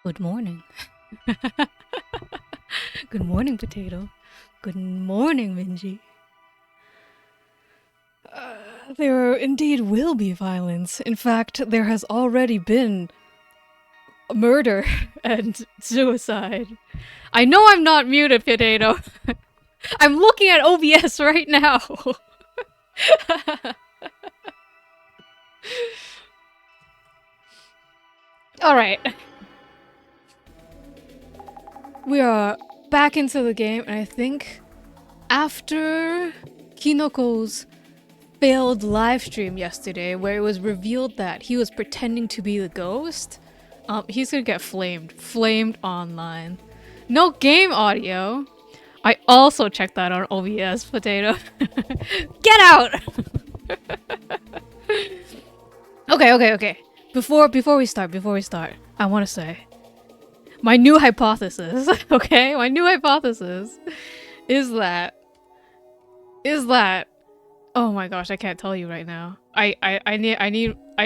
Good morning. Good morning, Potato. Good morning, Minji. There indeed will be violence. In fact, there has already been murder and suicide. I know I'm not muted, Potato. I'm looking at OBS right now. Alright. We are back into the game, and I think after Kinoko's failed live stream yesterday, where it was revealed that he was pretending to be the ghost, he's gonna get flamed online. No game audio. I also checked that on OBS, Potato. Get out! Okay. Before we start, I want to say my new hypothesis. Okay, my new hypothesis is that. Oh my gosh, I can't tell you right now. I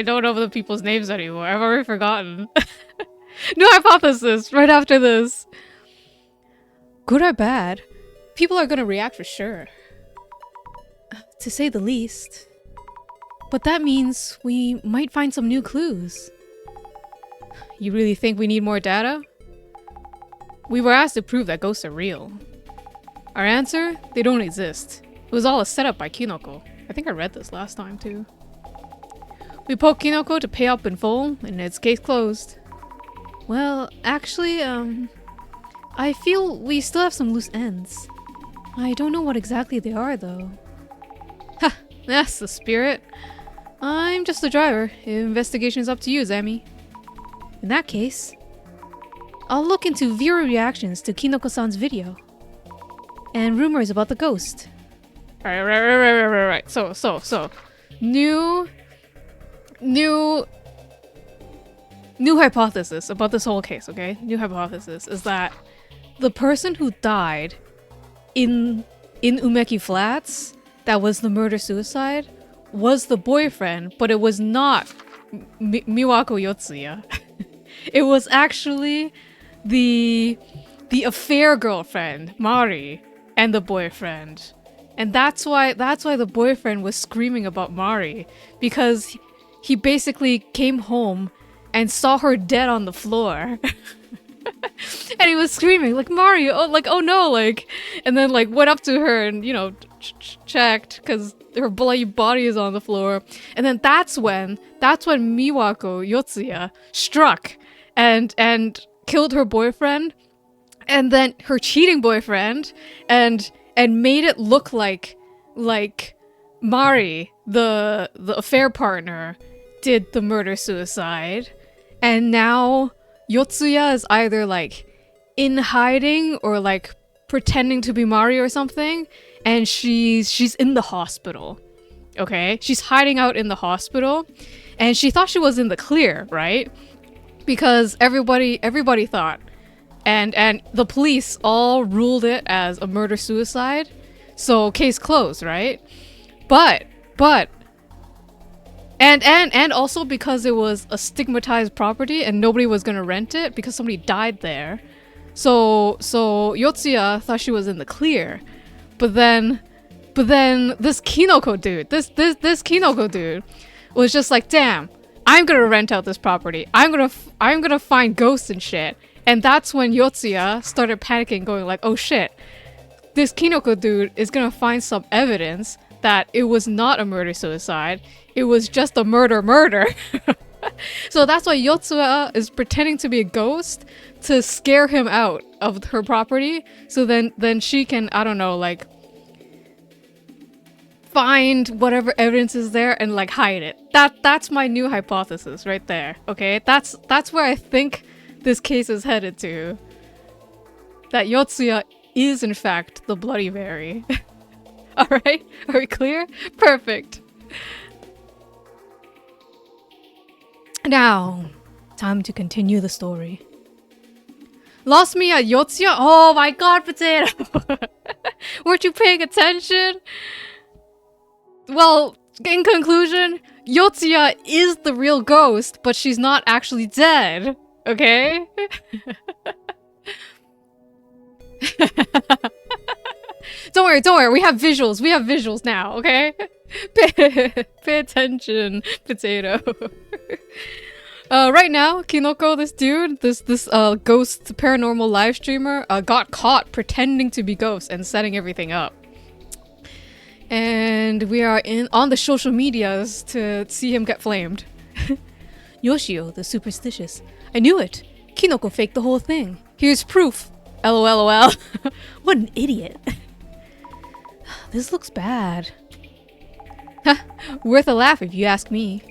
don't know the people's names anymore. I've already forgotten. New hypothesis right after this. Good or bad, people are gonna react for sure. To say the least. But that means we might find some new clues. You really think we need more data? We were asked to prove that ghosts are real. Our answer? They don't exist. It was all a setup by Kinoko. I think I read this last time too. We poked Kinoko to pay up in full, and it's case closed. Well, actually, I feel we still have some loose ends. I don't know what exactly they are, though. Ha! That's the spirit. I'm just the driver. Investigation's up to you, Zami. In that case, I'll look into viewer reactions to Kinoko-san's video. And rumors about the ghost. Right. So. New hypothesis about this whole case, okay? New hypothesis is that the person who died in Umeki Flats, that was the murder-suicide, was the boyfriend, but it was not Miwako Yotsuya. It was actually the affair girlfriend, Mari, and the boyfriend. And that's why the boyfriend was screaming about Mari, because he basically came home and saw her dead on the floor. And he was screaming like, Mari, oh no, like, and then like went up to her and, you know, checked because her bloody body is on the floor. And then that's when Miwako Yotsuya struck and killed her boyfriend, and then her cheating boyfriend, and made it look like Mari, the affair partner, did the murder-suicide. And now Yotsuya is either like in hiding or like pretending to be Mari or something, and she's in the hospital. Okay? She's hiding out in the hospital, and she thought she was in the clear, right? Because everybody thought, and the police all ruled it as a murder-suicide, so case closed, right? But and also because it was a stigmatized property and nobody was gonna rent it because somebody died there. So Yotsuya thought she was in the clear. But then this Kinoko dude, this Kinoko dude was just like, damn, I'm gonna rent out this property. I'm gonna find ghosts and shit. And that's when Yotsuya started panicking, going like, oh shit, this Kinoko dude is gonna find some evidence that it was not a murder-suicide. It was just a murder. So that's why Yotsuya is pretending to be a ghost to scare him out of her property. So then she can, I don't know, like, find whatever evidence is there and like hide it. That's my new hypothesis right there. Okay, that's where I think this case is headed to. That Yotsuya is in fact the Bloody Mary. Alright? Are we clear? Perfect. Now, time to continue the story. Lost me at Yotsuya? Oh my god, Potato! Weren't you paying attention? Well, in conclusion, Yotsuya is the real ghost, but she's not actually dead. Okay? Don't worry, we have visuals now, okay? Pay attention, potato. Right now, Kinoko, this dude, this ghost paranormal live streamer, got caught pretending to be ghosts and setting everything up. And we are on the social medias to see him get flamed. Yoshio, the superstitious. I knew it. Kinoko faked the whole thing. Here's proof. LOLOL. What an idiot. This looks bad. Worth a laugh if you ask me.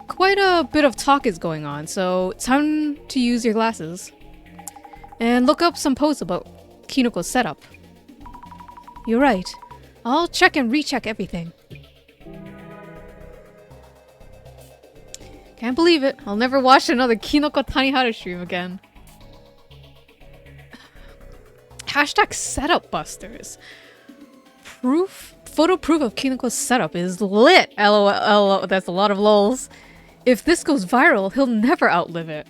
Quite a bit of talk is going on, so time to use your glasses. And look up some posts about Kinoko's setup. You're right. I'll check and recheck everything. Can't believe it. I'll never watch another Kinoko Tanihara stream again. Hashtag setup busters. Photo proof of Kinoko's setup is lit. LOL. That's a lot of lols. If this goes viral, he'll never outlive it.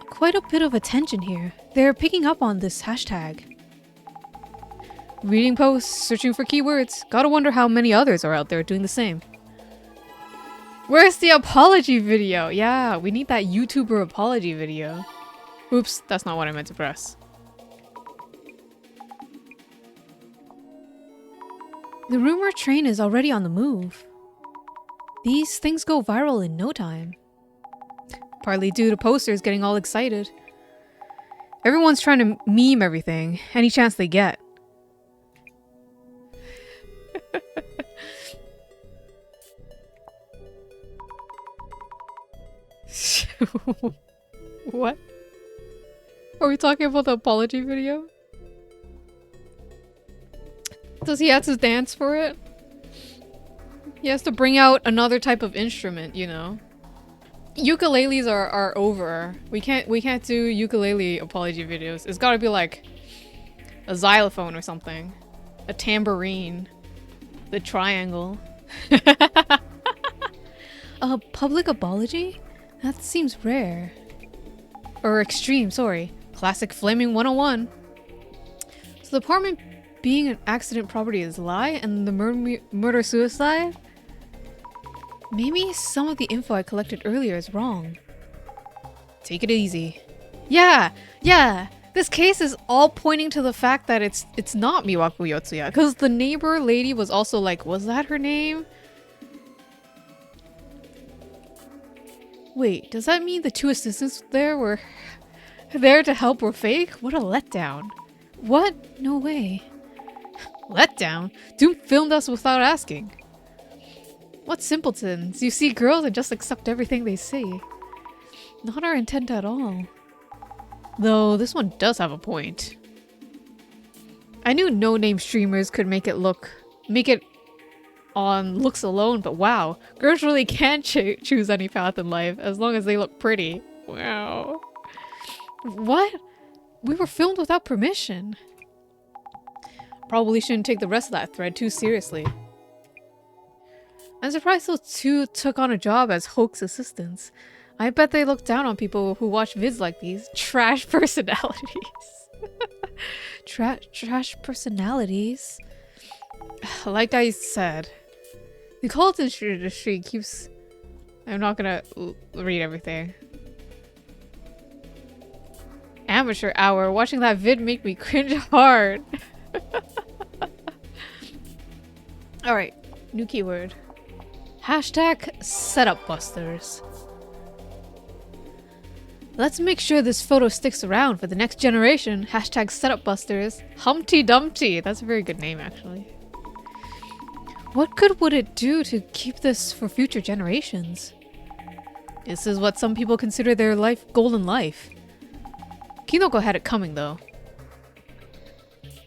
Quite a bit of attention here. They're picking up on this hashtag. Reading posts, searching for keywords. Gotta wonder how many others are out there doing the same. Where's the apology video? Yeah, we need that YouTuber apology video. Oops, that's not what I meant to press. The rumor train is already on the move. These things go viral in no time. Partly due to posters getting all excited. Everyone's trying to meme everything, any chance they get. What? Are we talking about the apology video? Does he have to dance for it? He has to bring out another type of instrument, you know. Ukuleles are over. We can't do ukulele apology videos. It's gotta be like a xylophone or something. A tambourine. The triangle. A public apology? That seems rare. Or extreme, sorry. Classic flaming 101. So the apartment being an accident property is a lie and the murder-suicide? Maybe some of the info I collected earlier is wrong. Take it easy. Yeah! This case is all pointing to the fact that it's not Miwaku Yotsuya. Because the neighbor lady was also like, was that her name? Wait, does that mean the two assistants there were there to help were fake? What a letdown. What? No way. Letdown? Doom filmed us without asking. What simpletons. You see girls and just accept everything they say. Not our intent at all. Though this one does have a point. I knew no-name streamers could make it on looks alone, but wow. Girls really can choose any path in life as long as they look pretty. Wow. What? We were filmed without permission. Probably shouldn't take the rest of that thread too seriously. I'm surprised those two took on a job as hoax assistants. I bet they look down on people who watch vids like these. Trash personalities. Trash personalities? Like I said, the cult industry keeps... I'm not gonna read everything. Amateur hour. Watching that vid make me cringe hard. Alright, new keyword. Hashtag setup busters. Let's make sure this photo sticks around for the next generation. Hashtag setup busters. Humpty Dumpty. That's a very good name, actually. What good would it do to keep this for future generations? This is what some people consider their golden life. Kinoko had it coming, though.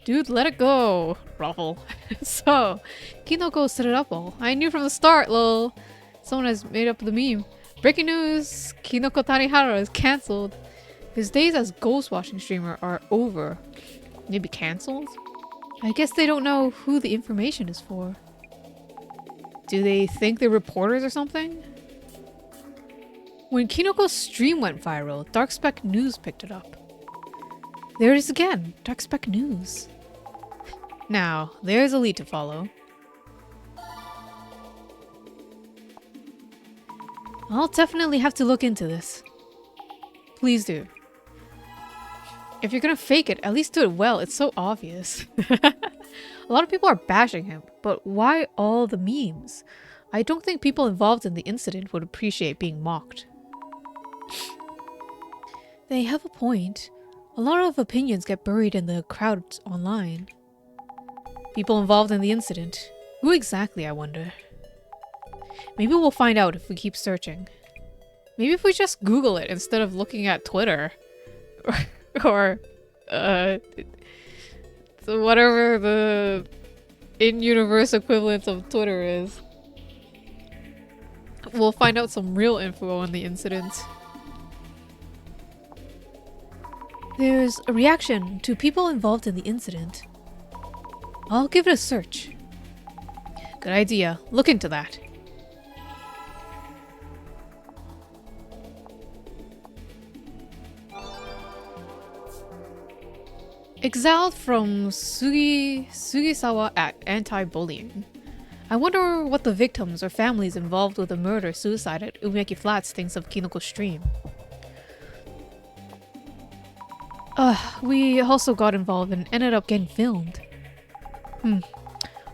Dude, let it go. Ruffle. So, Kinoko set it up all. I knew from the start, lol. Someone has made up the meme. Breaking news! Kinoko Tanihara is cancelled. His days as ghost watching streamer are over. Maybe cancelled? I guess they don't know who the information is for. Do they think they're reporters or something? When Kinoko's stream went viral, Dark Spec News picked it up. There it is again, Dark Spec News. Now, there's a lead to follow. I'll definitely have to look into this. Please do. If you're gonna fake it, at least do it well. It's so obvious. A lot of people are bashing him, but why all the memes? I don't think people involved in the incident would appreciate being mocked. They have a point. A lot of opinions get buried in the crowd online. People involved in the incident. Who exactly, I wonder? Maybe we'll find out if we keep searching. Maybe if we just Google it instead of looking at Twitter. or so whatever the in-universe equivalent of Twitter is. We'll find out some real info on the incident. There's a reaction to people involved in the incident. I'll give it a search. Good idea. Look into that. Exiled from Sugisawa Act Anti-Bullying. I wonder what the victims or families involved with the murder-suicide at Umeki Flats thinks of Kinoko's stream. We also got involved and ended up getting filmed.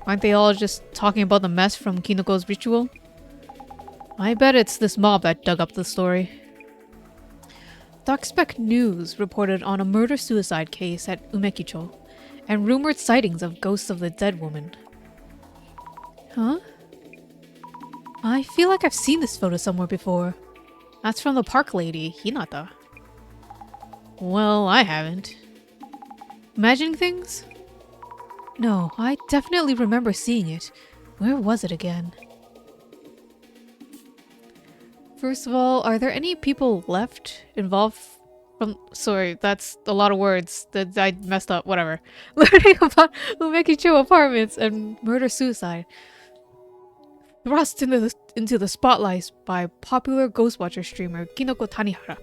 Aren't they all just talking about the mess from Kinoko's ritual? I bet it's this mob that dug up the story. Dark Spec News reported on a murder-suicide case at Umekicho, and rumored sightings of ghosts of the dead woman. Huh? I feel like I've seen this photo somewhere before. That's from the park lady, Hinata. Well, I haven't. Imagining things? No, I definitely remember seeing it. Where was it again? First of all, are there any people left involved from— sorry, that's a lot of words that I messed up, whatever. Learning about Umekicho apartments and murder-suicide. Thrust into the spotlight by popular Ghostwatcher streamer Kinoko Tanihara.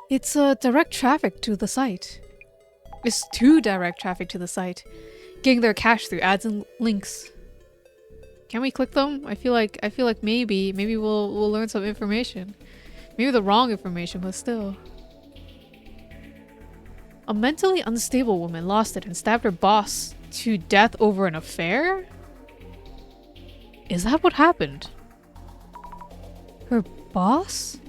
It's direct traffic to the site. It's too direct traffic to the site, getting their cash through ads and links. Can we click them? I feel like maybe we'll learn some information. Maybe the wrong information, but still. A mentally unstable woman lost it and stabbed her boss to death over an affair? Is that what happened? Her boss?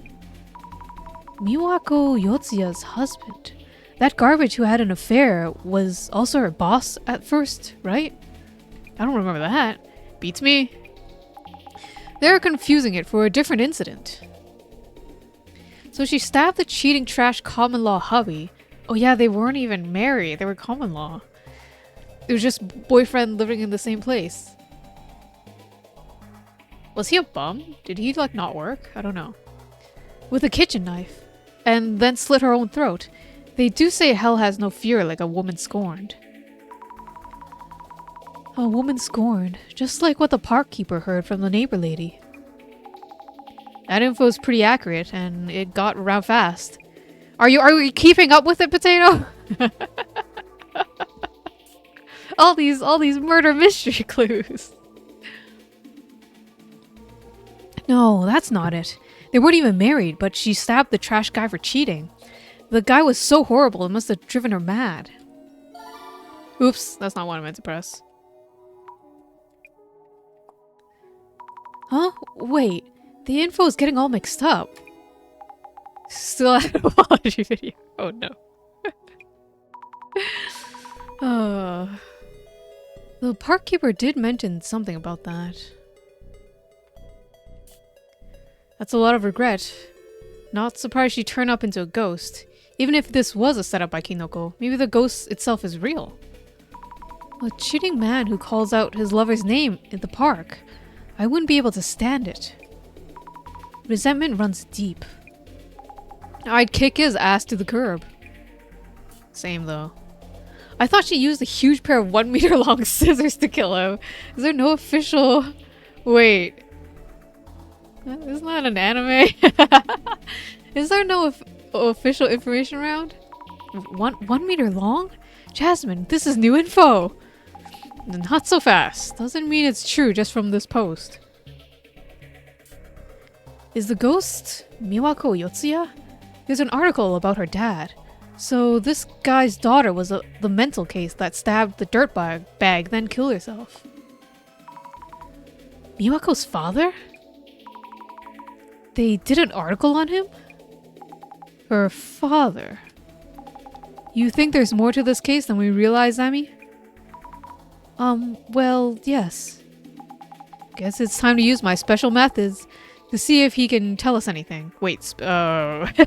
Miwako Yotsuya's husband. That garbage who had an affair was also her boss at first, right? I don't remember that. Beats me. They're confusing it for a different incident. So she stabbed the cheating trash common law hubby. Oh yeah, they weren't even married. They were common law. It was just boyfriend living in the same place. Was he a bum? Did he like not work? I don't know. With a kitchen knife. And then slit her own throat. They do say hell has no fear like a woman scorned. A woman scorned, just like what the park keeper heard from the neighbor lady. That info is pretty accurate, and it got around fast. Are you keeping up with it, Potato? all these murder mystery clues. No, that's not it. They weren't even married, but she stabbed the trash guy for cheating. The guy was so horrible, it must have driven her mad. Oops, that's not what I meant to press. Huh? Wait, the info is getting all mixed up. Still an apology video. Oh no. The park keeper did mention something about that. That's a lot of regret. Not surprised she turned up into a ghost. Even if this was a setup by Kinoko, maybe the ghost itself is real. A cheating man who calls out his lover's name in the park. I wouldn't be able to stand it. Resentment runs deep. I'd kick his ass to the curb. Same though. I thought she used a huge pair of 1 meter long scissors to kill him. Is there no official... Wait. Isn't that an anime? Is there no official information around? 1 meter long? Jasmine, this is new info! Not so fast. Doesn't mean it's true just from this post. Is the ghost Miwako Yotsuya? There's an article about her dad. So this guy's daughter was the mental case that stabbed the dirt bag, then killed herself. Miwako's father? They did an article on him? Her father. You think there's more to this case than we realize, Amy? Well, yes. Guess it's time to use my special methods to see if he can tell us anything. Wait, sounds like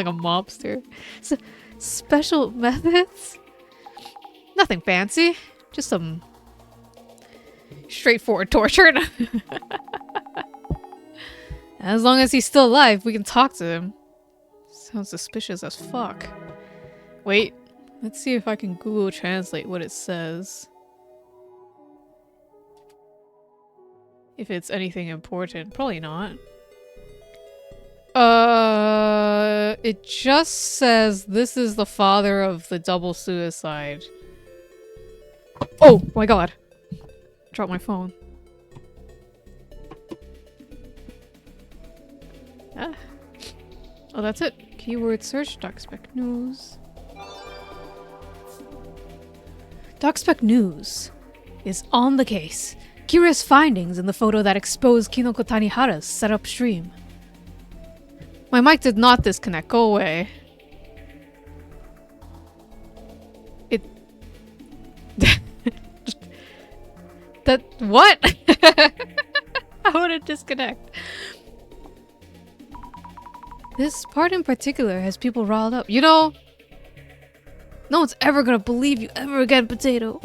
a mobster. Special methods? Nothing fancy. Just some straightforward torture. As long as he's still alive, we can talk to him. Sounds suspicious as fuck. Wait, let's see if I can Google translate what it says. If it's anything important. Probably not. It just says this is the father of the double suicide. Oh my god. Dropped my phone. Ah. Oh, that's it. Keyword search, DocSpec News. DocSpec News is on the case. Curious findings in the photo that exposed Kinoko Tanihara's setup stream. My mic did not disconnect. Go away. It... That... What? How would it disconnect? This part in particular has people riled up. You know, no one's ever gonna believe you ever again, Potato.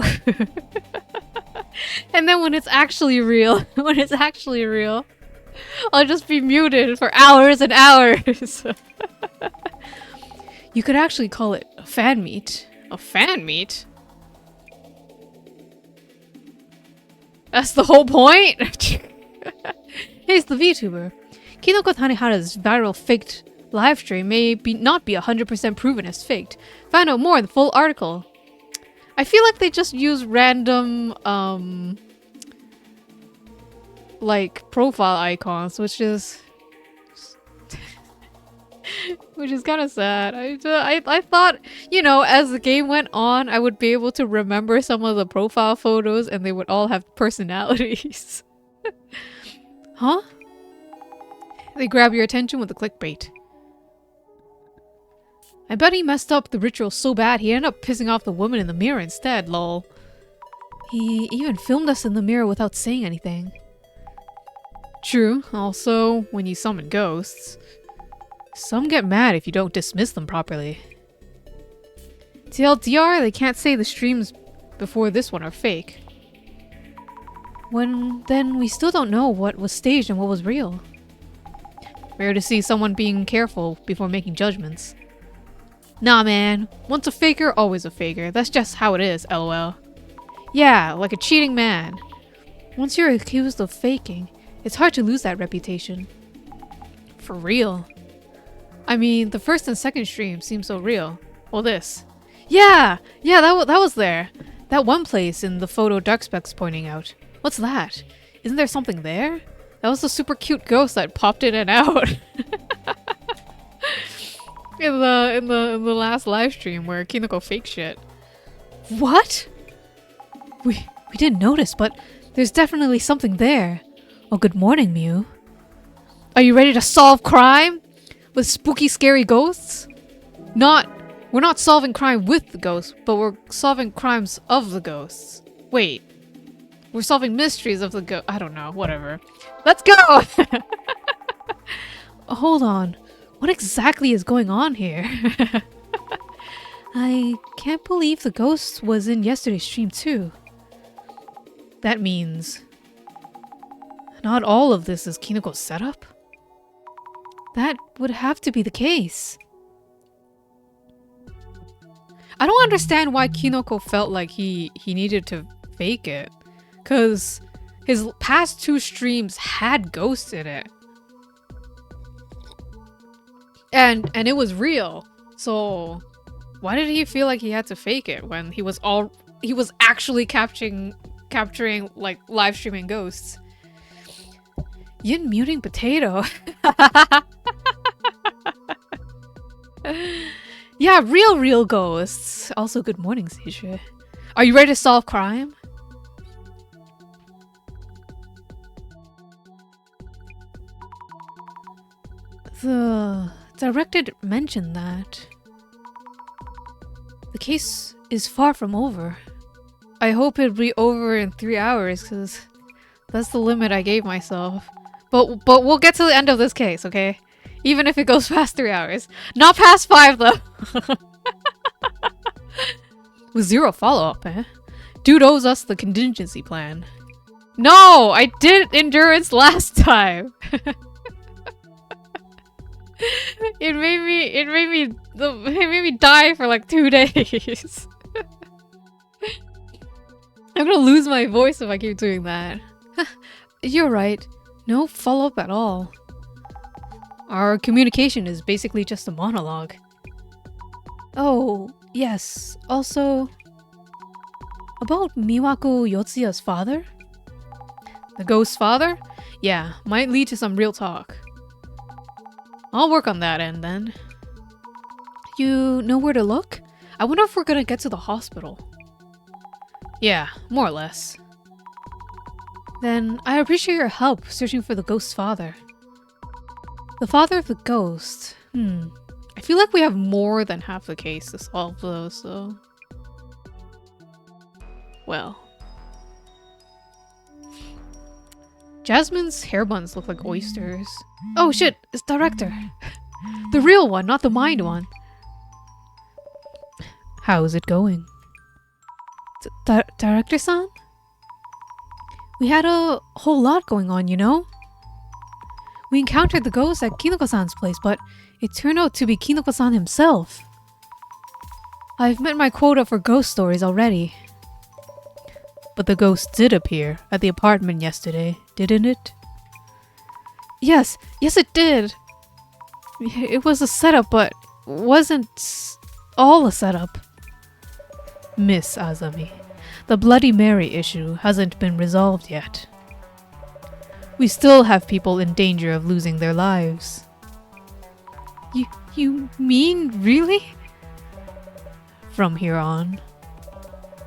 And then when it's actually real, I'll just be muted for hours and hours. You could actually call it a fan meet. A fan meet? That's the whole point? Here's the VTuber. Kinoko Tanihara's viral faked livestream may not be 100% proven as faked. Find out more in the full article. I feel like they just use random, like, profile icons, which is kind of sad. I thought, you know, as the game went on, I would be able to remember some of the profile photos and they would all have personalities. Huh? They grab your attention with the clickbait. I bet he messed up the ritual so bad he ended up pissing off the woman in the mirror instead, lol. He even filmed us in the mirror without saying anything. True, also, when you summon ghosts, some get mad if you don't dismiss them properly. TLDR, they can't say the streams before this one are fake. Then we still don't know what was staged and what was real. Rare to see someone being careful before making judgments. Nah, man. Once a faker, always a faker. That's just how it is, lol. Yeah, like a cheating man. Once you're accused of faking, it's hard to lose that reputation. For real. I mean, the first and second stream seem so real. Well, this. Yeah, that was there. That one place in the photo DarkSpec's pointing out. What's that? Isn't there something there? That was the super cute ghost that popped in and out. in the last live stream where Kinoko faked shit. What? We didn't notice, but there's definitely something there. Well, good morning, Mew. Are you ready to solve crime? With spooky, scary ghosts? We're not solving crime with the ghosts, but we're solving crimes of the ghosts. Wait. We're solving mysteries of the ghost. I don't know, whatever. Let's go! Hold on. What exactly is going on here? I can't believe the ghost was in yesterday's stream too. That means... not all of this is Kinoko's setup? That would have to be the case. I don't understand why Kinoko felt like he needed to fake it. Because his past 2 streams had ghosts in it. And it was real. So why did he feel like he had to fake it when he was actually capturing like live streaming ghosts? Yin muting potato. Yeah, real ghosts. Also, good morning, Shueisha. Are you ready to solve crime? The director mentioned that the case is far from over. I hope it'll be over in 3 hours, because that's the limit I gave myself. But we'll get to the end of this case, okay? Even if it goes past 3 hours. Not past 5, though. With 0 follow-up, eh? Dude owes us the contingency plan. No! I did endurance last time! It made me die for like 2 days. I'm gonna lose my voice if I keep doing that. You're right. No follow-up at all. Our communication is basically just a monologue. Oh, yes. Also, about Miwako Yotsuya's father? The ghost's father? Yeah, might lead to some real talk. I'll work on that end then. You know where to look? I wonder if we're gonna get to the hospital. Yeah, more or less. Then I appreciate your help searching for the ghost's father. The father of the ghost. I feel like we have more than half the case to solve though, so... Well. Jasmine's hair buns look like oysters. Oh shit, it's director. The real one, not the mind one. How's it going? Director-san? We had a whole lot going on, you know? We encountered the ghost at Kinoko-san's place, but it turned out to be Kinoko-san himself. I've met my quota for ghost stories already. But the ghost did appear at the apartment yesterday, didn't it? Yes it did. It was a setup, but wasn't all a setup. Miss Azami, the Bloody Mary issue hasn't been resolved yet. We still have people in danger of losing their lives. You mean really? From here on,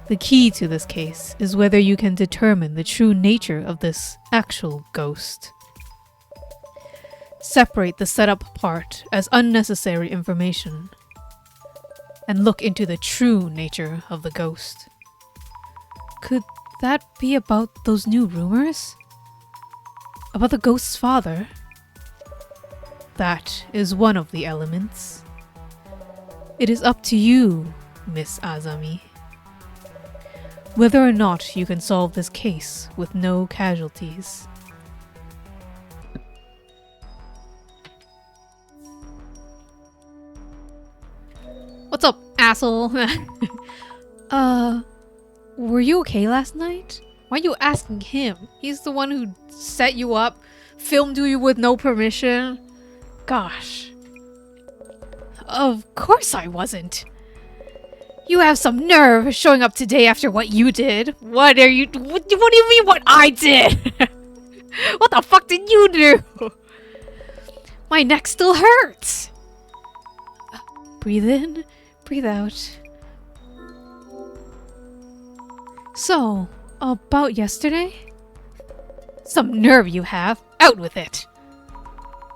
the key to this case is whether you can determine the true nature of this actual ghost. Separate the setup part as unnecessary information and look into the true nature of the ghost. Could that be about those new rumors? About the ghost's father? That is one of the elements. It is up to you, Miss Azami, whether or not you can solve this case with no casualties. What's up, asshole? Were you okay last night? Why are you asking him? He's the one who set you up, filmed you with no permission. Gosh. Of course I wasn't. You have some nerve showing up today after what you did. What do you mean what I did? What the fuck did you do? My neck still hurts. Breathe in, breathe out. So, about yesterday? Some nerve you have. Out with it.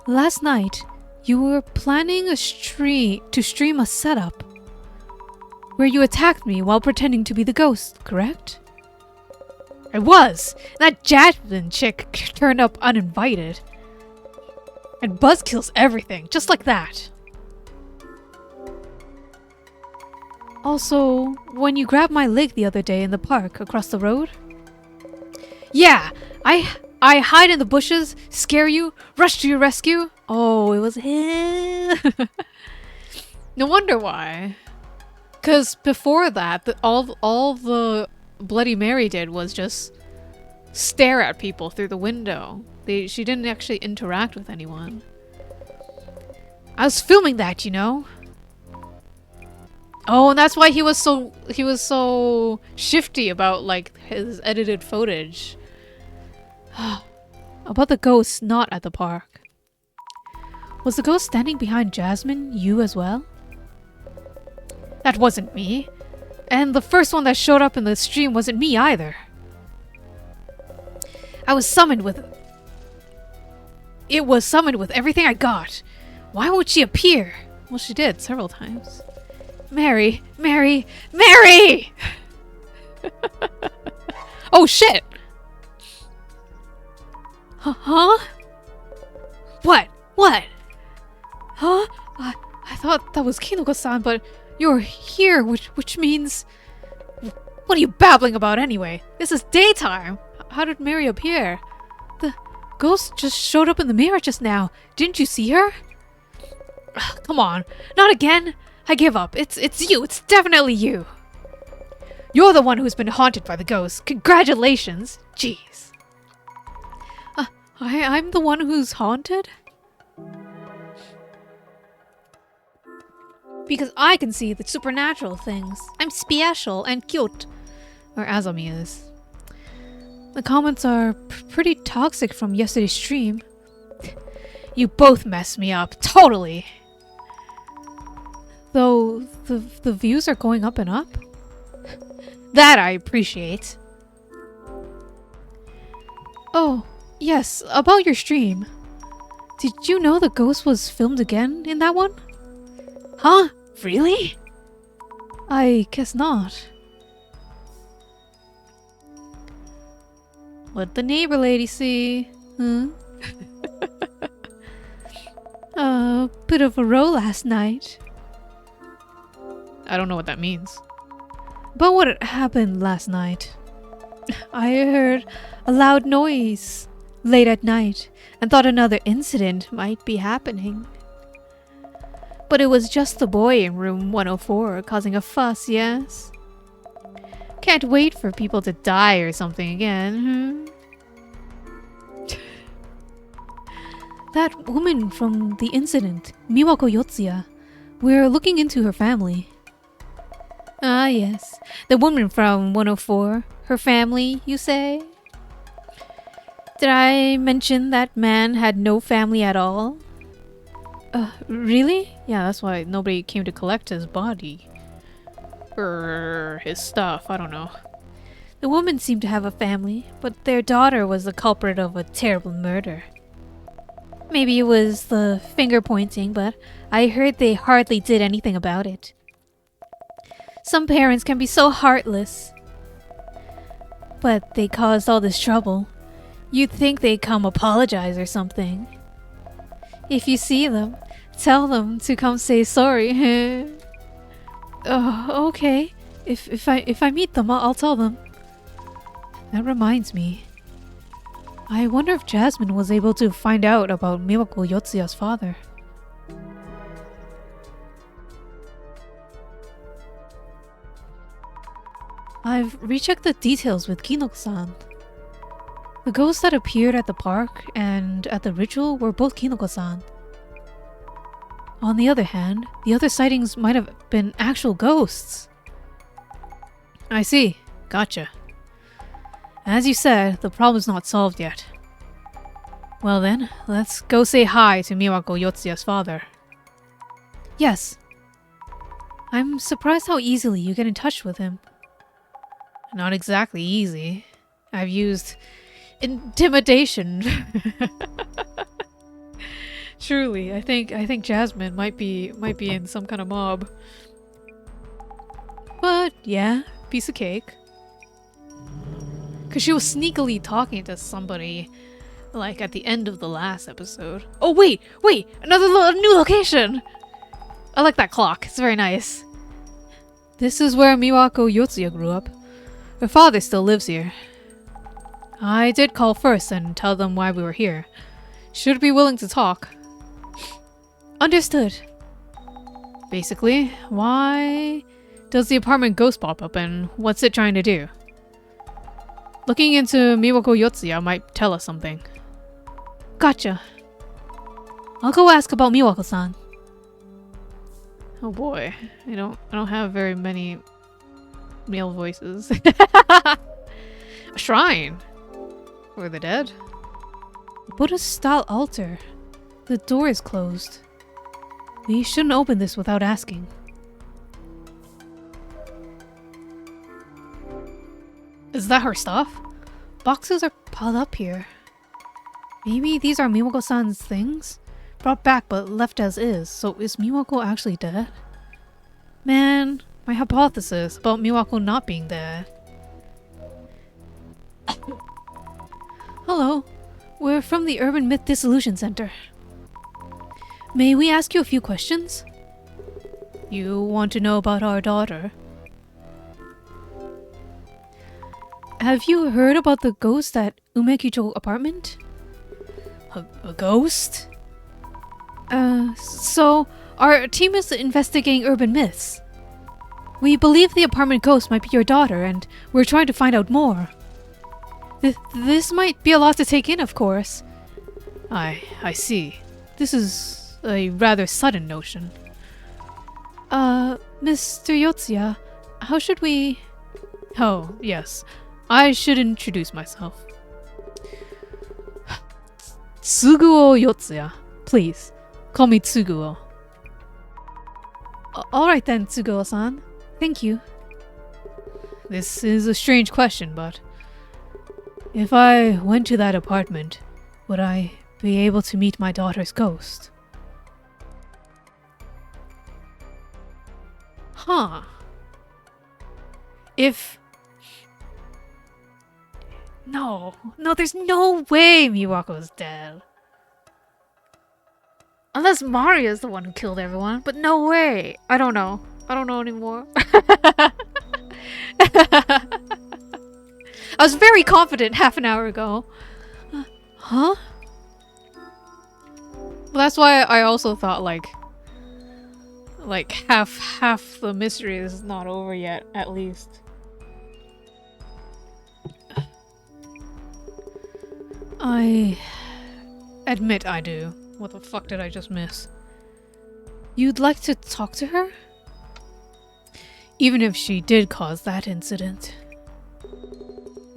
Last night, you were planning to stream a setup where you attacked me while pretending to be the ghost, correct? I was. That Jasmine chick turned up uninvited. And Buzz kills everything, just like that. Also, when you grabbed my leg the other day in the park across the road? Yeah, I hide in the bushes, scare you, rush to your rescue. Oh, it was him. No wonder why. Because before that, all the Bloody Mary did was just stare at people through the window. She didn't actually interact with anyone. I was filming that, you know? Oh, and that's why he was so shifty about like his edited footage. About the ghost not at the park. Was the ghost standing behind Jasmine you as well? That wasn't me. And the first one that showed up in the stream wasn't me either. It was summoned with everything I got. Why won't she appear? Well, she did several times. Mary! Mary! Mary! Oh shit! Huh? What? What? Huh? I thought that was Kinoko-san, but you're here, which means... What are you babbling about anyway? This is daytime! How did Mary appear? The ghost just showed up in the mirror just now. Didn't you see her? Come on, not again! I give up. It's you. It's definitely you. You're the one who's been haunted by the ghost. Congratulations. Jeez. I'm the one who's haunted? Because I can see the supernatural things. I'm special and cute. Or Azami is. The comments are pretty toxic from yesterday's stream. You both messed me up. Totally. Though the views are going up and up. That I appreciate. Oh, yes, about your stream. Did you know the ghost was filmed again in that one? Huh? Really? I guess not. What'd the neighbor lady see? Huh? A bit of a row last night. I don't know what that means. But what had happened last night? I heard a loud noise late at night and thought another incident might be happening. But it was just the boy in room 104 causing a fuss, yes? Can't wait for people to die or something again, That woman from the incident, Miwako Yotsuya. We're looking into her family. Ah, yes. The woman from 104. Her family, you say? Did I mention that man had no family at all? Really? Yeah, that's why nobody came to collect his body. Or his stuff, I don't know. The woman seemed to have a family, but their daughter was the culprit of a terrible murder. Maybe it was the finger pointing, but I heard they hardly did anything about it. Some parents can be so heartless. But they caused all this trouble. You'd think they'd come apologize or something. If you see them, tell them to come say sorry. Okay. If I meet them, I'll tell them. That reminds me. I wonder if Jasmine was able to find out about Miwako Yotsuya's father. I've rechecked the details with Kinoko-san. The ghosts that appeared at the park and at the ritual were both Kinoko-san. On the other hand, the other sightings might have been actual ghosts. I see. Gotcha. As you said, the problem's not solved yet. Well then, let's go say hi to Miwako Yotsuya's father. Yes. I'm surprised how easily you get in touch with him. Not exactly easy. I've used intimidation. Truly, I think Jasmine might be in some kind of mob. But yeah, piece of cake. Cause she was sneakily talking to somebody, like at the end of the last episode. Oh wait, another new location. I like that clock. It's very nice. This is where Miwako Yotsuya grew up. Her father still lives here. I did call first and tell them why we were here. Should be willing to talk. Understood. Basically, why does the apartment ghost pop up and what's it trying to do? Looking into Miwako Yotsuya might tell us something. Gotcha. I'll go ask about Miwako-san. Oh boy, I don't have very many male voices. A shrine for the dead. Buddha-style altar. The door is closed. We shouldn't open this without asking. Is that her stuff? Boxes are piled up here. Maybe these are Miwako-san's things? Brought back but left as is, so is Miwako actually dead? Man, my hypothesis about Miwako not being dead. Hello, we're from the Urban Myth Dissolution Center. May we ask you a few questions? You want to know about our daughter? Have you heard about the ghost at Umekicho apartment? A ghost? So our team is investigating urban myths. We believe the apartment ghost might be your daughter, and we're trying to find out more. This might be a lot to take in, of course. I see. This is a rather sudden notion. Mr. Yotsuya, how should we... Oh, yes. I should introduce myself. Tsuguo Yotsuya. Please, call me Tsuguo. Alright then, Tsuguo-san. Thank you. This is a strange question, but... if I went to that apartment, would I be able to meet my daughter's ghost? Huh. If... No, there's no way Miwako's dead. Unless Maria's the one who killed everyone, but no way. I don't know anymore. I was very confident half an hour ago. Huh? Well, that's why I also thought like half the mystery is not over yet, at least. I admit I do. What the fuck did I just miss? You'd like to talk to her? Even if she did cause that incident.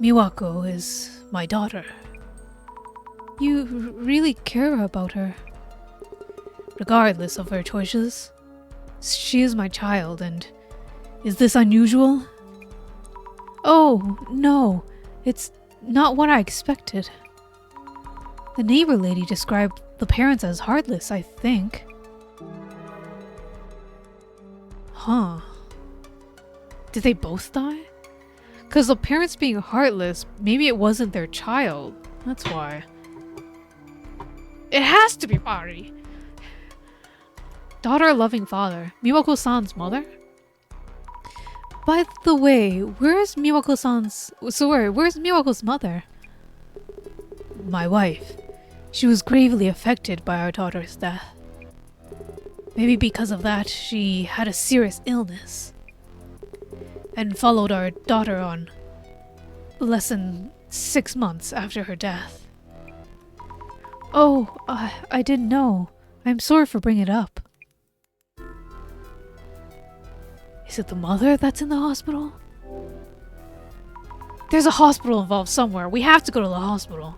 Miwako is my daughter. You really care about her. Regardless of her choices, she is my child, and is this unusual? Oh, no, it's not what I expected. The neighbor lady described the parents as heartless, I think. Huh. Did they both die? Because the parents being heartless, maybe it wasn't their child. That's why. It has to be Mari! Daughter loving father. Miwako-san's mother? By the way, where's Miwako's mother? My wife. She was gravely affected by our daughter's death. Maybe because of that, she had a serious illness. And followed our daughter on less than 6 months after her death. Oh, I didn't know. I'm sorry for bringing it up. Is it the mother that's in the hospital? There's a hospital involved somewhere. We have to go to the hospital.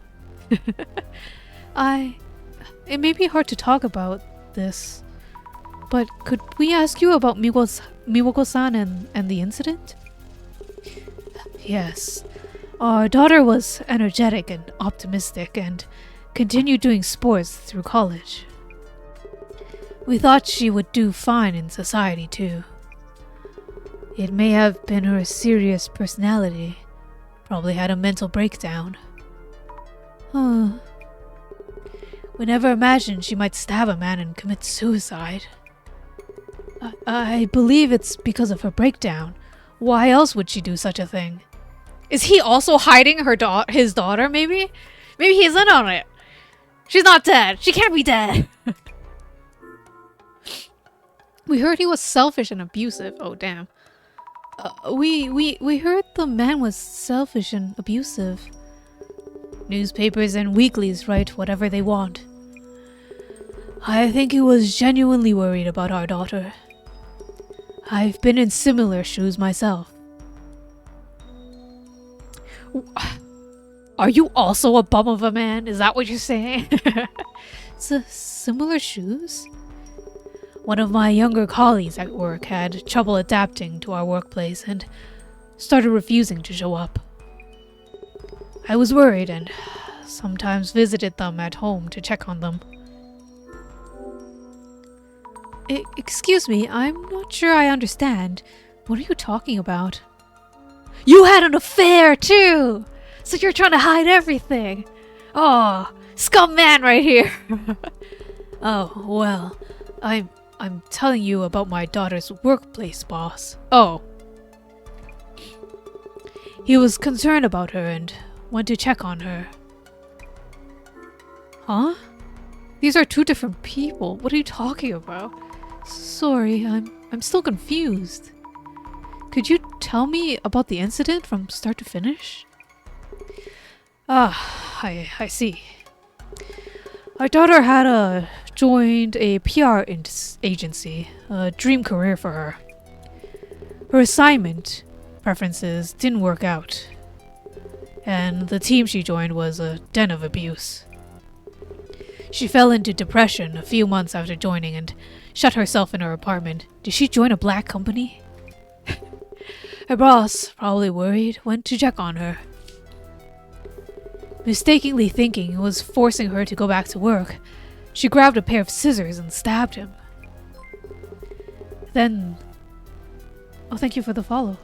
It may be hard to talk about this, but could we ask you about Miwako-san and the incident? Yes. Our daughter was energetic and optimistic and continued doing sports through college. We thought she would do fine in society too. It may have been her serious personality. Probably had a mental breakdown. We never imagined she might stab a man and commit suicide. I believe it's because of her breakdown. Why else would she do such a thing? Is he also hiding his daughter, maybe? Maybe he's in on it. She's not dead. She can't be dead. We heard he was selfish and abusive. Oh, damn. We heard the man was selfish and abusive. Newspapers and weeklies write whatever they want. I think he was genuinely worried about our daughter. I've been in similar shoes myself. Are you also a bum of a man? Is that what you're saying? Similar shoes? One of my younger colleagues at work had trouble adapting to our workplace and started refusing to show up. I was worried and sometimes visited them at home to check on them. Excuse me, I'm not sure I understand. What are you talking about? You had an affair too! So you're trying to hide everything! Oh, scum man right here! Oh, well, I'm telling you about my daughter's workplace boss. Oh. He was concerned about her and went to check on her. Huh? These are two different people. What are you talking about? Sorry, I'm still confused. Could you tell me about the incident from start to finish? Ah, I see. Our daughter had joined a PR agency, a dream career for her. Her assignment preferences didn't work out, and the team she joined was a den of abuse. She fell into depression a few months after joining and shut herself in her apartment. Did she join a black company? Her boss, probably worried, went to check on her. Mistakenly thinking it was forcing her to go back to work, she grabbed a pair of scissors and stabbed him. Then... Oh, thank you for the follow.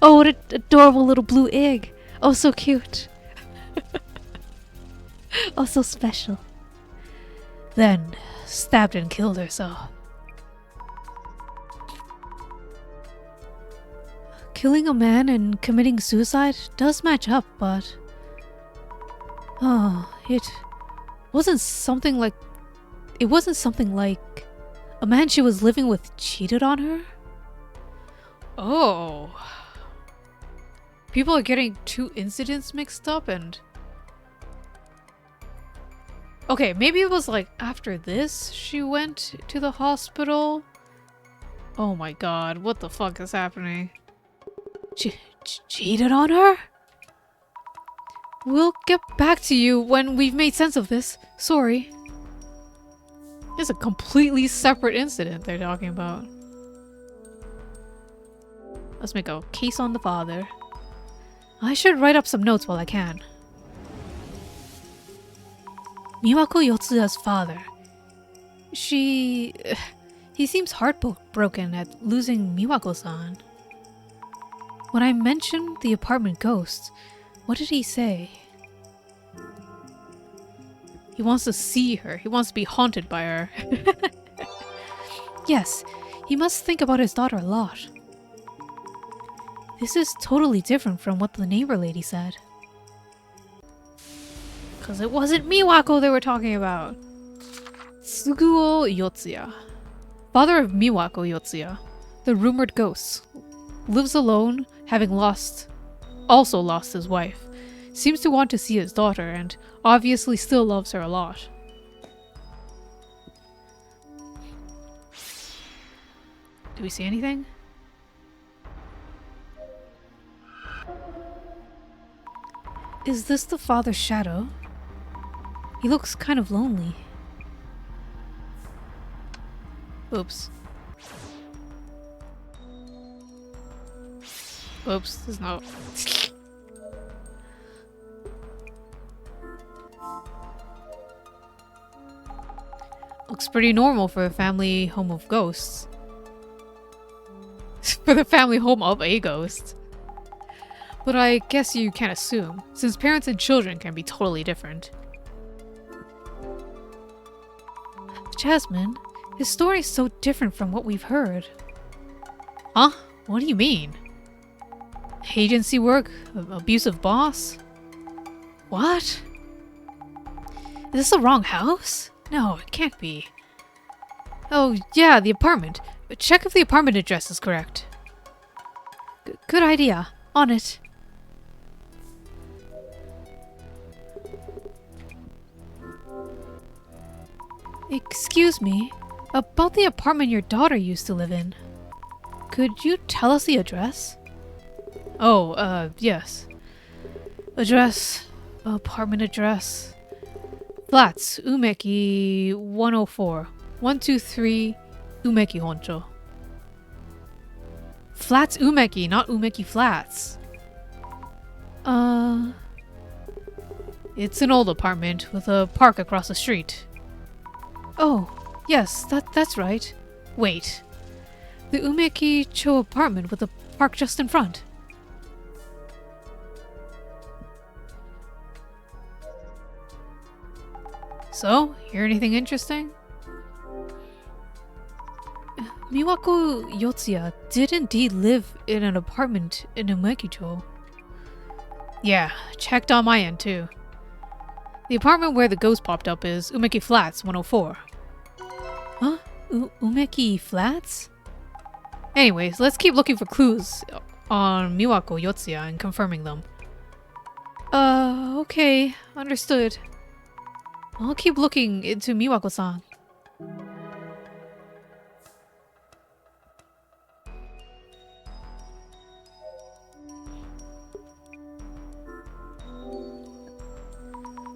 Oh, what an adorable little blue egg. Oh, so cute. Oh, so special. Then, stabbed and killed herself. Killing a man and committing suicide does match up, but... Oh, it wasn't something like a man she was living with cheated on her? Oh. People are getting two incidents mixed up and... Okay, maybe it was like after this she went to the hospital? Oh my god, what the fuck is happening? Cheated on her? We'll get back to you when we've made sense of this. Sorry. It's a completely separate incident they're talking about. Let's make a case on the father. I should write up some notes while I can. Miwako Yotsuya's father. He seems heartbroken at losing Miwako-san. When I mentioned the apartment ghost, what did he say? He wants to see her. He wants to be haunted by her. Yes, he must think about his daughter a lot. This is totally different from what the neighbor lady said. Because it wasn't Miwako they were talking about. Tsuguo Yotsuya, father of Miwako Yotsuya, the rumored ghost, lives alone, having also lost his wife. Seems to want to see his daughter and obviously still loves her a lot. Do we see anything? Is this the father's shadow? He looks kind of lonely. Oops. Oops, there's no... Looks pretty normal for a family home of ghosts. For the family home of a ghost. But I guess you can't assume, since parents and children can be totally different. Jasmine, his story is so different from what we've heard. Huh? What do you mean? Agency work? Abusive boss? What? Is this the wrong house? No, it can't be. Oh, yeah, the apartment. check if the apartment address is correct. Good idea. On it. Excuse me. About the apartment your daughter used to live in. Could you tell us the address? Oh, yes. Address. Apartment address. Flats. Umeki 104. 123 Umeki Honcho. Flats Umeki, not Umeki Flats. It's an old apartment with a park across the street. Oh, yes, that's right. Wait. The Umeki Cho apartment with a park just in front. So, hear anything interesting? Miwako Yotsuya did indeed live in an apartment in Umekicho. Yeah, checked on my end too. The apartment where the ghost popped up is Umeki Flats 104. Huh? Umeki Flats? Anyways, let's keep looking for clues on Miwako Yotsuya and confirming them. Okay, understood. I'll keep looking into Miwako-san.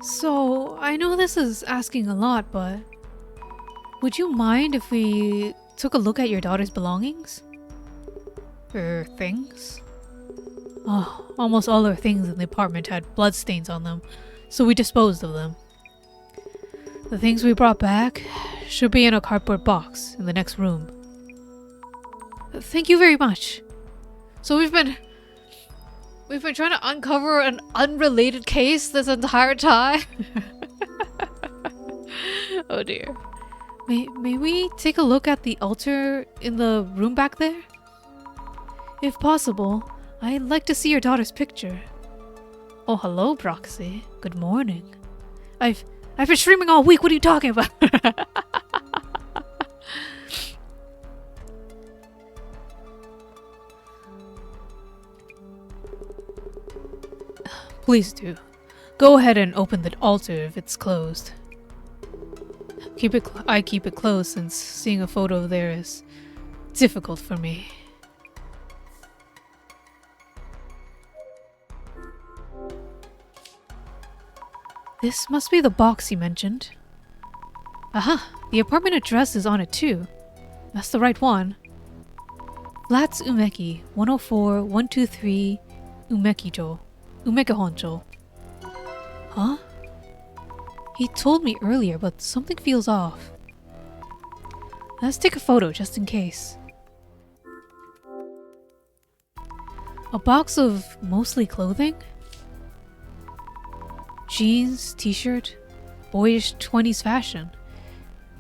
So, I know this is asking a lot, but would you mind if we took a look at your daughter's belongings? Her things? Oh, almost all her things in the apartment had bloodstains on them, so we disposed of them. The things we brought back should be in a cardboard box in the next room. Thank you very much. So we've been trying to uncover an unrelated case this entire time. Oh dear. May we take a look at the altar in the room back there? If possible, I'd like to see your daughter's picture. Oh, hello, Proxy. Good morning. I've been streaming all week. What are you talking about? Please do. Go ahead and open the altar if it's closed. I keep it closed since seeing a photo there is difficult for me. This must be the box you mentioned. Aha! The apartment address is on it too. That's the right one. Flats Umeki 104 123 Umekijo. Umekahoncho. Huh? He told me earlier, but something feels off. Let's take a photo just in case. A box of mostly clothing? Jeans, t-shirt, boyish 20s fashion.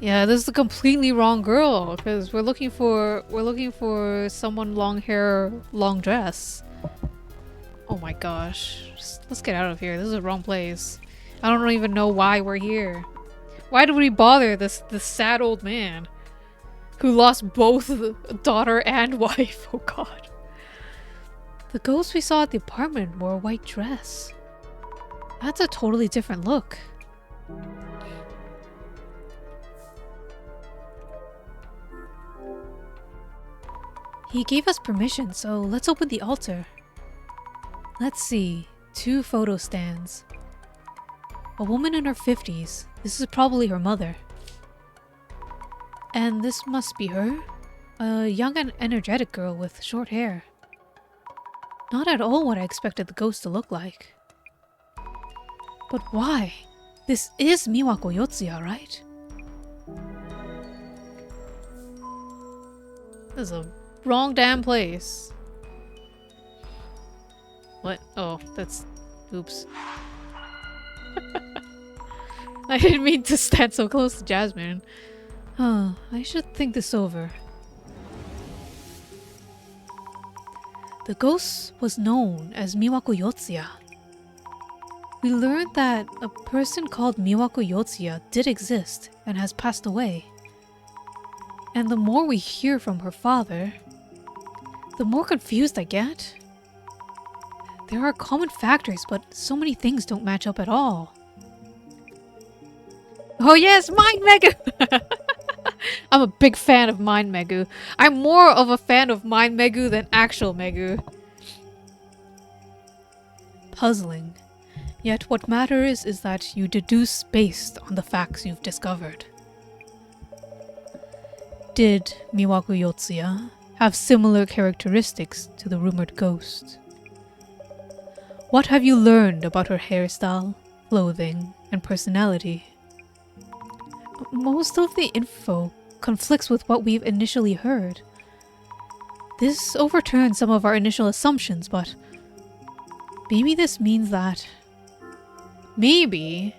Yeah, this is the completely wrong girl because we're looking for someone long hair, long dress. Oh my gosh. Let's get out of here. This is the wrong place. I don't even know why we're here. Why did we bother this sad old man who lost both daughter and wife? Oh god. The ghost we saw at the apartment wore a white dress. That's a totally different look. He gave us permission, so let's open the altar. Let's see. 2 photo stands. A woman in her 50s. This is probably her mother. And this must be her. A young and energetic girl with short hair. Not at all what I expected the ghost to look like. But why? This is Miwako Yotsuya, right? This is a wrong damn place. What? Oh, that's... Oops. I didn't mean to stand so close to Jasmine. Huh, I should think this over. The ghost was known as Miwako Yotsuya. We learned that a person called Miwako Yotsuya did exist and has passed away. And the more we hear from her father, the more confused I get. There are common factors, but so many things don't match up at all. Oh yes, Mind Megu! I'm a big fan of Mind Megu. I'm more of a fan of Mind Megu than actual Megu. Puzzling. Yet what matters is that you deduce based on the facts you've discovered. Did Miwaku Yotsuya have similar characteristics to the rumored ghost? What have you learned about her hairstyle, clothing, and personality? Most of the info conflicts with what we've initially heard. This overturns some of our initial assumptions, but maybe this means that maybe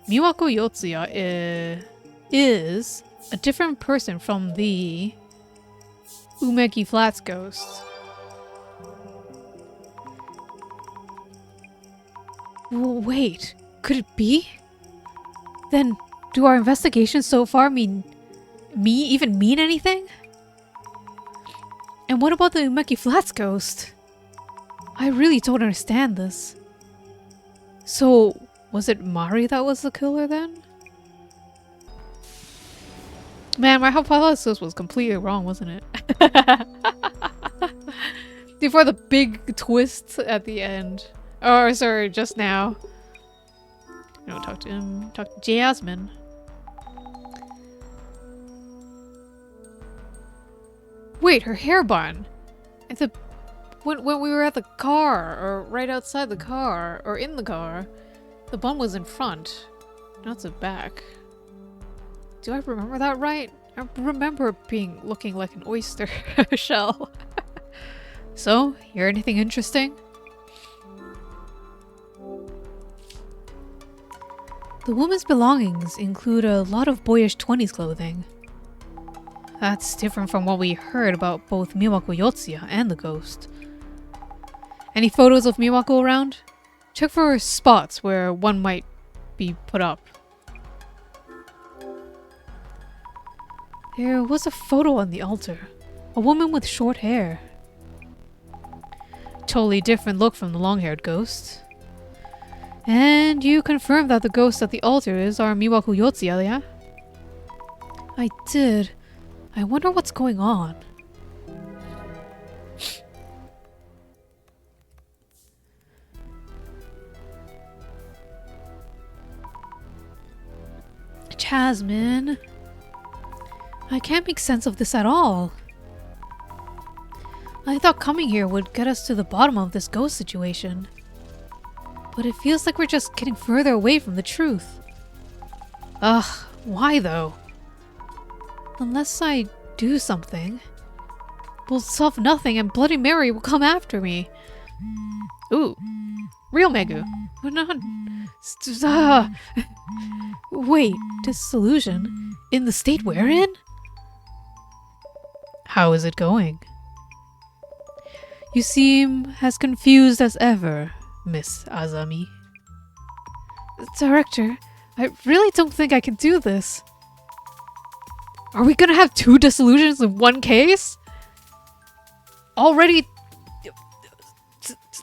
Miwako Yotsuya is a different person from the Umeki Flats ghost. Wait, could it be? Then, do our investigations so far even mean anything? And what about the Umeki Flats ghost? I really don't understand this. So, was it Mari that was the killer then? Man, my hypothesis was completely wrong, wasn't it? Before the big twist at the end. Oh, sorry, just now. No, talk to Jasmine. Wait, her hair bun. When we were at the car, or right outside the car, or in the car, the bun was in front, not the back. Do I remember that right? I remember it looking like an oyster shell. So, hear anything interesting? The woman's belongings include a lot of boyish 20s clothing. That's different from what we heard about both Miwako Yotsuya and the ghost. Any photos of Miwako around? Check for spots where one might be put up. There was a photo on the altar. A woman with short hair. Totally different look from the long-haired ghost. And you confirmed that the ghost at the altar is our Miwako Yotsuya, yeah? I did. I wonder what's going on. Jasmine. I can't make sense of this at all. I thought coming here would get us to the bottom of this ghost situation. But it feels like we're just getting further away from the truth. Ugh, why though? Unless I do something, we'll solve nothing and Bloody Mary will come after me. Ooh, real Megu. We're not... Wait, Dissolution? In the state we're in? How is it going? You seem as confused as ever, Miss Azami. Director, I really don't think I can do this. Are we gonna have 2 dissolutions in one case? Already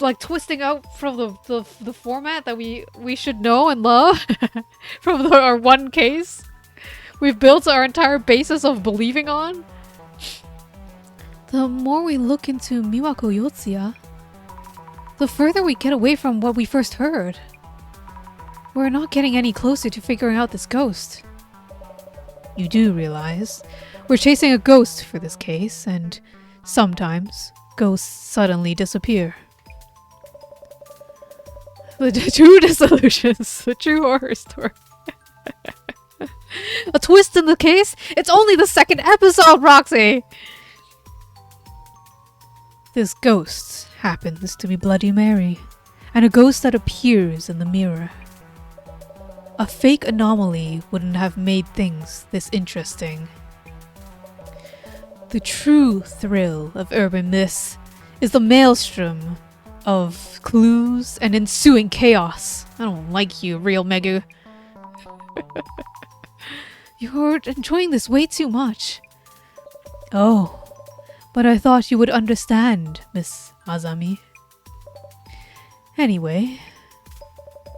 like twisting out from the format that we should know and love from our one case we've built our entire basis of believing on. The more we look into Miwako Yotsuya, the further we get away from what we first heard. We're not getting any closer to figuring out this ghost. You do realize we're chasing a ghost for this case, and sometimes ghosts suddenly disappear. The 2 dissolutions, the true horror story. A twist in the case? It's only the 2nd episode, Roxy! This ghost happens to be Bloody Mary, and a ghost that appears in the mirror. A fake anomaly wouldn't have made things this interesting. The true thrill of urban myths is the maelstrom of clues and ensuing chaos. I don't like you, real Megu. You're enjoying this way too much. Oh, but I thought you would understand, Miss Azami. Anyway,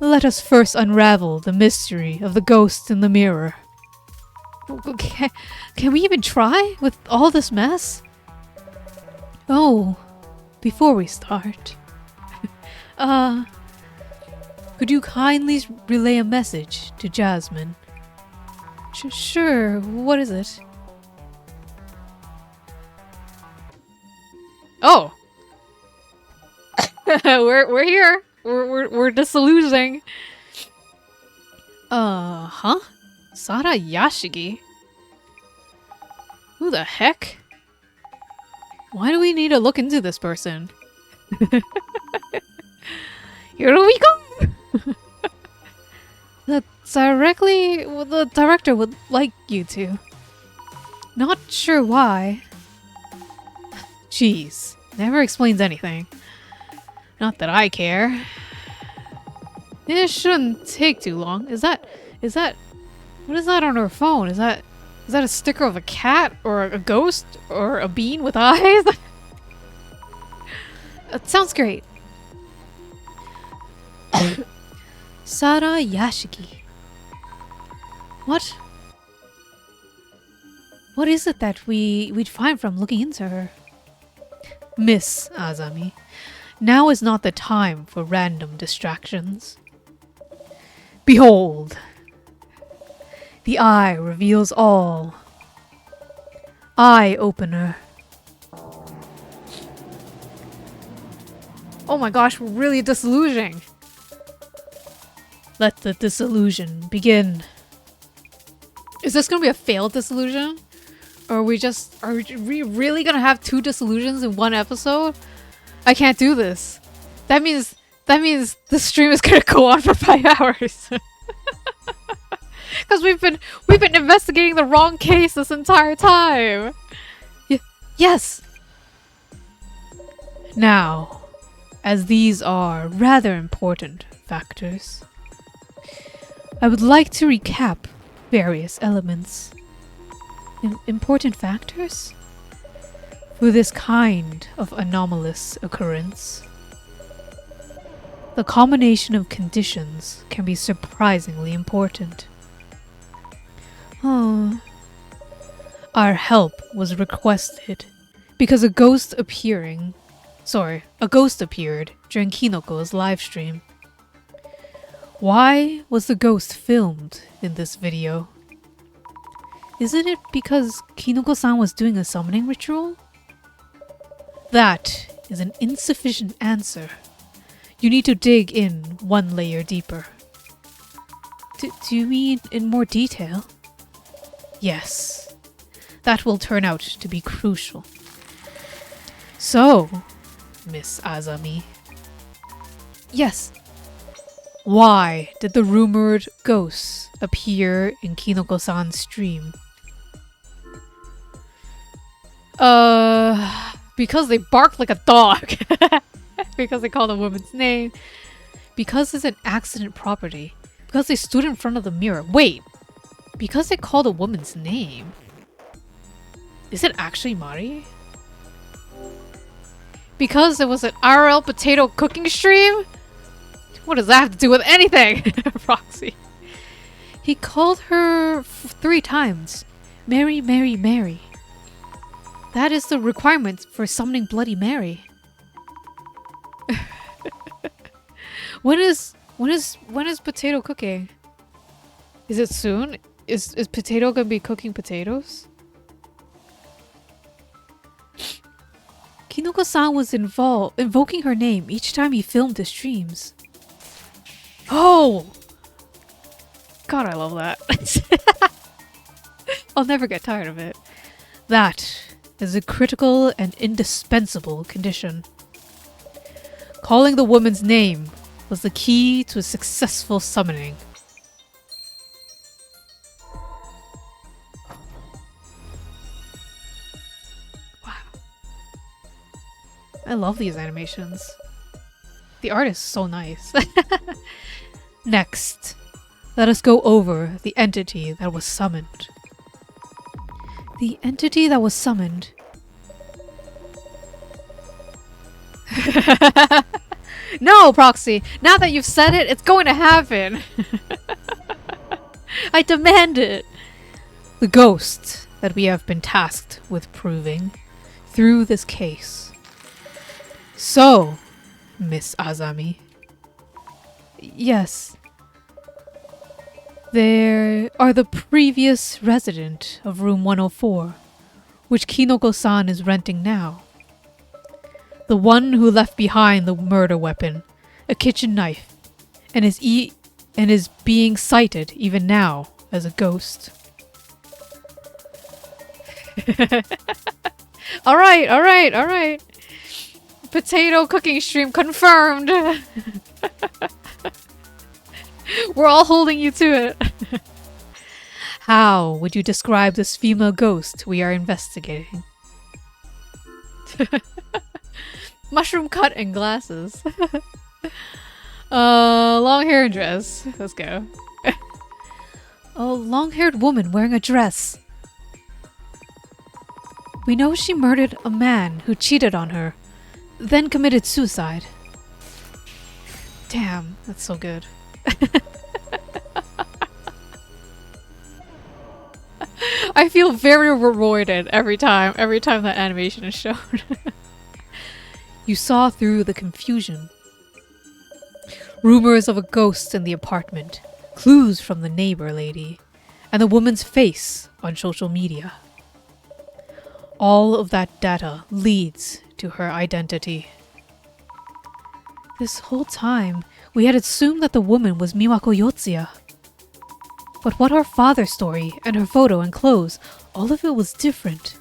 let us first unravel the mystery of the ghost in the mirror. Can we even try with all this mess? Oh, before we start, could you kindly relay a message to Jasmine? Sure, what is it? Oh! we're here! We're disillusioning. Huh? Sada Yashigi? Who the heck? Why do we need to look into this person? Here we go! The director would like you to. Not sure why. Jeez, never explains anything. Not that I care. It shouldn't take too long. What is that on her phone? Is that a sticker of a cat or a ghost or a bean with eyes? It sounds great. Sada Yashiki. What? What is it that we'd find from looking into her? Miss Azami, now is not the time for random distractions. Behold! The eye reveals all. Eye opener. Oh my gosh, we're really disillusioning. Let the disillusion begin. Is this gonna be a failed disillusion? Or are we really gonna have 2 disillusions in one episode? I can't do this. That means the stream is gonna go on for 5 hours. Because we've been investigating the wrong case this entire time. Yes. Now, as these are rather important factors, I would like to recap various elements. Important factors? For this kind of anomalous occurrence, the combination of conditions can be surprisingly important. Oh. Our help was requested because a ghost appeared during Kinoko's livestream. Why was the ghost filmed in this video? Isn't it because Kinoko-san was doing a summoning ritual? That is an insufficient answer. You need to dig in one layer deeper. Do you mean in more detail? Yes. That will turn out to be crucial. So, Miss Azami. Yes. Why did the rumored ghosts appear in Kinoko-san's stream? Because they barked like a dog. Because they called a woman's name. Because it's an accident property. Because they stood in front of the mirror. Wait. Because they called a woman's name. Is it actually Mari? Because it was an RL potato cooking stream? What does that have to do with anything? Roxy. He called her 3 times. Mary, Mary, Mary. That is the requirement for summoning Bloody Mary. When is potato cooking? Is it soon? Is potato gonna be cooking potatoes? Kinoko-san was invoking her name each time he filmed his streams. Oh! God, I love that. I'll never get tired of it. That is a critical and indispensable condition. Calling the woman's name was the key to a successful summoning. Wow. I love these animations. The art is so nice. Next, Let us go over the entity that was summoned. The entity that was summoned. No, Proxy! Now that you've said it, it's going to happen! I demand it! The ghost that we have been tasked with proving through this case. So, Miss Azami. Yes. There are the previous resident of room 104, which Kinoko-san is renting now. The one who left behind the murder weapon, a kitchen knife, and is being cited even now as a ghost. Alright. Potato cooking stream confirmed. We're all holding you to it. How would you describe this female ghost we are investigating? Mushroom cut and glasses. Long hair and dress. Let's go. A long-haired woman wearing a dress. We know she murdered a man who cheated on her, then committed suicide. Damn, that's so good. I feel very rewarded every time that animation is shown. You saw through the confusion. Rumors of a ghost in the apartment, clues from the neighbor lady, and the woman's face on social media. All of that data leads to her identity. This whole time, we had assumed that the woman was Miwako Yotsuya. But what her father's story and her photo and clothes, all of it was different.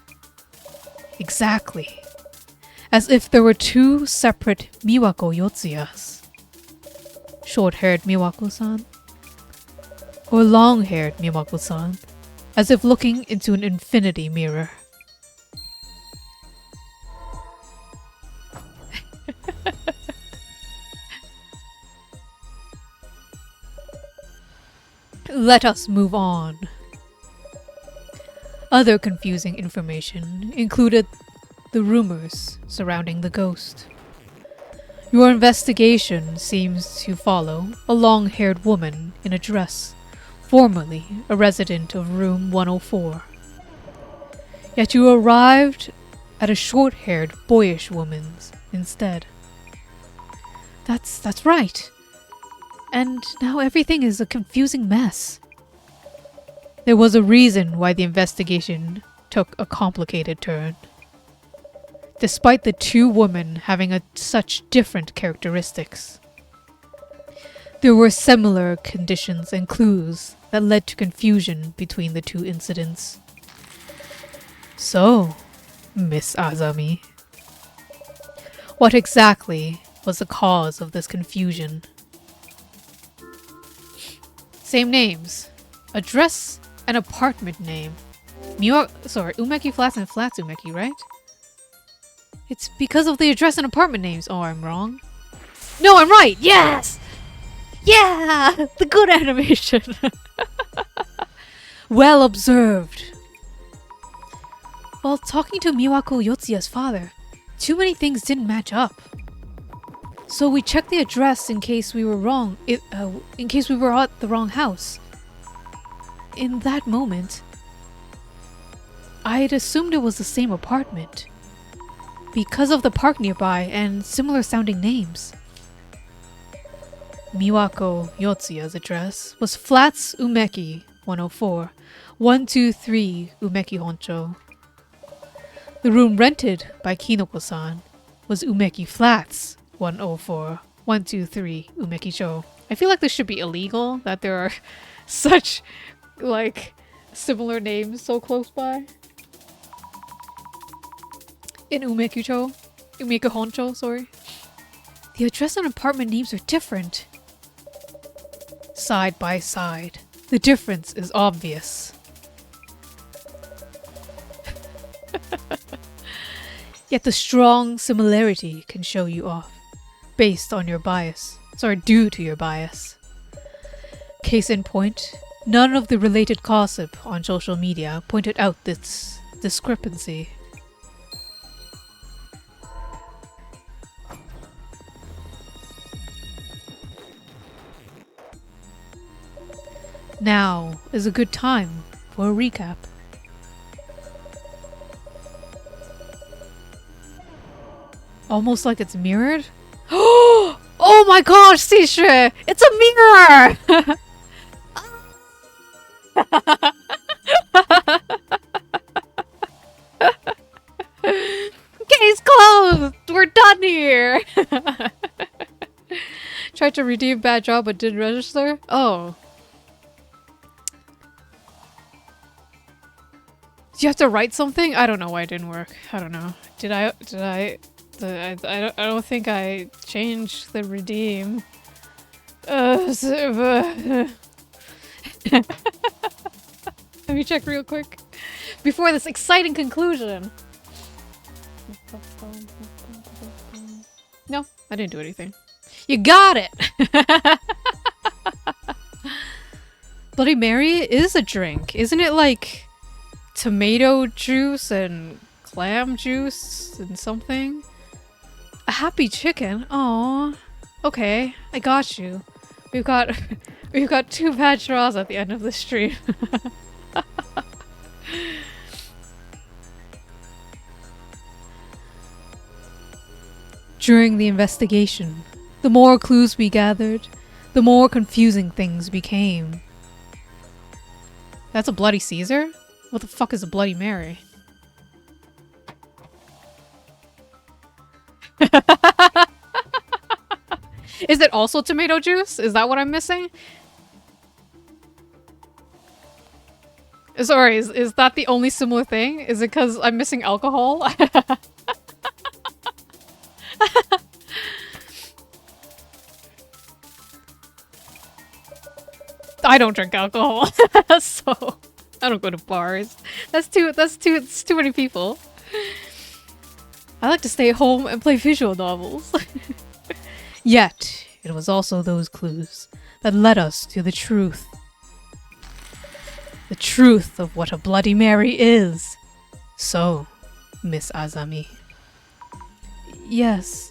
Exactly. As if there were two separate Miwako Yotsuyas. Short-haired Miwako-san. Or long-haired Miwako-san. As if looking into an infinity mirror. Let us move on. Other confusing information included the rumors surrounding the ghost. Your investigation seems to follow a long-haired woman in a dress, formerly a resident of room 104. Yet you arrived at a short-haired, boyish woman's instead. That's right. And now everything is a confusing mess. There was a reason why the investigation took a complicated turn. Despite the two women having such different characteristics. There were similar conditions and clues that led to confusion between the two incidents. So, Miss Azami, what exactly was the cause of this confusion? Same names. Address and apartment name. Umeki Flats and Flats Umeki, right? It's because of the address and apartment names. Oh, I'm wrong. No, I'm right! Yes! Yeah! The good animation! Well observed. While talking to Miwako Yotsuya's father, too many things didn't match up. So we checked the address in case we were wrong, in case we were at the wrong house. In that moment, I had assumed it was the same apartment. Because of the park nearby and similar sounding names. Miwako Yotsuya's address was Flats Umeki 104, 123 Umeki Honcho. The room rented by Kinoko-san was Umeki Flats 104, 123 Umeki Cho. I feel like this should be illegal, that there are such, like, similar names so close by. In Umeki Honcho, sorry. The address and apartment names are different. Side by side, the difference is obvious. Yet the strong similarity can show you off, based on your bias. Due to your bias. Case in point, none of the related gossip on social media pointed out this discrepancy. Now is a good time for a recap. Almost like it's mirrored? Oh my gosh, Shueisha! It's a mirror! Case closed! We're done here! Tried to redeem bad job but didn't register? Oh. Do you have to write something? I don't know why it didn't work. I don't know. I don't think I changed the redeem. Let me check real quick. Before this exciting conclusion. No, I didn't do anything. You got it! Bloody Mary is a drink. Isn't it like tomato juice and clam juice and something? A happy chicken? Aww. Okay, I got you. We've got 2 bad straws at the end of the stream. During the investigation, the more clues we gathered, the more confusing things became. That's a Bloody Caesar? What the fuck is a Bloody Mary? Is it also tomato juice? Is that what I'm missing? Sorry, is that the only similar thing? Is it because I'm missing alcohol? I don't drink alcohol, so I don't go to bars. It's too many people. I like to stay at home and play visual novels. Yet, it was also those clues that led us to the truth. The truth of what a Bloody Mary is. So, Miss Azami. Yes.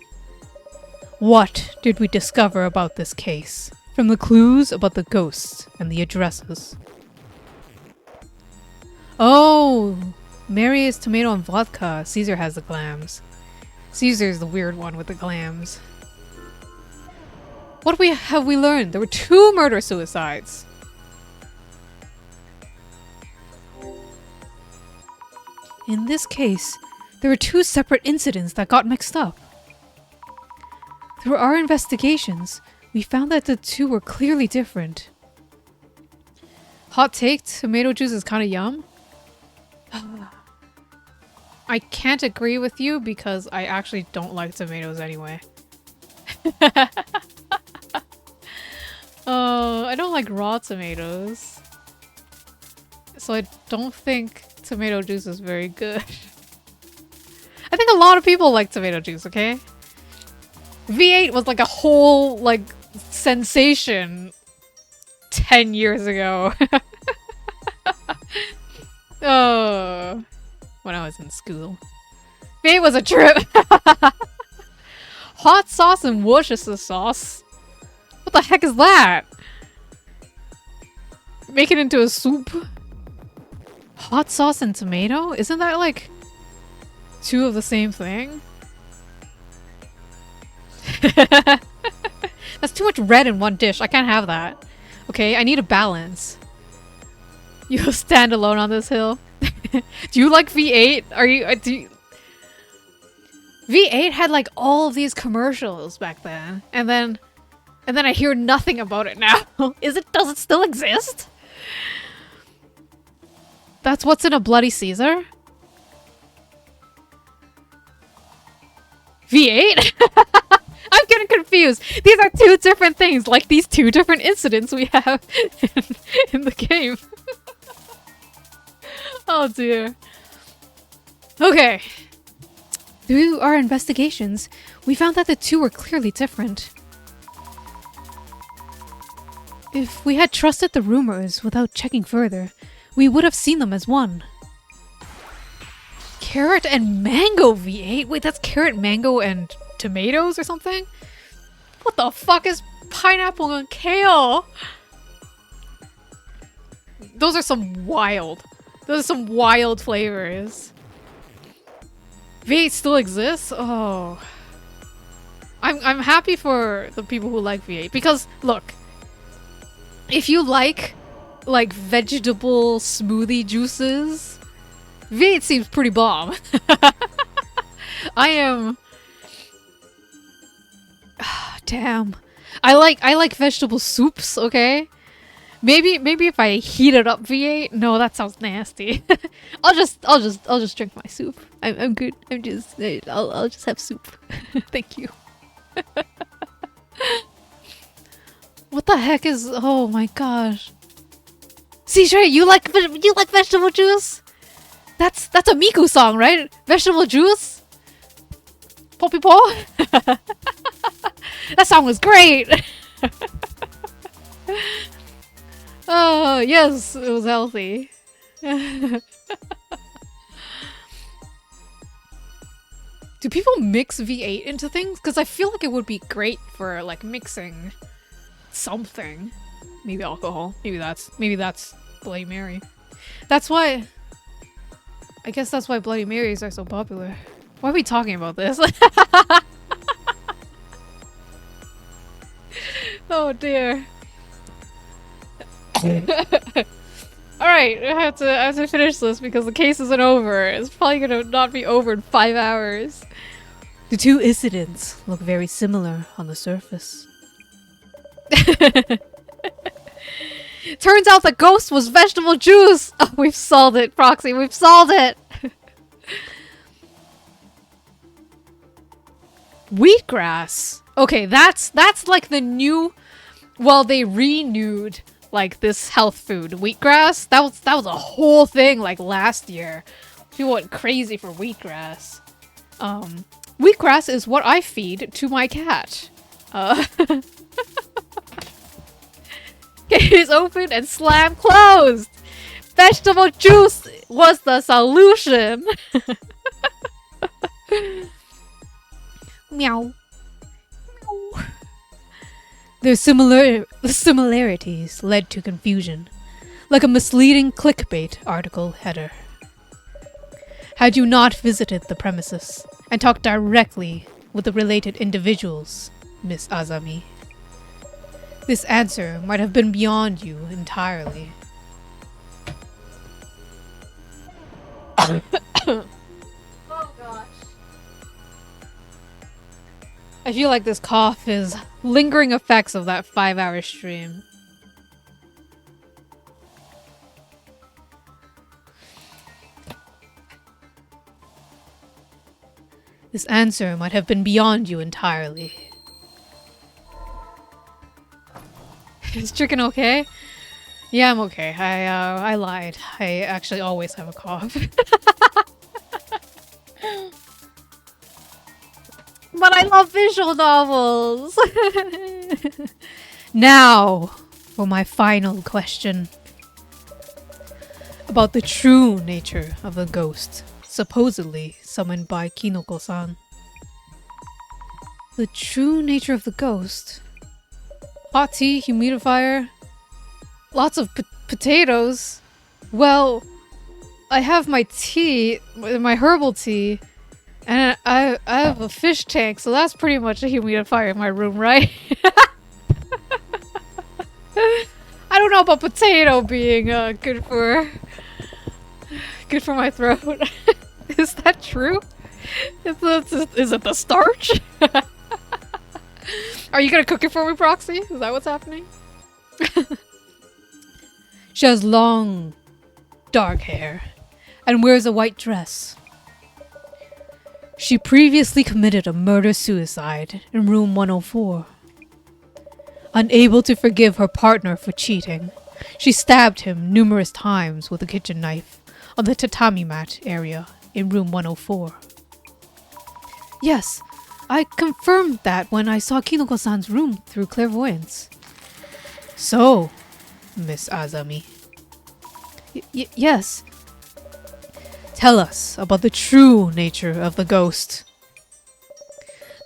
What did we discover about this case? From the clues about the ghosts and the addresses. Oh, Mary is tomato and vodka. Caesar has the clams. Caesar's the weird one with the clams. What have we learned? There were 2 murder-suicides. In this case, there were 2 separate incidents that got mixed up. Through our investigations, we found that the 2 were clearly different. Hot take, tomato juice is kind of yum. I can't agree with you because I actually don't like tomatoes anyway. I don't like raw tomatoes. So I don't think tomato juice is very good. I think a lot of people like tomato juice, okay? V8 was like a whole, like, sensation 10 years ago. Oh, when I was in school. V8 was a trip! Hot sauce and Worcestershire sauce? What the heck is that? Make it into a soup? Hot sauce and tomato? Isn't that like 2 of the same thing? That's too much red in one dish. I can't have that. Okay, I need a balance. You'll stand alone on this hill. Do you like V8? V8 had like all of these commercials back then, and then I hear nothing about it now. Does it still exist? That's what's in a Bloody Caesar? V8? I'm getting confused. These are 2 different things, like these 2 different incidents we have in the game. Oh dear. Okay. Through our investigations, we found that the 2 were clearly different. If we had trusted the rumors without checking further, we would have seen them as one. Carrot and mango V8? Wait, that's carrot, mango, and tomatoes or something? What the fuck is pineapple and kale? Those are some wild flavors. V8 still exists? Oh. I'm happy for the people who like V8 because look, if you like vegetable smoothie juices, V8 seems pretty bomb. I am damn. I like vegetable soups, okay? Maybe if I heated up V8. No, that sounds nasty. I'll just drink my soup. I'm good. I'll just have soup. Thank you. What the heck is? Oh my gosh. Shueisha, you like vegetable juice? That's a Miku song, right? Vegetable juice? Poppy paw? That song was great. Oh, yes, it was healthy. Do people mix V8 into things? Because I feel like it would be great for like mixing something. Maybe alcohol. Maybe that's Bloody Mary. That's why. I guess that's why Bloody Marys are so popular. Why are we talking about this? Oh dear. Alright, I have to finish this because the case isn't over. It's probably gonna not be over in 5 hours. The two incidents look very similar on the surface. Turns out the ghost was vegetable juice! Oh, we've solved it, Proxy, we've solved it! Wheatgrass. Okay, that's like the new... Well, they renewed like this health food. Wheatgrass? That was a whole thing like last year. People went crazy for wheatgrass. Wheatgrass is what I feed to my cat. Gate is open and slam closed! Vegetable juice was the solution! Meow. Meow. Their similarities led to confusion, like a misleading clickbait article header. Had you not visited the premises and talked directly with the related individuals, Miss Azami, this answer might have been beyond you entirely. Oh gosh. I feel like this cough is lingering effects of that 5-hour stream. This answer might have been beyond you entirely. Is Chicken okay? Yeah, I'm okay. I lied. I actually always have a cough. But I love visual novels! Now, for my final question. About the true nature of the ghost, supposedly summoned by Kinoko-san. The true nature of the ghost? Hot tea, humidifier, lots of potatoes. Well, I have my tea, my herbal tea, and I have a fish tank, so that's pretty much a humidifier in my room, right? I don't know about potato being good for my throat. Is that true? Is it the starch? Are you gonna cook it for me, Proxy? Is that what's happening? She has long, dark hair and wears a white dress. She previously committed a murder-suicide in room 104. Unable to forgive her partner for cheating, she stabbed him numerous times with a kitchen knife on the tatami mat area in room 104. Yes, I confirmed that when I saw Kinoko-san's room through clairvoyance. So, Miss Azami. Yes. Tell us about the true nature of the ghost.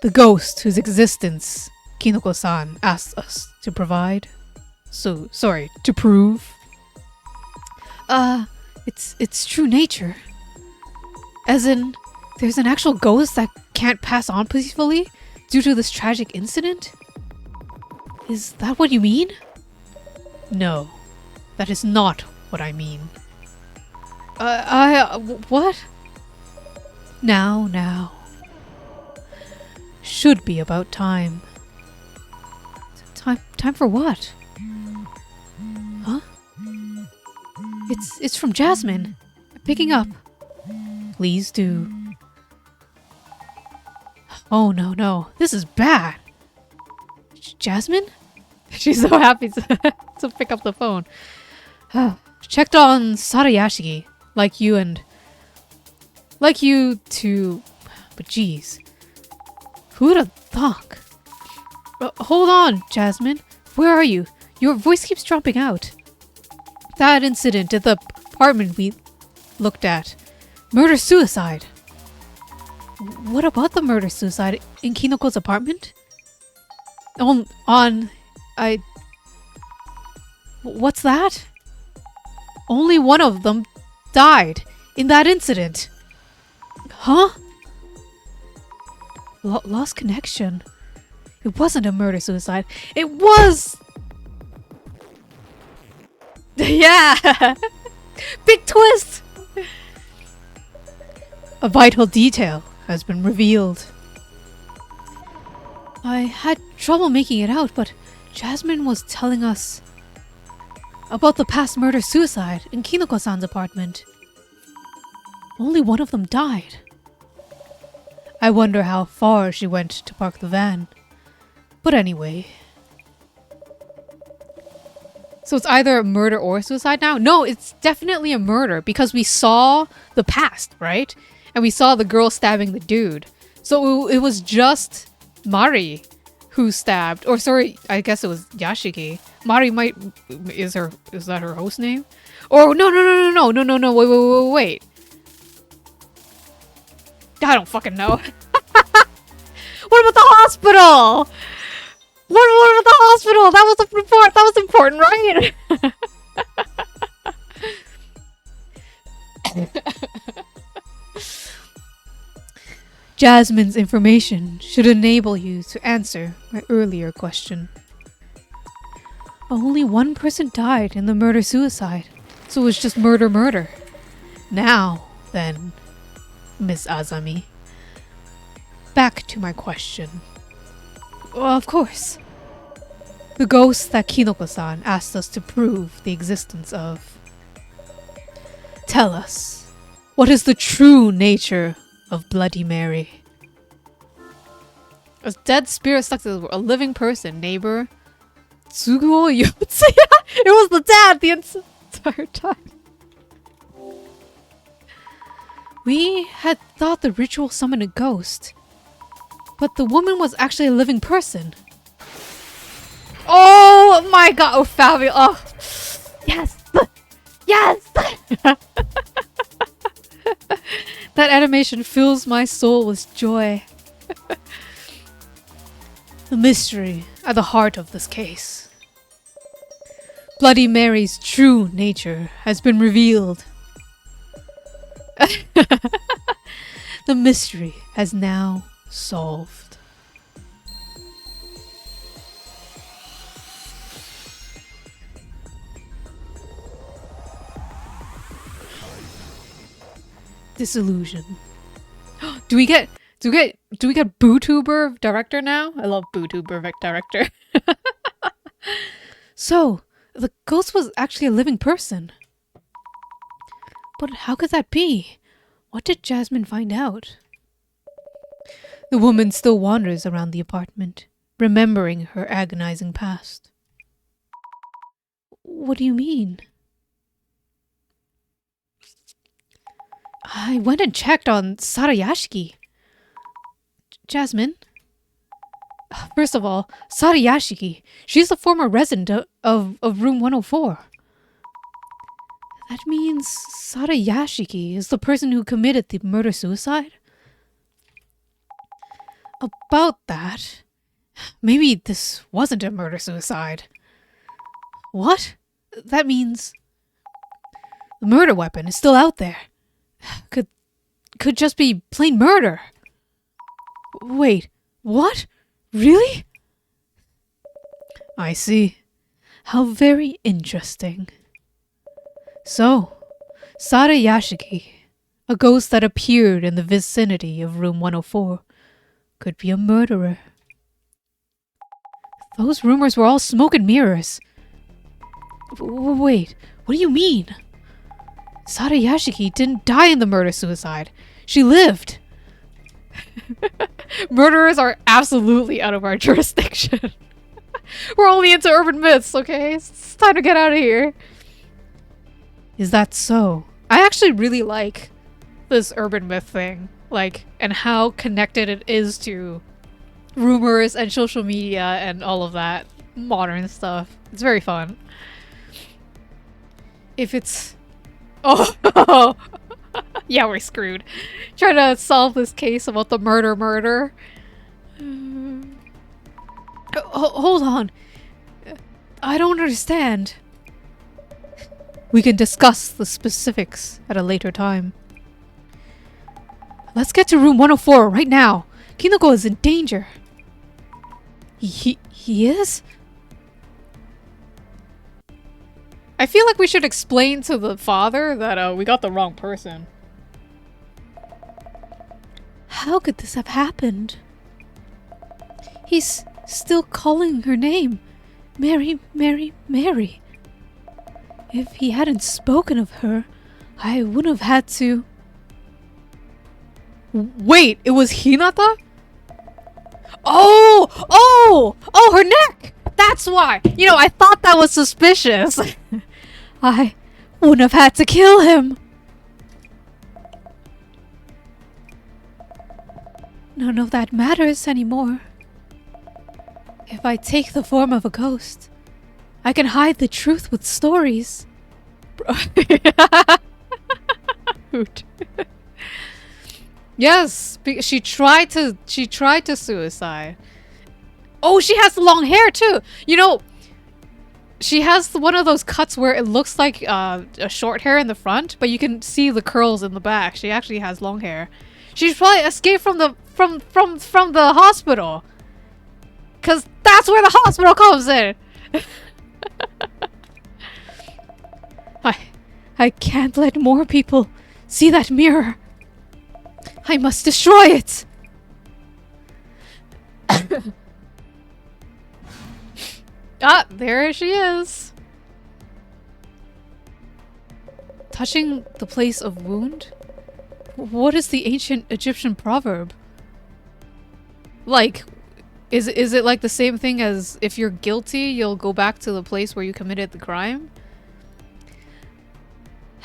The ghost whose existence Kinoko-san asked us to provide. To prove. Its true nature. As in, there's an actual ghost that can't pass on peacefully due to this tragic incident? Is that what you mean? No, that is not what I mean. What? Now. Should be about time. Time for what? Huh? It's from Jasmine. Picking up. Please do. Oh no, this is bad. Jasmine? She's so happy to pick up the phone. Checked on Sarayashiki, like you to... But geez. Who would have thought? Hold on, Jasmine. Where are you? Your voice keeps dropping out. That incident at the apartment we looked at. Murder-suicide. What about the murder-suicide in Kinoko's apartment? What's that? Only one of them died in that incident. Huh? Lost connection. It wasn't a murder-suicide. It was... Yeah! Big twist! A vital detail has been revealed. I had trouble making it out, but Jasmine was telling us about the past murder-suicide in Kinoko-san's apartment. Only one of them died. I wonder how far she went to park the van. But anyway. So it's either a murder or a suicide now? No, it's definitely a murder because we saw the past, right? And we saw the girl stabbing the dude. So it was just Mari who stabbed. Or sorry, I guess it was Yashiki. Mari might... Is that her host name? Or no, wait. I don't fucking know. What about the hospital? What about the hospital? That was important, right? Jasmine's information should enable you to answer my earlier question. Only one person died in the murder-suicide, so it was just murder. Now, then, Miss Azami, back to my question. Well, of course. The ghost that Kinoko-san asked us to prove the existence of. Tell us, what is the true nature of Bloody Mary? A dead spirit stuck to a living person, neighbor. Tsuguo Yotsuya? It was the dad the entire time. We had thought the ritual summoned a ghost, but the woman was actually a living person. Oh my god! Oh, fabulous! Oh, yes! Yes! That animation fills my soul with joy. The mystery at the heart of this case. Bloody Mary's true nature has been revealed. The mystery has now solved. Dissolution. Do we get BooTuber director now? I love BooTuber director. So, the ghost was actually a living person. But how could that be? What did Jasmine find out? The woman still wanders around the apartment, remembering her agonizing past. What do you mean? I went and checked on Sarayashiki. Jasmine? First of all, Sada Yashiki. She's the former resident of room 104. That means Sada Yashiki is the person who committed the murder-suicide? About that, maybe this wasn't a murder-suicide. What? That means the murder weapon is still out there. Could just be plain murder. Wait, what? Really? I see. How very interesting. So, Sada Yashiki, a ghost that appeared in the vicinity of room 104, could be a murderer. Those rumors were all smoke and mirrors. Wait, what do you mean? Sada Yashiki didn't die in the murder-suicide. She lived. Murderers are absolutely out of our jurisdiction. We're only into urban myths, okay? It's time to get out of here. Is that so? I actually really like this urban myth thing. Like, and how connected it is to rumors and social media and all of that modern stuff. It's very fun. If it's... Oh! Yeah, we're screwed. Trying to solve this case about the murder. Hold on. I don't understand. We can discuss the specifics at a later time. Let's get to room 104 right now. Kinoko is in danger. He is? I feel like we should explain to the father that we got the wrong person. How could this have happened? He's still calling her name. Mary, Mary, Mary. If he hadn't spoken of her, I wouldn't have had to... Wait, it was Hinata? Oh, her neck! That's why! You know, I thought that was suspicious. I wouldn't have had to kill him. None of that matters anymore. If I take the form of a ghost, I can hide the truth with stories. Hoot. Yes, she tried to suicide. Oh, she has long hair too. You know, she has one of those cuts where it looks like a short hair in the front, but you can see the curls in the back. She actually has long hair. She's probably escaped from the hospital. 'Cause that's where the hospital comes in. I can't let more people see that mirror. I must destroy it. Ah, there she is. Touching the place of wound? What is the ancient Egyptian proverb? Like, is it like the same thing as if you're guilty, you'll go back to the place where you committed the crime?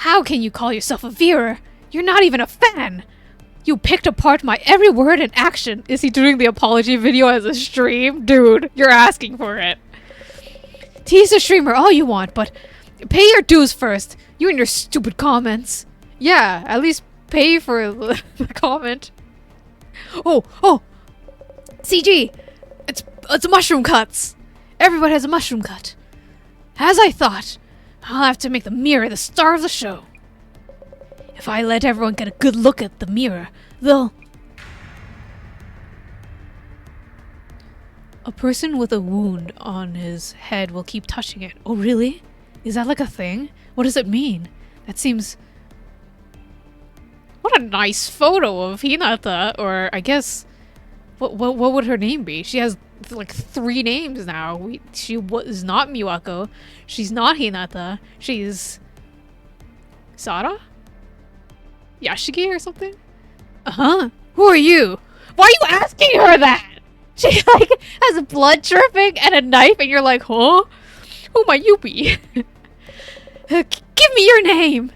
How can you call yourself a viewer? You're not even a fan! You picked apart my every word and action! Is he doing the apology video as a stream? Dude, you're asking for it. Tease the streamer all you want, but pay your dues first. You and your stupid comments. Yeah, at least pay for the comment. Oh! CG! It's mushroom cuts! Everybody has a mushroom cut. As I thought, I'll have to make the mirror the star of the show. If I let everyone get a good look at the mirror, they'll... A person with a wound on his head will keep touching it. Oh, really? Is that like a thing? What does it mean? That seems... What a nice photo of Hinata, or I guess... What would her name be? She has like 3 names now. She is not Miwako. She's not Hinata. She's... Sada? Yashiki or something? Uh-huh. Who are you? Why are you asking her that? She like has blood dripping and a knife and you're like, huh? Who might you be? Give me your name!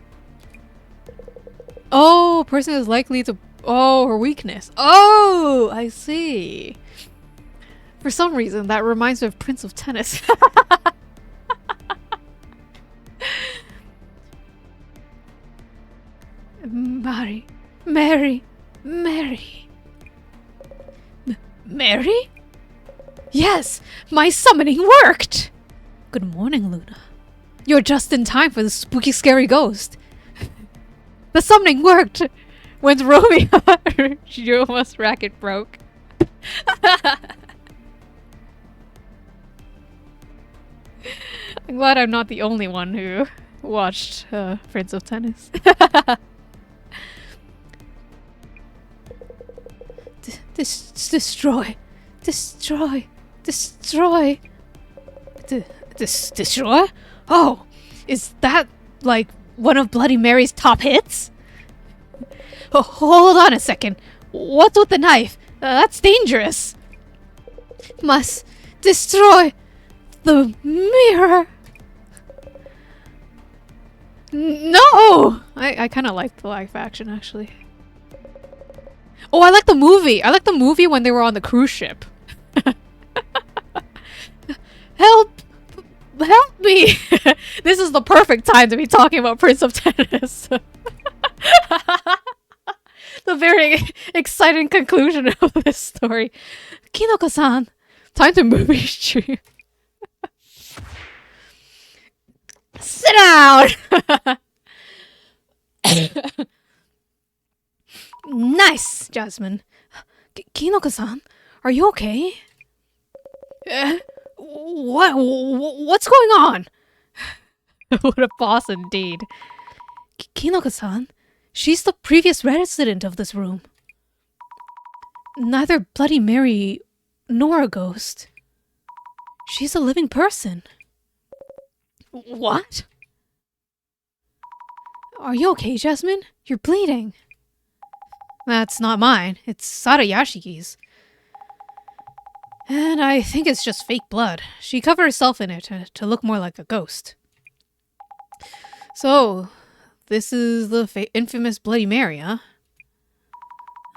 Oh, person is likely to... Oh, her weakness. Oh, I see. For some reason, that reminds me of Prince of Tennis. Mary. Mary? Yes! My summoning worked! Good morning, Luna. You're just in time for the spooky, scary ghost. The summoning worked! When Romeo... Juma's racket broke. I'm glad I'm not the only one who watched Prince of Tennis. Destroy. Destroy? Oh, is that like one of Bloody Mary's top hits? Oh, hold on a second. What's with the knife? That's dangerous. Must destroy the mirror. No! I kind of like the live action, actually. Oh, I like the movie. I like the movie when they were on the cruise ship. Help me! This is the perfect time to be talking about Prince of Tennis. The very exciting conclusion of this story. Kinoko-san, time to movie stream. Sit down! Nice, Jasmine. Kinoko-san, are you okay? What's going on? What a boss indeed. Kinoko-san, she's the previous resident of this room. Neither Bloody Mary nor a ghost. She's a living person. What? Are you okay, Jasmine? You're bleeding. That's not mine. It's Sarayashiki's. And I think it's just fake blood. She covered herself in it to look more like a ghost. So, this is the infamous Bloody Mary, huh?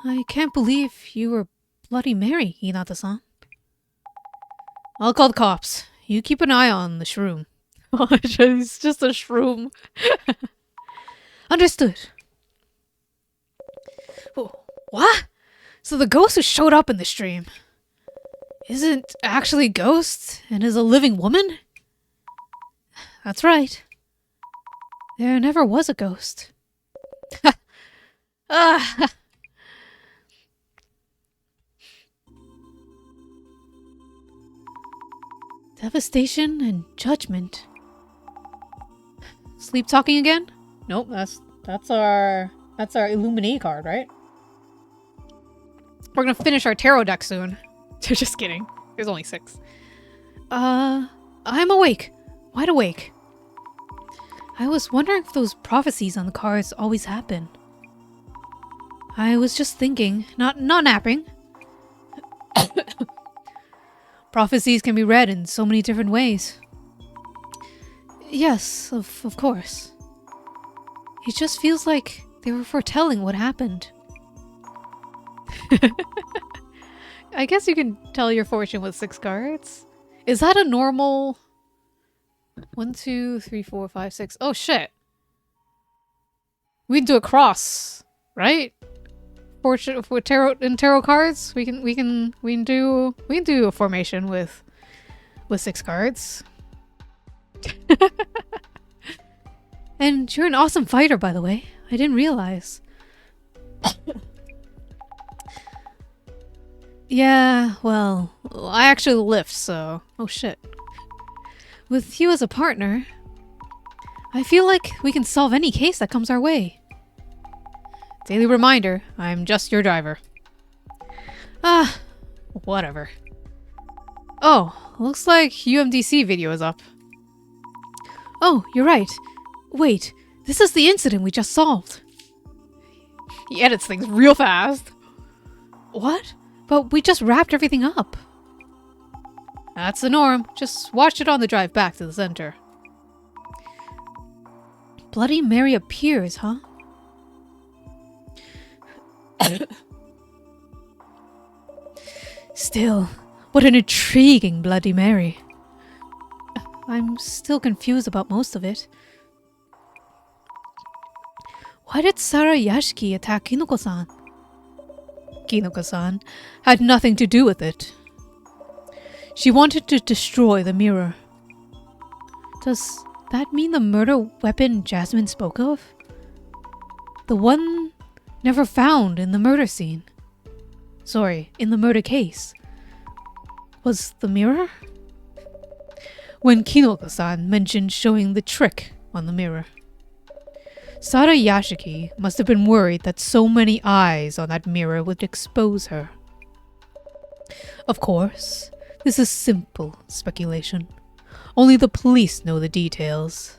I can't believe you were Bloody Mary, Hinata-san. I'll call the cops. You keep an eye on the shroom. It's just a shroom. Understood. What? So the ghost who showed up in the stream isn't actually a ghost and is a living woman? That's right. There never was a ghost. Devastation and judgment. Sleep talking again? Nope, that's our Illuminati card, right? We're gonna finish our tarot deck soon. Just kidding. There's only 6. I'm awake. Wide awake. I was wondering if those prophecies on the cards always happen. I was just thinking, not napping. Prophecies can be read in so many different ways. Yes, of course. It just feels like they were foretelling what happened. I guess you can tell your fortune with 6 cards. Is that a normal... 1, 2, 3, 4, 5, 6. Oh shit. We can do a cross, right? Fortune for tarot cards. We can do a formation with 6 cards. And you're an awesome fighter, by the way. I didn't realize. Yeah, well, I actually lift, so... Oh shit. With you as a partner, I feel like we can solve any case that comes our way. Daily reminder, I'm just your driver. Ah, whatever. Oh, looks like UMDC video is up. Oh, you're right. Wait, this is the incident we just solved. He edits things real fast. What? But we just wrapped everything up. That's the norm. Just watch it on the drive back to the center. Bloody Mary appears, huh? Still, What an intriguing Bloody Mary. I'm still confused about most of it. Why did Sara Yashiki attack Kinoko-san? Kinoko-san had nothing to do with it. She wanted to destroy the mirror. Does that mean the murder weapon Jasmine spoke of? The one never found in the murder scene. Sorry, in the murder case. Was the mirror? When Kinoko-san mentioned showing the trick on the mirror. Sara Yashiki must have been worried that so many eyes on that mirror would expose her. Of course, this is simple speculation. Only the police know the details.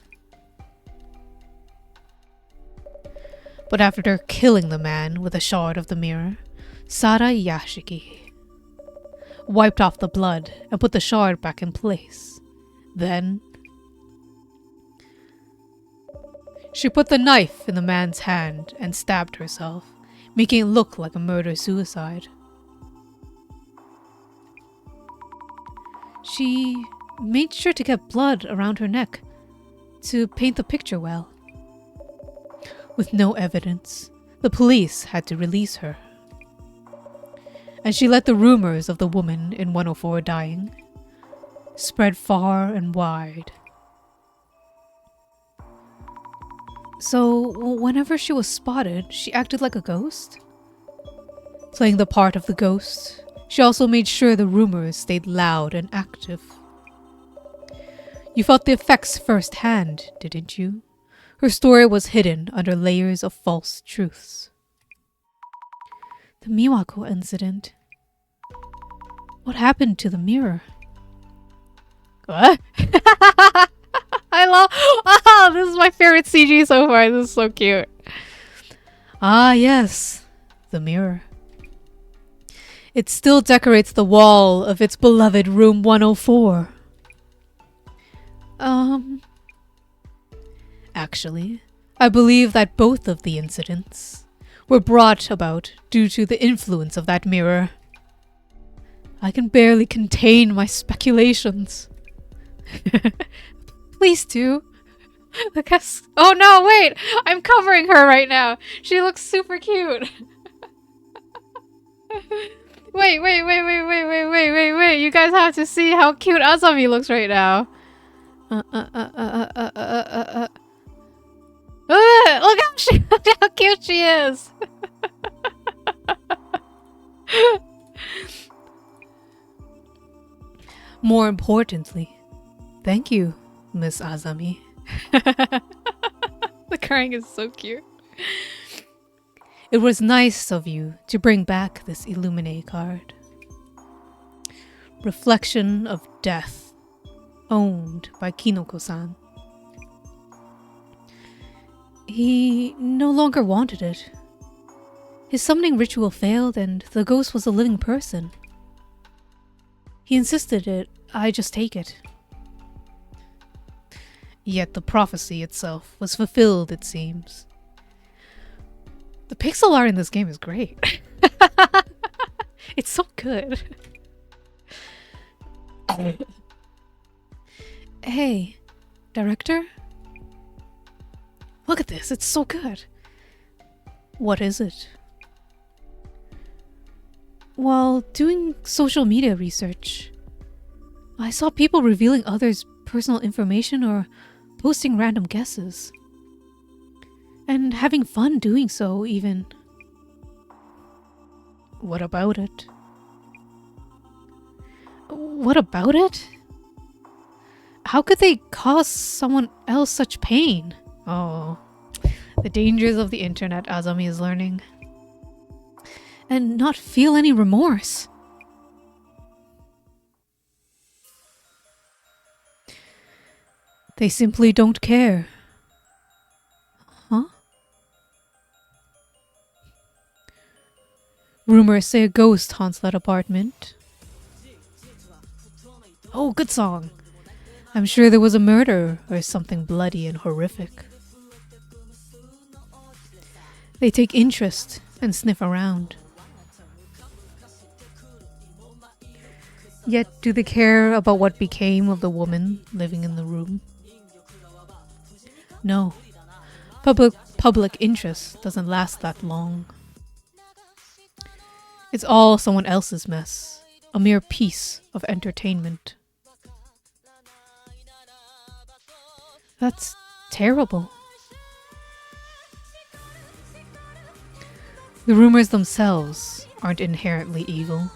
But after killing the man with a shard of the mirror, Sara Yashiki wiped off the blood and put the shard back in place. Then she put the knife in the man's hand and stabbed herself, making it look like a murder-suicide. She made sure to get blood around her neck to paint the picture well. With no evidence, the police had to release her. And she let the rumors of the woman in 104 dying spread far and wide. So, whenever she was spotted, she acted like a ghost? Playing the part of the ghost, she also made sure the rumors stayed loud and active. You felt the effects firsthand, didn't you? Her story was hidden under layers of false truths. The Miwako incident. What happened to the mirror? What? I love... Oh, this is my favorite CG so far. This is so cute. Ah, yes. The mirror. It still decorates the wall of its beloved room 104. Actually, I believe that both of the incidents were brought about due to the influence of that mirror. I can barely contain my speculations. Please do. Because... Oh no, wait! I'm covering her right now! She looks super cute! Wait, you guys have to see how cute Azami looks right now. Look how cute she is! More importantly, thank you, Miss Azami. The crying is so cute. It was nice of you to bring back this Illuminate card. Reflection of Death, owned by Kinoko-san. He no longer wanted it. His summoning ritual failed and the ghost was a living person. He insisted I just take it. Yet the prophecy itself was fulfilled, it seems. The pixel art in this game is great. It's so good. Hey, director? Look at this, it's so good. What is it? While doing social media research, I saw people revealing others' personal information or posting random guesses. And having fun doing so, even. What about it? What about it? How could they cause someone else such pain? Oh, the dangers of the internet, Azami is learning. And not feel any remorse. They simply don't care. Huh? Rumors say a ghost haunts that apartment. Oh, good song. I'm sure there was a murder or something bloody and horrific. They take interest and sniff around. Yet, do they care about what became of the woman living in the room? No. Public interest doesn't last that long. It's all someone else's mess, a mere piece of entertainment. That's terrible. The rumors themselves aren't inherently evil.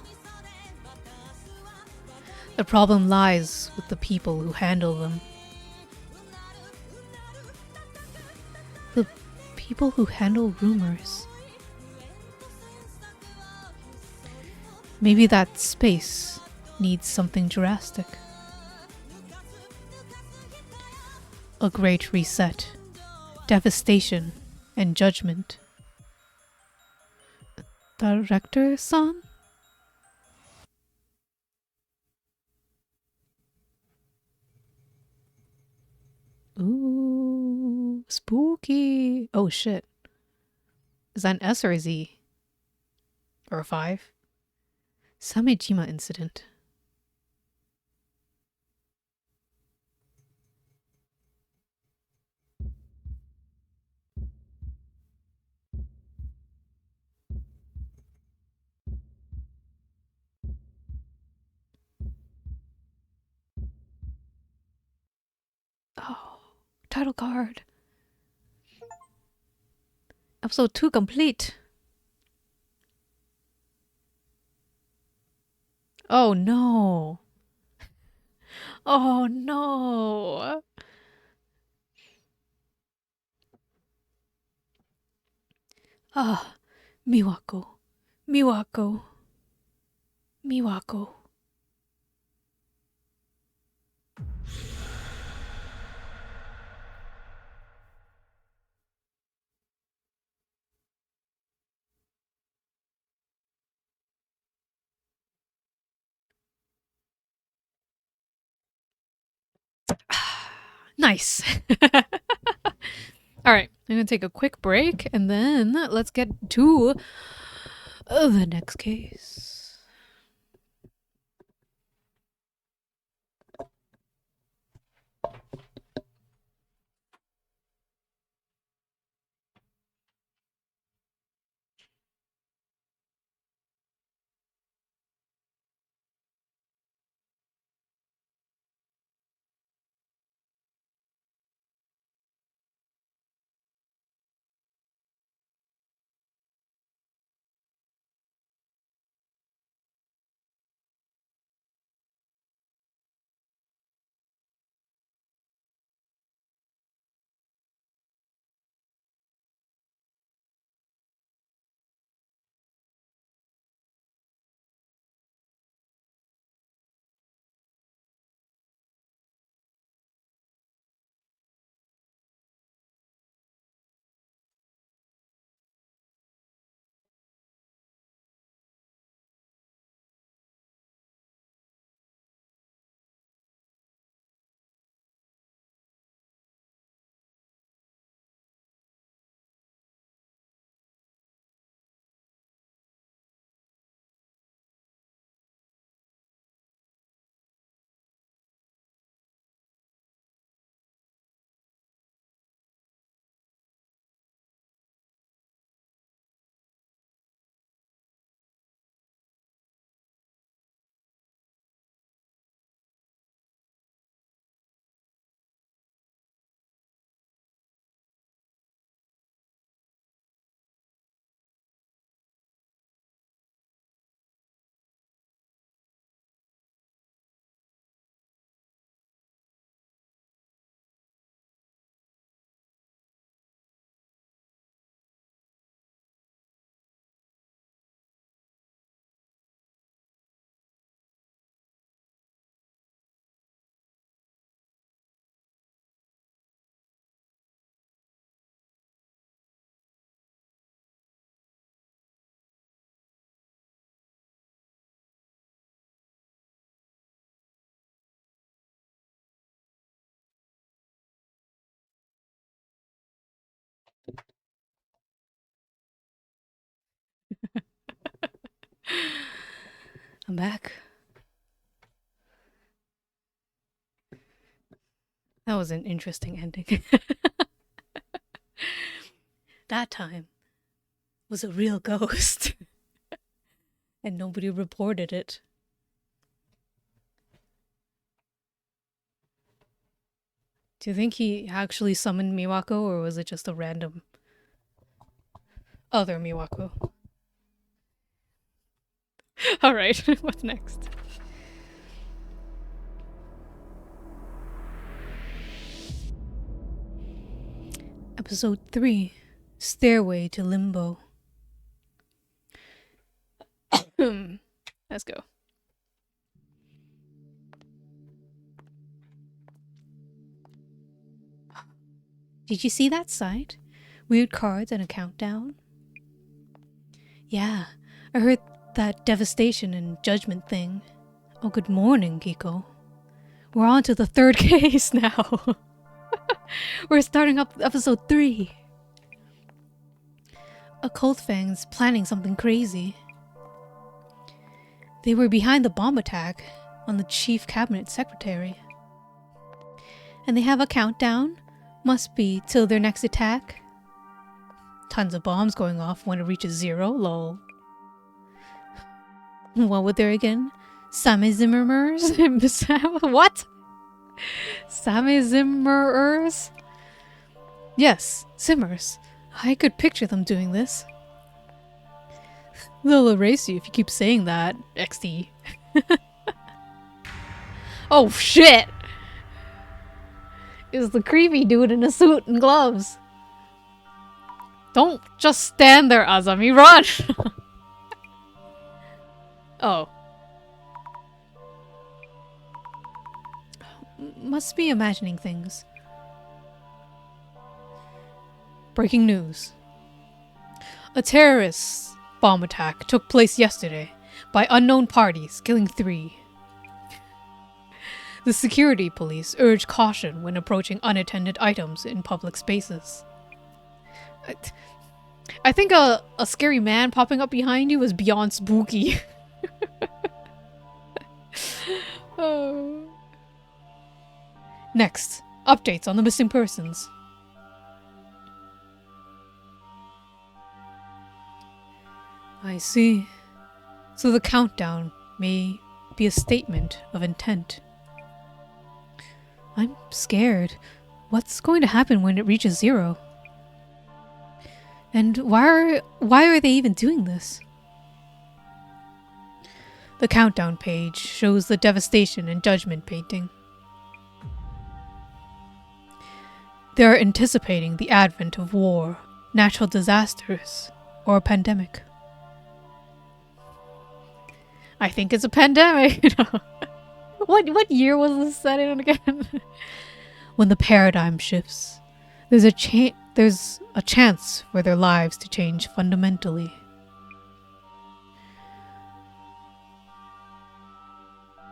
The problem lies with the people who handle them. The people who handle rumors. Maybe that space needs something drastic. A great reset, devastation, and judgment. Director-san? Ooh, spooky. Oh shit. Is that an S or a Z? Or a 5? Samejima incident. Oh, title card. Episode 2 complete. Oh no. Oh no. Ah, Miwako. Miwako. Miwako. Nice. All right, I'm gonna take a quick break and then let's get to the next case. I'm back. That was an interesting ending. That time was a real ghost. And nobody reported it. Do you think he actually summoned Miwako, or was it just a random other Miwako? Alright, what's next? Episode 3, Stairway to Limbo. Let's go. Did you see that site? Weird cards and a countdown? Yeah, I heard that devastation and judgment thing. Oh, good morning, Kiko. We're on to the 3rd case now. We're starting up episode 3. Occult Fang's planning something crazy. They were behind the bomb attack on the chief cabinet secretary. And they have a countdown. Must be till their next attack. Tons of bombs going off when it reaches 0, lol. What were there again? Same Zimmerers? What? Same Zimmerers? Yes, Zimmers. I could picture them doing this. They'll erase you if you keep saying that, XD. Oh shit! Is the creepy dude in a suit and gloves. Don't just stand there, Azami, run! Oh. Must be imagining things. Breaking news. A terrorist bomb attack took place yesterday by unknown parties, killing 3. The security police urge caution when approaching unattended items in public spaces. I think a scary man popping up behind you is beyond spooky. Oh. Next, updates on the missing persons. I see. So the countdown may be a statement of intent. I'm scared. What's going to happen when it reaches 0? And why are they even doing this? The countdown page shows the devastation and judgment painting. They are anticipating the advent of war, natural disasters, or a pandemic. I think it's a pandemic. What year was this set in again? When the paradigm shifts, there's a chance for their lives to change fundamentally.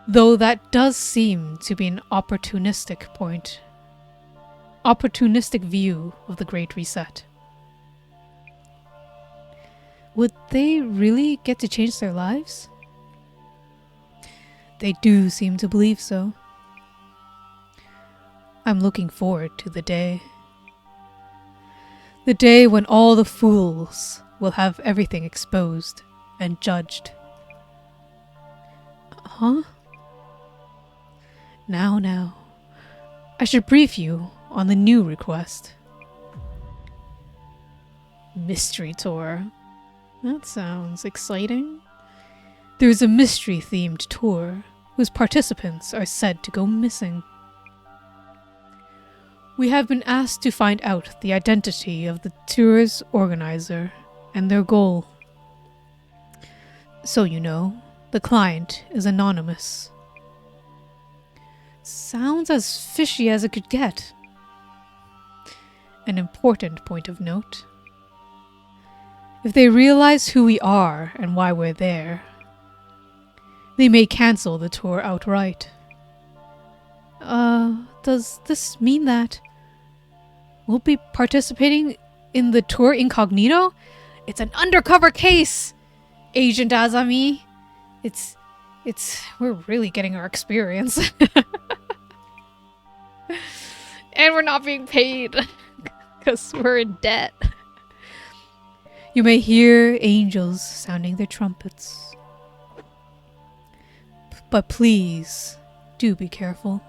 Though that does seem to be an opportunistic view of the Great Reset. Would they really get to change their lives? They do seem to believe so. I'm looking forward to the day. The day when all the fools will have everything exposed and judged. Huh? Now. I should brief you on the new request. Mystery tour. That sounds exciting. There's a mystery-themed tour whose participants are said to go missing. We have been asked to find out the identity of the tour's organizer and their goal. So you know, the client is anonymous. Sounds as fishy as it could get. An important point of note. If they realize who we are and why we're there, they may cancel the tour outright. Does this mean that we'll be participating in the tour incognito? It's an undercover case, Agent Azami. We're really getting our experience. And we're not being paid. Because we're in debt. You may hear angels sounding their trumpets. But please, do be careful.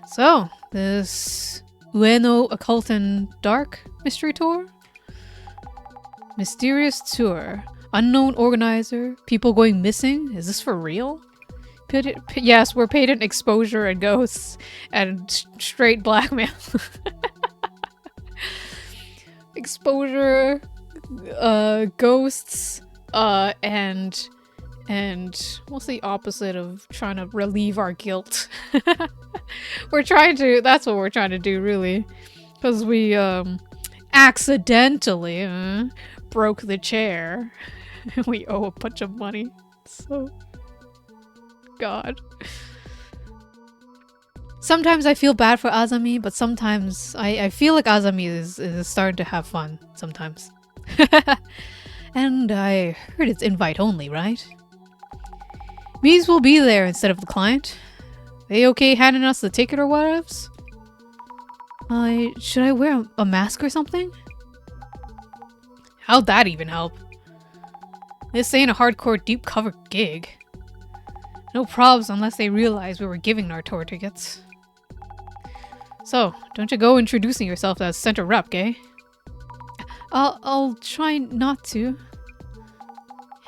So, this Ueno Occult and Dark Mystery Tour? Mysterious tour. Unknown organizer. People going missing. Is this for real? Yes, we're paid in exposure and ghosts and straight blackmail. Exposure, ghosts, and what's the opposite of trying to relieve our guilt? That's what we're trying to do, really. Because we, accidentally, broke the chair. We owe a bunch of money. So... God. Sometimes I feel bad for Azami, but sometimes I feel like Azami is starting to have fun sometimes. And I heard it's invite only, right? Means will be there instead of the client. They okay handing us the ticket or whatevs? Should I wear a mask or something? How'd that even help? This ain't a hardcore deep cover gig. No probs unless they realize we were giving our tour tickets. So, don't you go introducing yourself as center rep, eh? I'll try not to.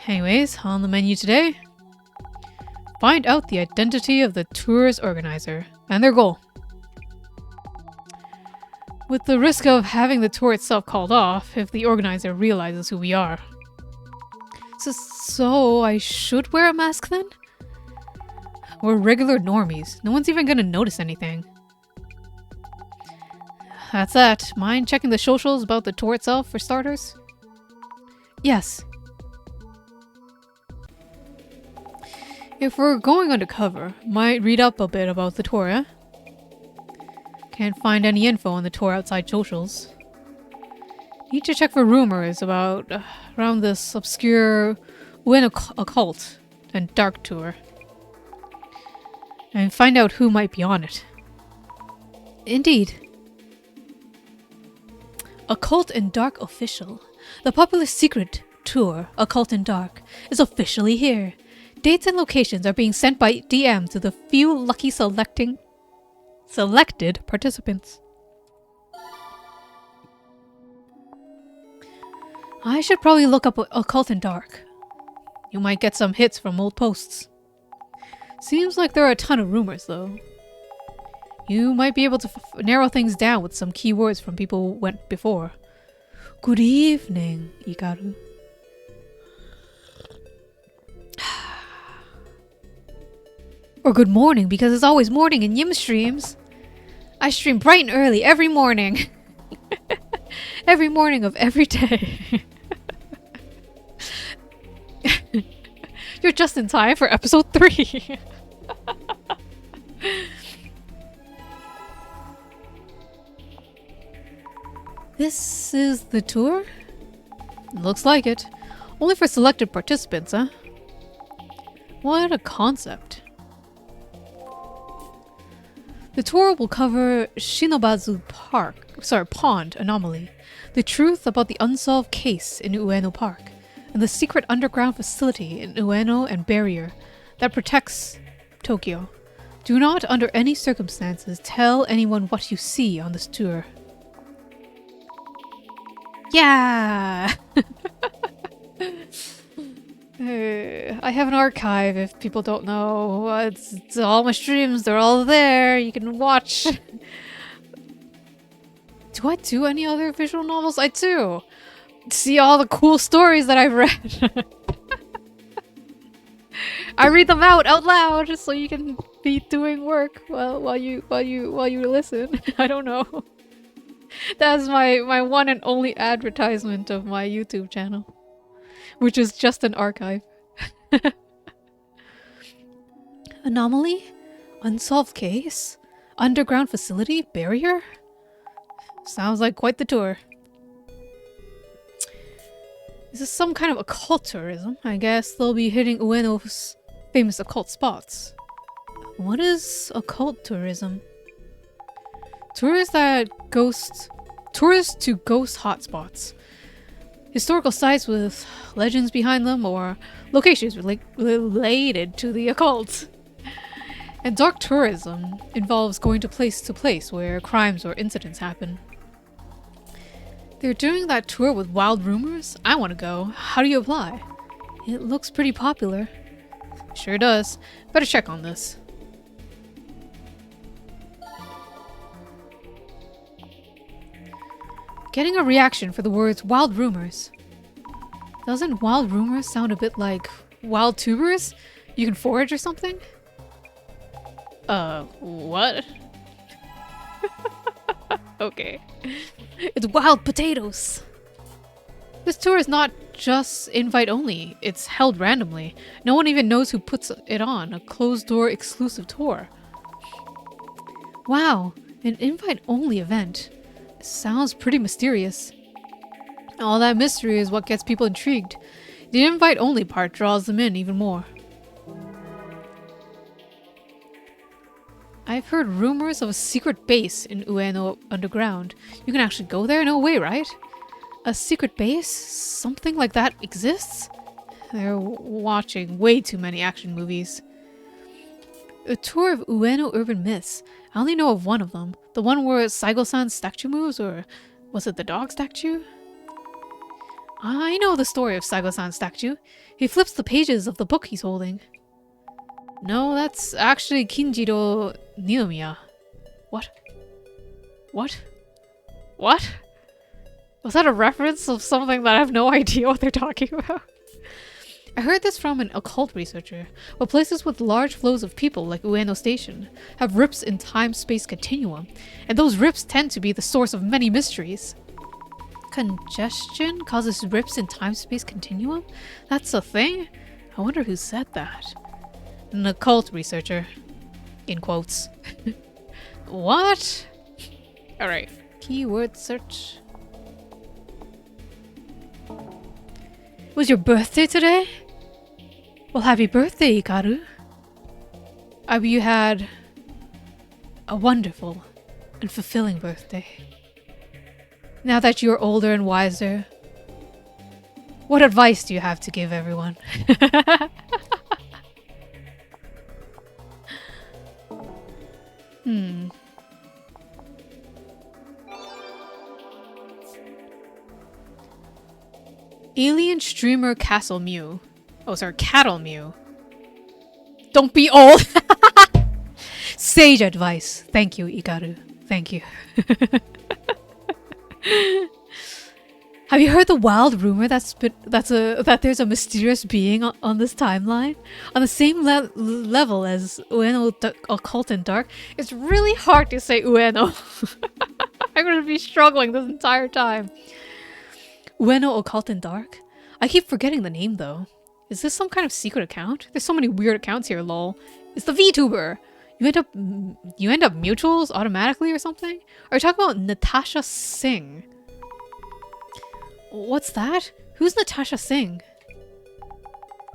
Anyways, on the menu today, find out the identity of the tour's organizer and their goal. With the risk of having the tour itself called off if the organizer realizes who we are. So I should wear a mask then? We're regular normies. No one's even gonna notice anything. That's that. Mind checking the socials about the tour itself, for starters? Yes. If we're going undercover, might read up a bit about the tour, eh? Can't find any info on the tour outside socials. Need to check for rumors about around this obscure Win Occult and Dark tour. And find out who might be on it. Indeed. Occult and Dark Official. The popular secret tour, Occult and Dark, is officially here. Dates and locations are being sent by DM to the few lucky selected participants. I should probably look up Occult and Dark. You might get some hits from old posts. Seems like there are a ton of rumors, though. You might be able to narrow things down with some keywords from people who went before. Good evening, Ikaru. Or good morning, because it's always morning in Yim streams. I stream bright and early every morning. Every morning of every day. You're just in time for episode 3. This is the tour? Looks like it. Only for selected participants, huh? What a concept. The tour will cover Shinobazu Pond Anomaly, the truth about the unsolved case in Ueno Park, and the secret underground facility in Ueno and Barrier that protects Tokyo. Do not, under any circumstances, tell anyone what you see on this tour. Yeah! I have an archive if people don't know. It's all my streams, they're all there. You can watch. Do I do any other visual novels? I do. See all the cool stories that I've read. I read them out loud so you can be doing work while you listen. I don't know. That's my one and only advertisement of my YouTube channel, which is just an archive. Anomaly? Unsolved case? Underground facility? Barrier? Sounds like quite the tour. Is this some kind of occult tourism? I guess they'll be hitting Ueno's famous occult spots. What is occult tourism? Tourists to ghost hotspots. Historical sites with legends behind them or locations related to the occult. And dark tourism involves going to place where crimes or incidents happen. They're doing that tour with wild rumors? I want to go. How do you apply? It looks pretty popular. Sure does. Better check on this. Getting a reaction for the words wild rumors. Doesn't wild rumors sound a bit like wild tubers? You can forage or something? What? Okay. It's wild potatoes! This tour is not just invite only, it's held randomly. No one even knows who puts it on, a closed-door exclusive tour. Wow, an invite-only event. Sounds pretty mysterious. All that mystery is what gets people intrigued. The invite-only part draws them in even more. I've heard rumors of a secret base in Ueno underground. You can actually go there? No way, right? A secret base? Something like that exists? They're watching way too many action movies. A tour of Ueno urban myths. I only know of one of them. The one where Saigo-san's statue moves, or was it the dog statue? I know the story of Saigo-san's statue. He flips the pages of the book he's holding. No, that's actually Kinjiro Ninomiya. What? What? What? Was that a reference of something that I have no idea what they're talking about? I heard this from an occult researcher, but places with large flows of people like Ueno Station have rips in time-space continuum, and those rips tend to be the source of many mysteries. Congestion causes rips in time-space continuum? That's a thing? I wonder who said that. An occult researcher. In quotes. What? Alright. Keyword search. Was your birthday today? Well, happy birthday, Hikaru. I hope you had a wonderful and fulfilling birthday. Now that you're older and wiser, what advice do you have to give everyone? Alien streamer Castle Mew. Oh, sorry, Cattle Mew. Don't be old! Sage advice. Thank you, Hikaru. Thank you. Have you heard the wild rumor that there's a mysterious being on this timeline? On the same level as Ueno Occult and Dark? It's really hard to say Ueno. I'm gonna be struggling this entire time. Ueno Occult and Dark? I keep forgetting the name though. Is this some kind of secret account? There's so many weird accounts here, lol. It's the VTuber! You end up mutuals automatically or something? Are you talking about Natasha Singh? What's that? Who's Natasha Singh?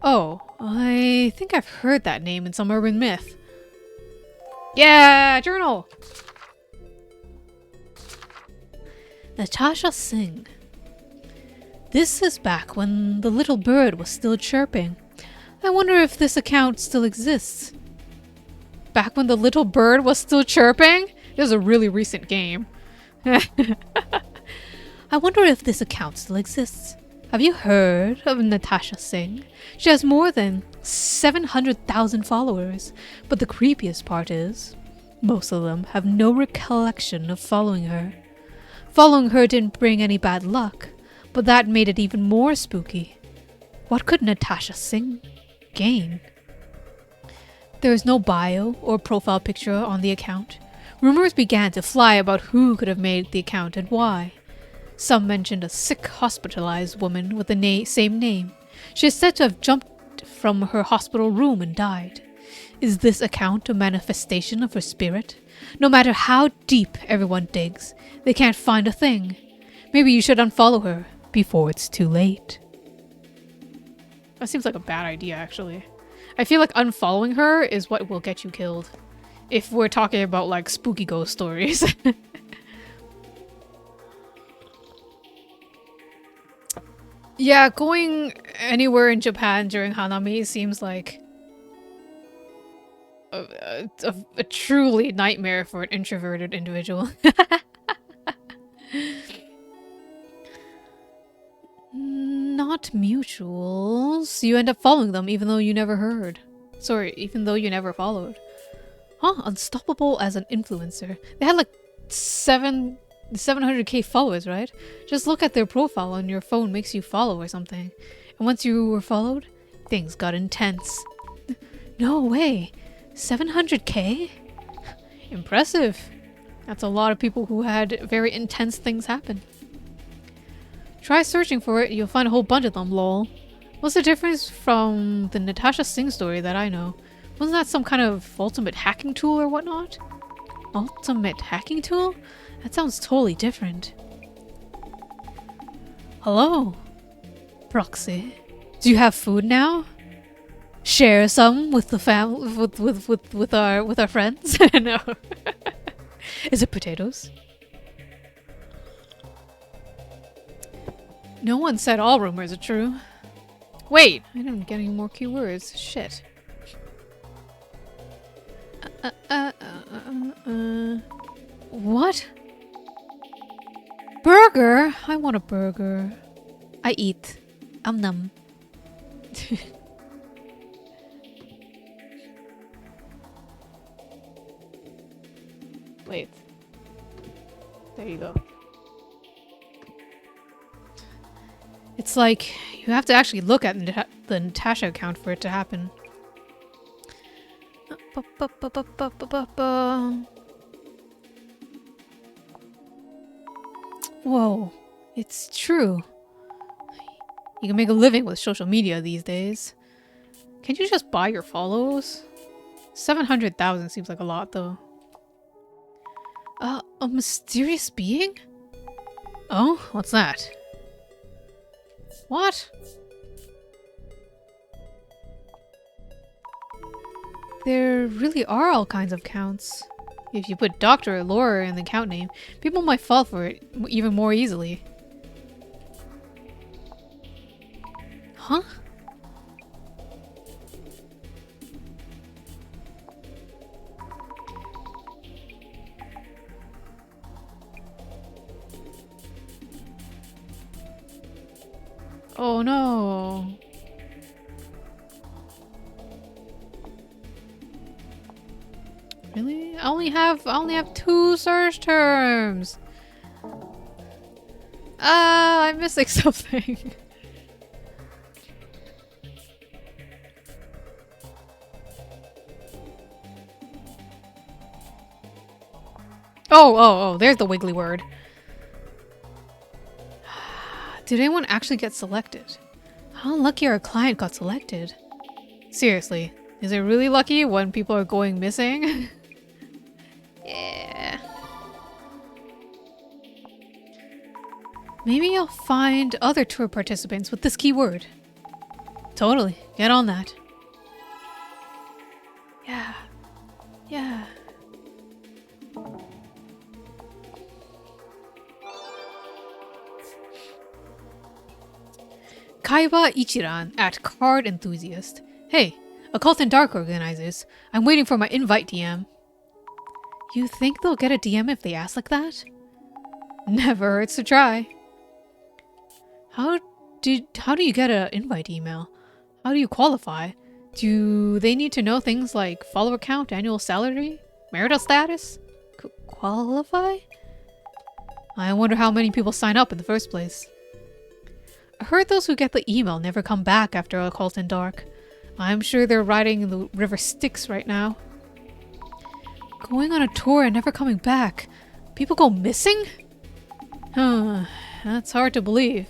Oh, I think I've heard that name in some urban myth. Yeah, journal! Natasha Singh. This is back when the little bird was still chirping. I wonder if this account still exists. Back when the little bird was still chirping? It was a really recent game. I wonder if this account still exists. Have you heard of Natasha Singh? She has more than 700,000 followers. But the creepiest part is, most of them have no recollection of following her. Following her didn't bring any bad luck, but that made it even more spooky. What could Natasha Singh gain? There is no bio or profile picture on the account. Rumors began to fly about who could have made the account and why. Some mentioned a sick, hospitalized woman with the same name. She is said to have jumped from her hospital room and died. Is this account a manifestation of her spirit? No matter how deep everyone digs, they can't find a thing. Maybe you should unfollow her before it's too late. That seems like a bad idea, actually. I feel like unfollowing her is what will get you killed. If we're talking about like spooky ghost stories. Yeah, going anywhere in Japan during Hanami seems like a truly nightmare for an introverted individual. Not mutuals. You end up following them even though you never heard. Sorry, even though you never followed. Huh, unstoppable as an influencer. They had like 700k followers, right? Just look at their profile on your phone makes you follow or something. And once you were followed, things got intense. No way. 700k? Impressive. That's a lot of people who had very intense things happen. Try searching for it, you'll find a whole bunch of them, lol. What's the difference from the Natasha Singh story that I know? Wasn't that some kind of ultimate hacking tool or whatnot? Ultimate hacking tool? That sounds totally different. Hello? Proxy. Do you have food now? Share some with the with our friends? No. Is it potatoes? No one said all rumors are true. Wait, I didn't get any more keywords. Shit. What? Burger? I want a burger. I eat. Num. Wait. There you go. It's like, you have to actually look at the Natasha account for it to happen. Whoa, it's true. You can make a living with social media these days. Can't you just buy your follows? 700,000 seems like a lot though. A mysterious being? Oh, what's that? What? There really are all kinds of counts. If you put Doctor or Laura in the count name, people might fall for it even more easily. Huh? Oh no. Really? I only have 2 search terms. I'm missing something. Oh, there's the wiggly word. Did anyone actually get selected? How lucky our client got selected? Seriously, is it really lucky when people are going missing? Yeah. Maybe I'll find other tour participants with this keyword. Totally, get on that. Yeah. Yeah. Kaiba Ichiran at Card Enthusiast. Hey, Occult and Dark organizers. I'm waiting for my invite DM. You think they'll get a DM if they ask like that? Never hurts to try. How do you get an invite email? How do you qualify? Do they need to know things like follower count, annual salary, marital status? Qualify? I wonder how many people sign up in the first place. I heard those who get the email never come back after Occult and Dark. I'm sure they're riding in the river Styx right now. Going on a tour and never coming back. People go missing? Huh, that's hard to believe.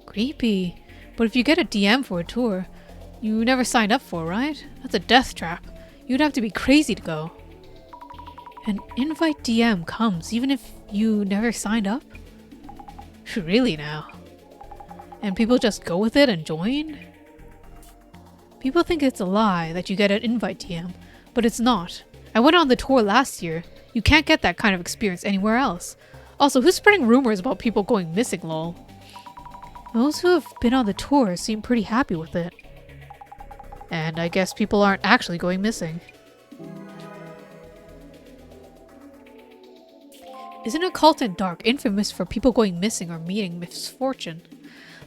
Creepy. But if you get a DM for a tour, you never signed up for, right? That's a death trap. You'd have to be crazy to go. An invite DM comes even if you never signed up? Really now? And people just go with it and join? People think it's a lie that you get an invite DM, but it's not. I went on the tour last year. You can't get that kind of experience anywhere else. Also, who's spreading rumors about people going missing, lol? Those who have been on the tour seem pretty happy with it. And I guess people aren't actually going missing. Isn't Occult and Dark infamous for people going missing or meeting misfortune?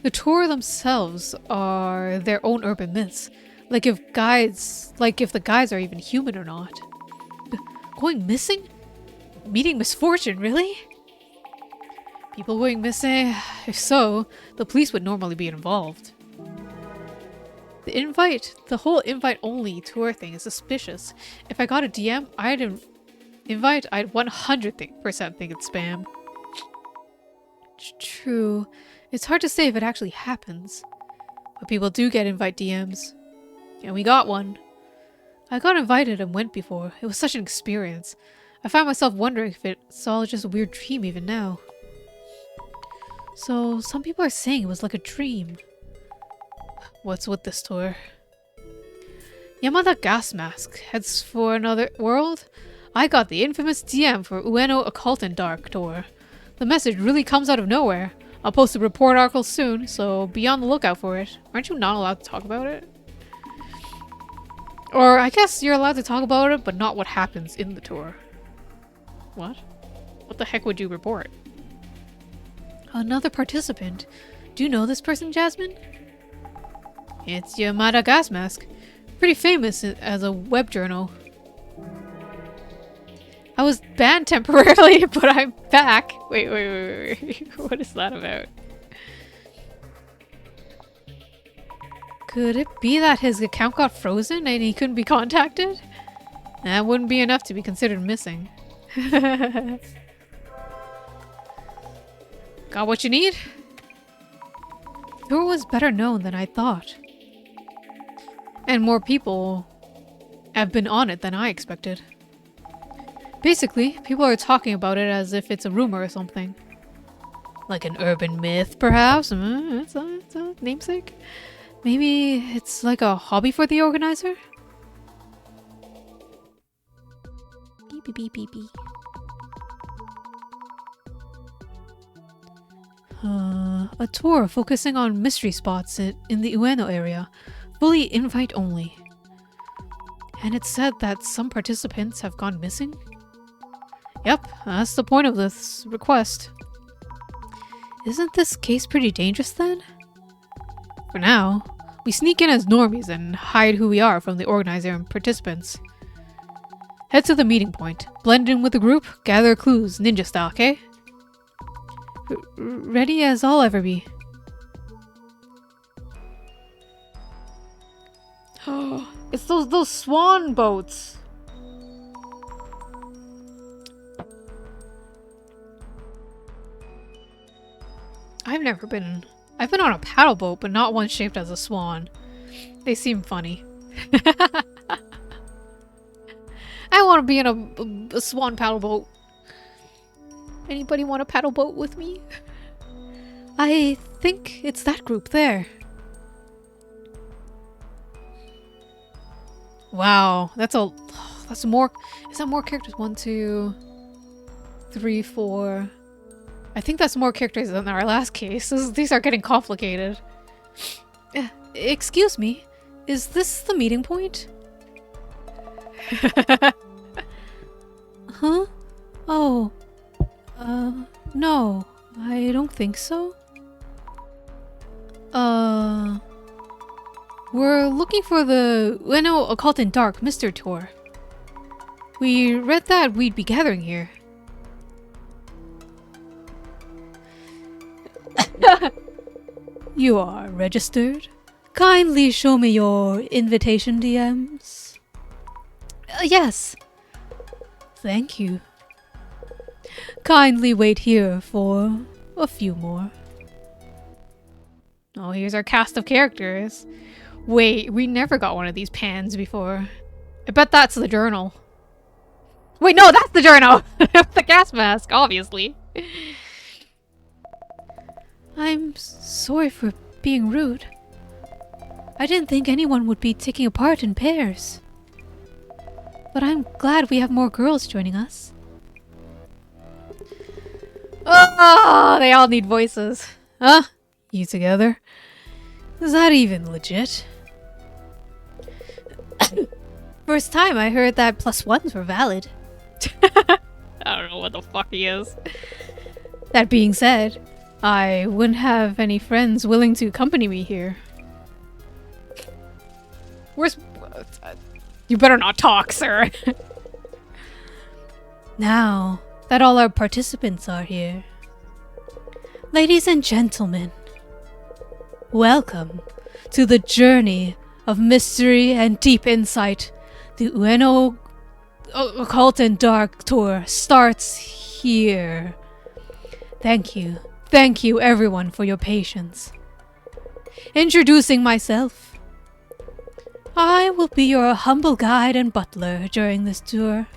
The tour themselves are their own urban myths. Like if the guides are even human or not. Going missing? Meeting misfortune, really? People going missing? If so, the police would normally be involved. The whole invite-only tour thing is suspicious. If I got a DM, I'd 100% think it's spam. True. It's hard to say if it actually happens. But people do get invite DMs. And we got one. I got invited and went before. It was such an experience. I found myself wondering if it's all just a weird dream even now. So, some people are saying it was like a dream. What's with this tour? Yamada Gas Mask heads for another world? I got the infamous DM for Ueno Occult and Dark tour. The message really comes out of nowhere. I'll post a report article soon, so be on the lookout for it. Aren't you not allowed to talk about it? Or I guess you're allowed to talk about it, but not what happens in the tour. What? What the heck would you report? Another participant. Do you know this person, Jasmine? It's Yamada Gas Mask. Pretty famous as a web journal. I was banned temporarily, but I'm back. Wait. What is that about? Could it be that his account got frozen and he couldn't be contacted? That wouldn't be enough to be considered missing. Got what you need? The tour was better known than I thought. And more people have been on it than I expected. Basically, people are talking about it as if it's a rumor or something. Like an urban myth, perhaps? It's a namesake? Maybe it's like a hobby for the organizer? Beep beep beep beep. A tour focusing on mystery spots in the Ueno area. Fully invite only. And it said that some participants have gone missing? Yep, that's the point of this request. Isn't this case pretty dangerous then? For now, we sneak in as normies and hide who we are from the organizer and participants. Head to the meeting point, blend in with the group, gather clues, ninja style, okay? Ready as I'll ever be. Oh, it's those swan boats. I've been on a paddle boat, but not one shaped as a swan. They seem funny. I want to be in a swan paddle boat. Anybody want a paddle boat with me? I think it's that group there. Wow, that's more. Is that more characters? 1, 2, 3, 4. I think that's more characters than our last case. These are getting complicated. Excuse me, is this the meeting point? Huh? Oh. No, I don't think so. We're looking for the Ueno Occult and Dark Mystery Tour. We read that we'd be gathering here. You are registered? Kindly show me your invitation DMs. Yes. Thank you. Kindly wait here for a few more. Oh, here's our cast of characters. Wait, we never got one of these pans before. I bet that's the journal. Wait, no, that's the journal! The gas mask, obviously. I'm sorry for being rude. I didn't think anyone would be taking a part in pairs. But I'm glad we have more girls joining us. Oh, they all need voices. Huh? You together? Is that even legit? First time I heard that +1s were valid. I don't know what the fuck he is. That being said, I wouldn't have any friends willing to accompany me here. Where's... You better not talk, sir. Now that all our participants are here, ladies and gentlemen, welcome to the journey of mystery and deep insight. The Ueno Occult and Dark Tour starts here. Thank you everyone for your patience. Introducing myself, I will be your humble guide and butler during this tour.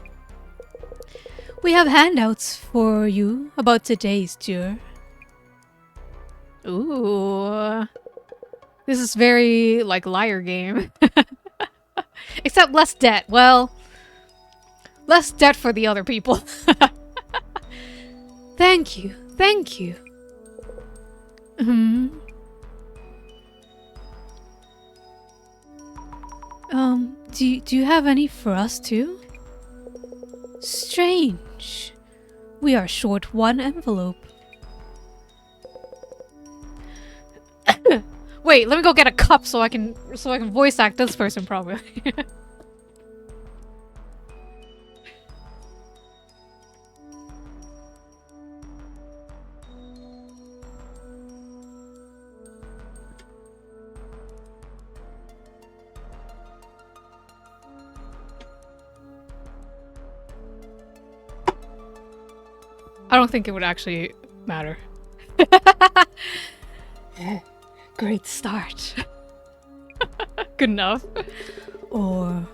We have handouts for you about today's tour. Ooh. This is very, like, liar game. Except less debt. Well, less debt for the other people. Thank you. Thank you. Do you have any for us too? Strange. We are short one envelope. Wait, let me go get a cup so I can voice act this person properly. I don't think it would actually matter. Great start. Good enough. Or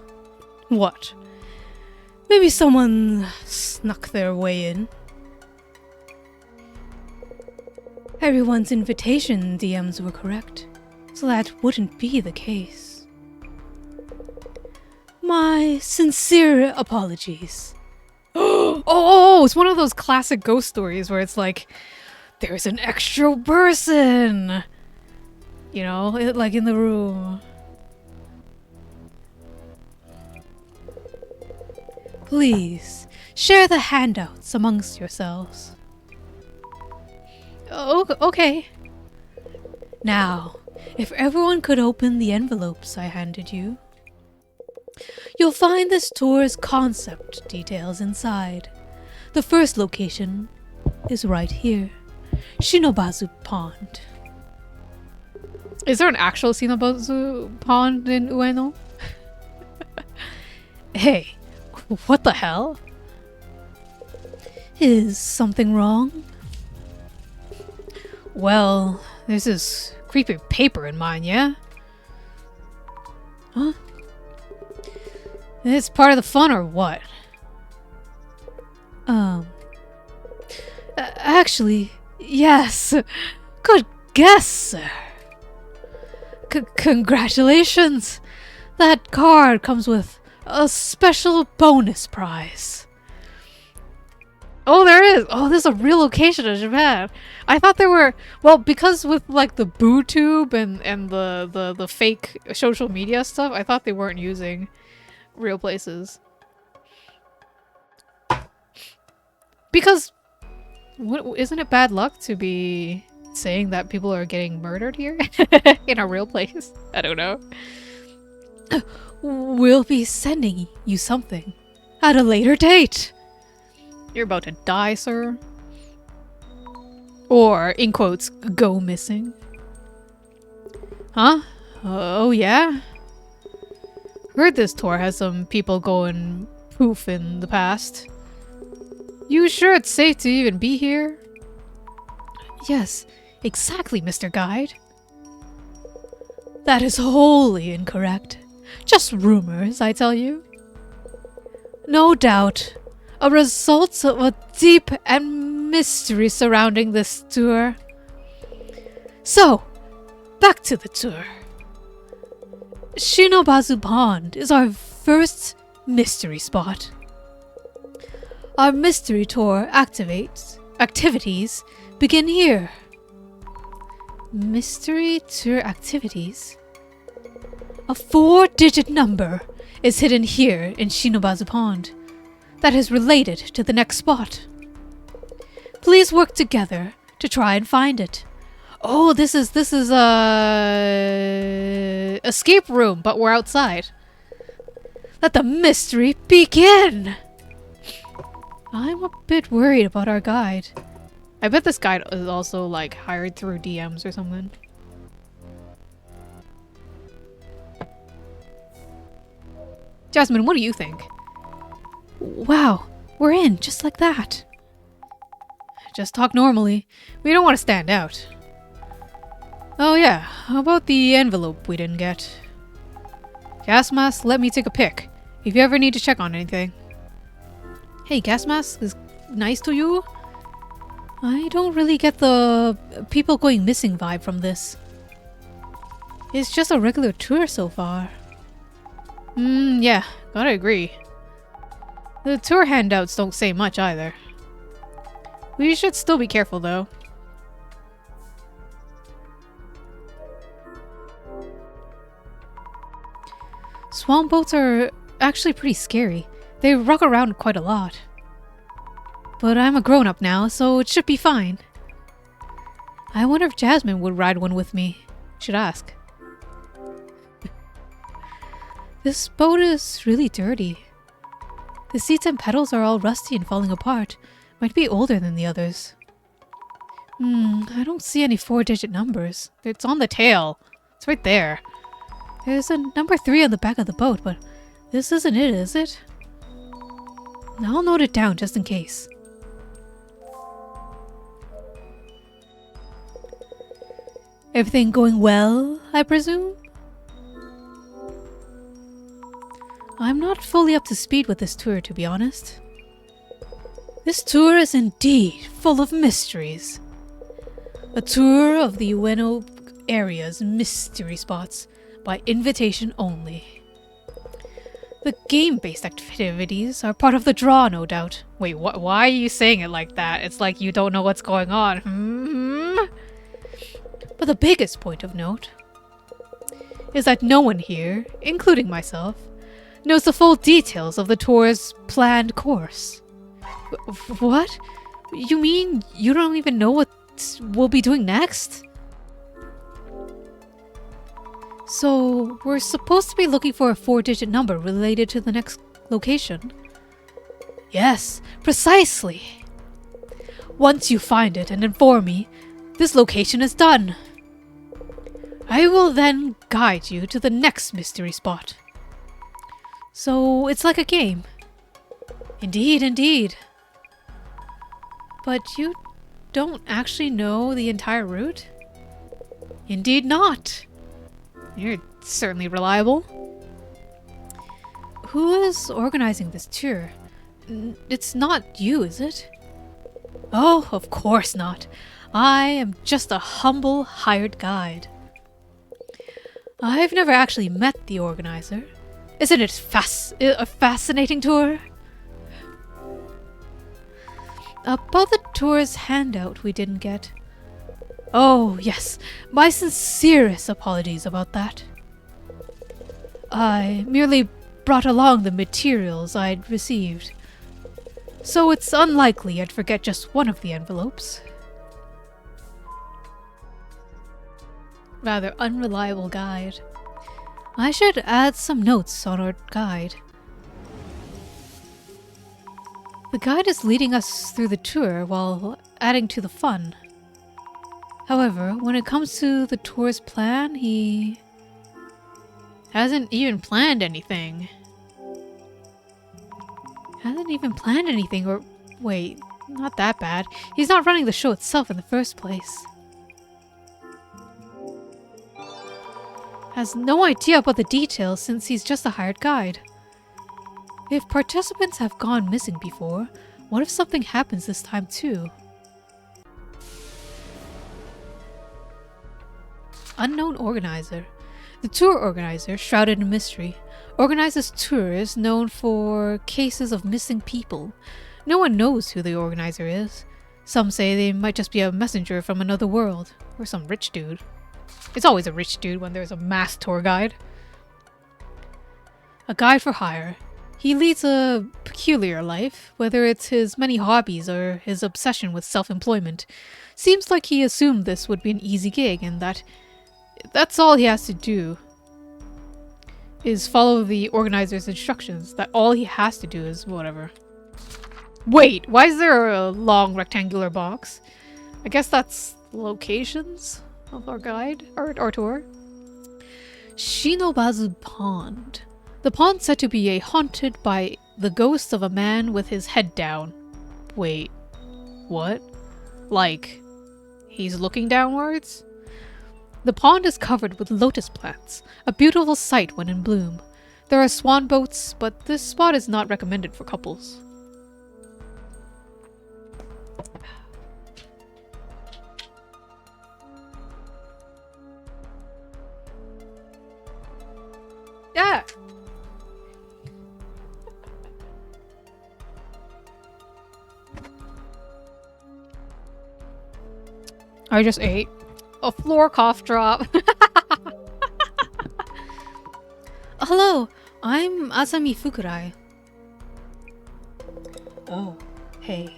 what? Maybe someone snuck their way in. Everyone's invitation DMs were correct, so that wouldn't be the case. My sincere apologies. Oh, it's one of those classic ghost stories where it's like, there's an extra person! You know, like in the room. Please, share the handouts amongst yourselves. Oh, okay. Now, if everyone could open the envelopes I handed you, you'll find this tour's concept details inside. The first location is right here, Shinobazu Pond. Is there an actual Shinobazu Pond in Ueno? Hey, what the hell? Is something wrong? Well, there's this creepy paper in mine, yeah? Huh? It's part of the fun or what? Actually, yes. Good guess, sir. Congratulations! That card comes with a special bonus prize. Oh, there is! Oh, there's a real location in Japan. I thought there were... Well, because with, like, the BooTube and the fake social media stuff, I thought they weren't using real places. Because... isn't it bad luck to be saying that people are getting murdered here? In a real place? I don't know. We'll be sending you something at a later date. You're about to die, sir. Or, in quotes, go missing. Huh? Oh, yeah? Heard this tour has some people going poof in the past. You sure it's safe to even be here? Yes, exactly, Mr. Guide. That is wholly incorrect. Just rumors, I tell you. No doubt, a result of a deep and mystery surrounding this tour. So, back to the tour. Shinobazu Pond is our first mystery spot. Our mystery tour activities begin here. Mystery tour activities? A 4-digit number is hidden here in Shinobazu Pond that is related to the next spot. Please work together to try and find it. Oh, this is a escape room, but we're outside. Let the mystery begin! I'm a bit worried about our guide. I bet this guide is also like hired through DMs or something. Jasmine, what do you think? Wow, we're in just like that. Just talk normally. We don't want to stand out. Oh yeah, how about the envelope we didn't get? Gas mask, let me take a pic. If you ever need to check on anything. Hey, gas mask is nice to you? I don't really get the people going missing vibe from this. It's just a regular tour so far. Yeah, gotta agree. The tour handouts don't say much either. We should still be careful though. Swamp boats are actually pretty scary. They rock around quite a lot. But I'm a grown-up now, so it should be fine. I wonder if Jasmine would ride one with me. Should ask. This boat is really dirty. The seats and pedals are all rusty and falling apart. Might be older than the others. I don't see any 4-digit numbers. It's on the tail. It's right there. There's a number 3 on the back of the boat, but this isn't it, is it? I'll note it down just in case. Everything going well, I presume? I'm not fully up to speed with this tour, to be honest. This tour is indeed full of mysteries. A tour of the Ueno area's mystery spots by invitation only. The game-based activities are part of the draw, no doubt. Wait, why are you saying it like that? It's like you don't know what's going on. But the biggest point of note is that no one here, including myself, knows the full details of the tour's planned course. What? You mean you don't even know what we'll be doing next? So, we're supposed to be looking for a 4-digit number related to the next location. Yes, precisely. Once you find it and inform me, this location is done. I will then guide you to the next mystery spot. So, it's like a game. Indeed, indeed. But you don't actually know the entire route? Indeed not. You're certainly reliable. Who is organizing this tour? It's not you, is it? Oh, of course not. I am just a humble hired guide. I've never actually met the organizer. Isn't it a fascinating tour? About the tour's handout we didn't get. Oh, yes. My sincerest apologies about that. I merely brought along the materials I'd received. So it's unlikely I'd forget just one of the envelopes. Rather unreliable guide. I should add some notes on our guide. The guide is leading us through the tour while adding to the fun. However, when it comes to the tour's plan, he hasn't even planned anything. Or wait, not that bad. He's not running the show itself in the first place. Has no idea about the details since he's just a hired guide. If participants have gone missing before, what if something happens this time too? Unknown organizer. The tour organizer, shrouded in mystery, organizes tours known for cases of missing people. No one knows who the organizer is. Some say they might just be a messenger from another world, or some rich dude. It's always a rich dude when there's a masked tour guide. A guide for hire. He leads a peculiar life, whether it's his many hobbies or his obsession with self-employment. Seems like he assumed this would be an easy gig and that's all he has to do is follow the organizer's instructions. That all he has to do is whatever. Wait, why is there a long rectangular box? I guess that's locations of our guide, or our tour. Shinobazu Pond. The pond said to be haunted by the ghost of a man with his head down. Wait, what? Like, he's looking downwards? The pond is covered with lotus plants, a beautiful sight when in bloom. There are swan boats, but this spot is not recommended for couples. Yeah. I just ate a floor cough drop. Hello, I'm Asami Fukurai. Oh, hey.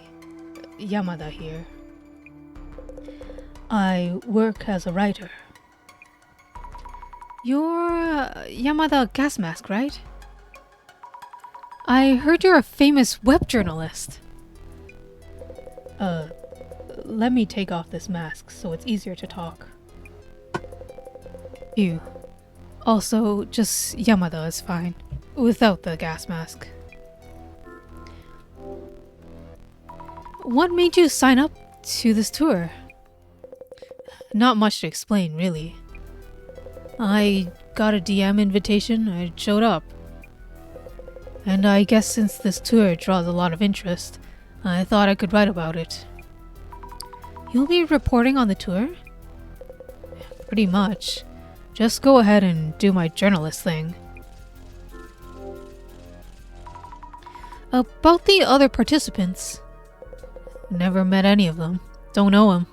Yamada here. I work as a writer. You're Yamada Gas Mask, right? I heard you're a famous web journalist. Let me take off this mask so it's easier to talk. Phew. Also, just Yamada is fine, without the gas mask. What made you sign up to this tour? Not much to explain, really. I got a DM invitation, I showed up. And I guess since this tour draws a lot of interest, I thought I could write about it. You'll be reporting on the tour? Pretty much. Just go ahead and do my journalist thing. About the other participants. Never met any of them. Don't know them.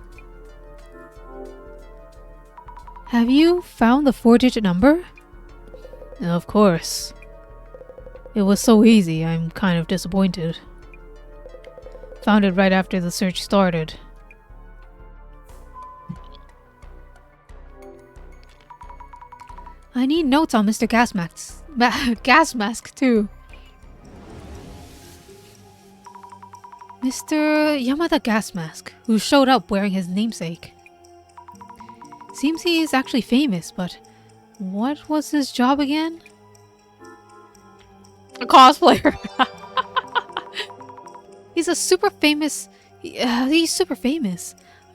Have you found the 4-digit number? Of course. It was so easy, I'm kind of disappointed. Found it right after the search started. I need notes on Mr. Gas Mask too. Mr. Yamada Gas Mask, who showed up wearing his namesake. Seems he's actually famous, but what was his job again? A cosplayer. He's super famous.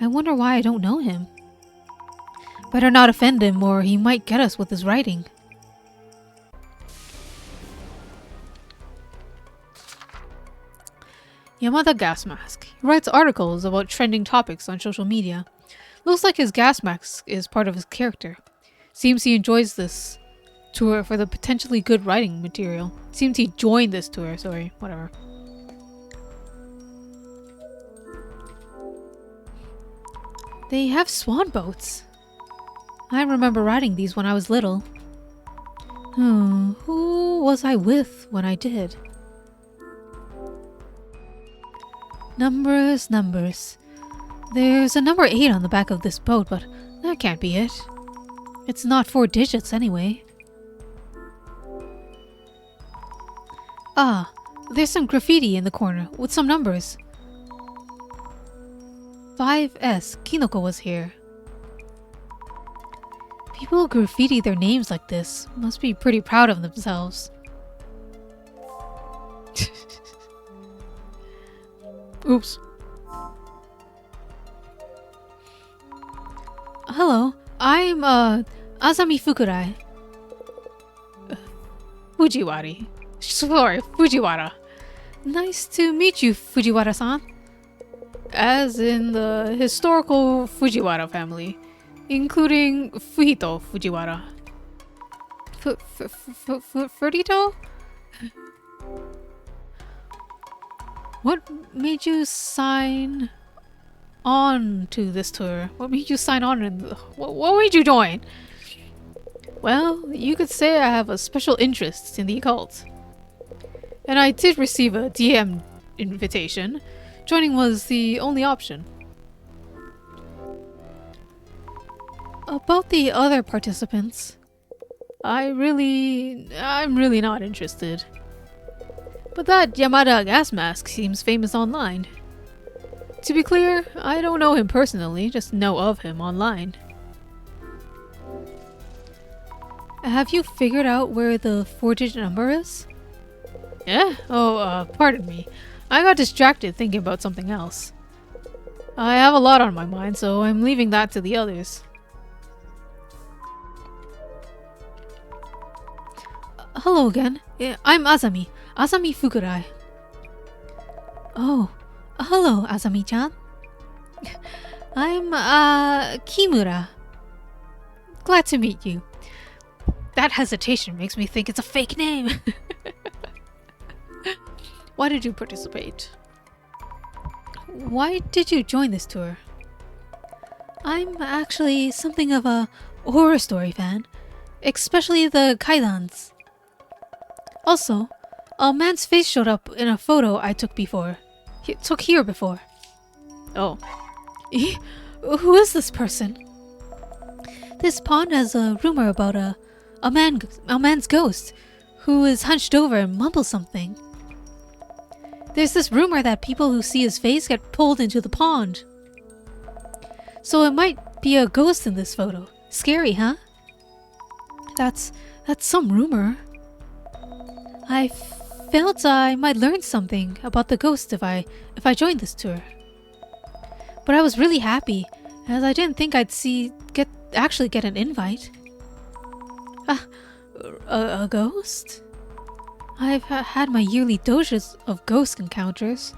I wonder why I don't know him. Better not offend him or he might get us with his writing. Yamada Gas Mask. He writes articles about trending topics on social media. Looks like his gas mask is part of his character. Seems he enjoys this tour for the potentially good writing material. Seems he joined this tour, sorry, whatever. They have swan boats. I remember riding these when I was little. Who was I with when I did? Numbers. There's a number 8 on the back of this boat, but that can't be it. It's not 4 digits anyway. Ah, there's some graffiti in the corner with some numbers. 5S, Kinoko was here. People who graffiti their names like this must be pretty proud of themselves. Oops. Hello, I'm Asami Fukurai. Fujiwari. Sorry, Fujiwara. Nice to meet you, Fujiwara-san. As in the historical Fujiwara family, including Fujito Fujiwara. Ferdito? What made you sign on to this tour? What made you sign on? What made you join? Well, you could say I have a special interest in the occult. And I did receive a DM invitation. Joining was the only option. About the other participants, I'm really not interested. But that Yamada gas mask seems famous online. To be clear, I don't know him personally, just know of him online. Have you figured out where the 4-digit number is? Yeah? Oh, pardon me. I got distracted thinking about something else. I have a lot on my mind, so I'm leaving that to the others. Hello again. I'm Azami. Azami Fukurai. Oh, hello, Azami-chan. I'm, Kimura. Glad to meet you. That hesitation makes me think it's a fake name. Why did you participate? Why did you join this tour? I'm actually something of a horror story fan, especially the kaidans. Also, a man's face showed up in a photo I took before. Took here before. Oh. Who is this person? This pond has a rumor about a man's ghost who is hunched over and mumbles something. There's this rumor that people who see his face get pulled into the pond. So it might be a ghost in this photo. Scary, huh? That's some rumor. I felt I might learn something about the ghost if I joined this tour. But I was really happy, as I didn't think I'd actually get an invite. A ghost? I've had my yearly doses of ghost encounters.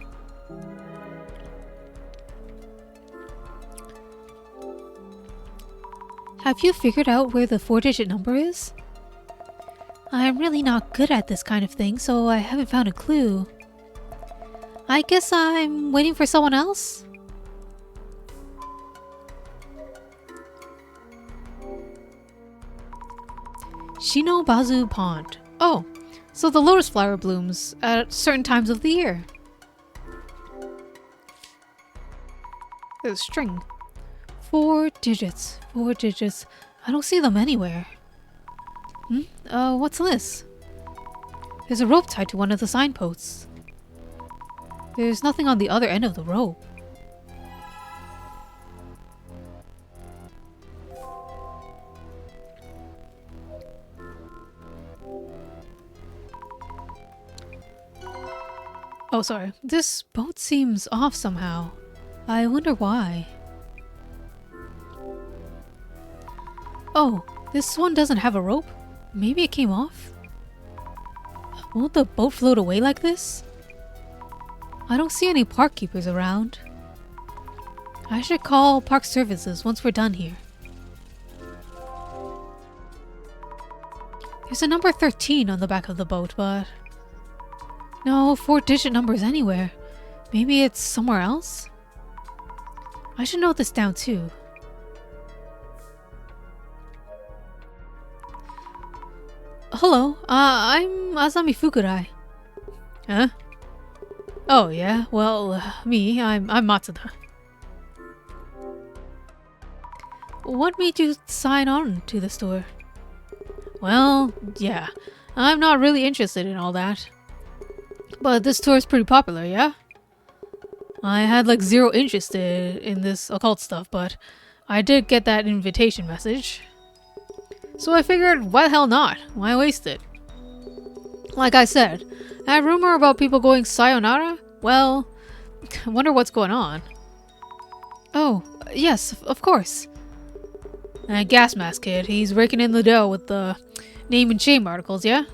Have you figured out where the 4-digit number is? I'm really not good at this kind of thing, so I haven't found a clue. I guess I'm waiting for someone else? Shinobazu Pond. Oh, so the lotus flower blooms at certain times of the year. There's a string. 4 digits. 4 digits. I don't see them anywhere. What's this? There's a rope tied to one of the signposts. There's nothing on the other end of the rope. Oh, sorry. This boat seems off somehow. I wonder why. Oh, this one doesn't have a rope? Maybe it came off? Won't the boat float away like this? I don't see any park keepers around. I should call park services once we're done here. There's a number 13 on the back of the boat, but no 4-digit numbers anywhere. Maybe it's somewhere else? I should note this down too. Hello, I'm Azami Fukurai. Huh? Oh yeah, well, I'm Matsuda. What made you sign on to this tour? Well, yeah, I'm not really interested in all that. But this tour is pretty popular, yeah? I had like zero interest in this occult stuff, but I did get that invitation message. So I figured, why the hell not? Why waste it? Like I said, that rumor about people going sayonara? Well, I wonder what's going on. Oh, yes, of course. That gas mask kid, he's raking in the dough with the name and shame articles, yeah?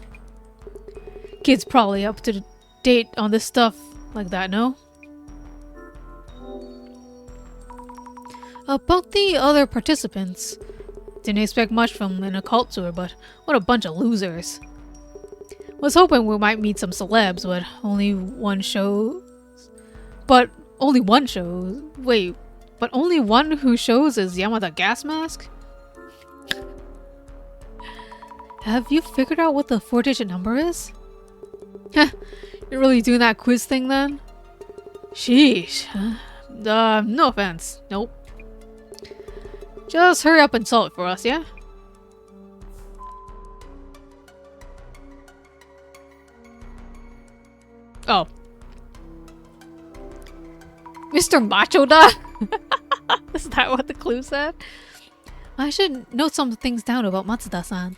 Kid's probably up to date on this stuff like that, no? About the other participants, Didn't expect much from an occult tour, but what a bunch of losers. Was hoping we might meet some celebs, but only one shows. Wait, but only one who shows is Yamada Gas Mask? Have you figured out what the 4-digit number is? Heh, you're really doing that quiz thing then? Sheesh. No offense. Nope. Just hurry up and solve it for us, yeah? Oh. Mr. Macho-da? Is that what the clue said? I should note some things down about Matsuda-san.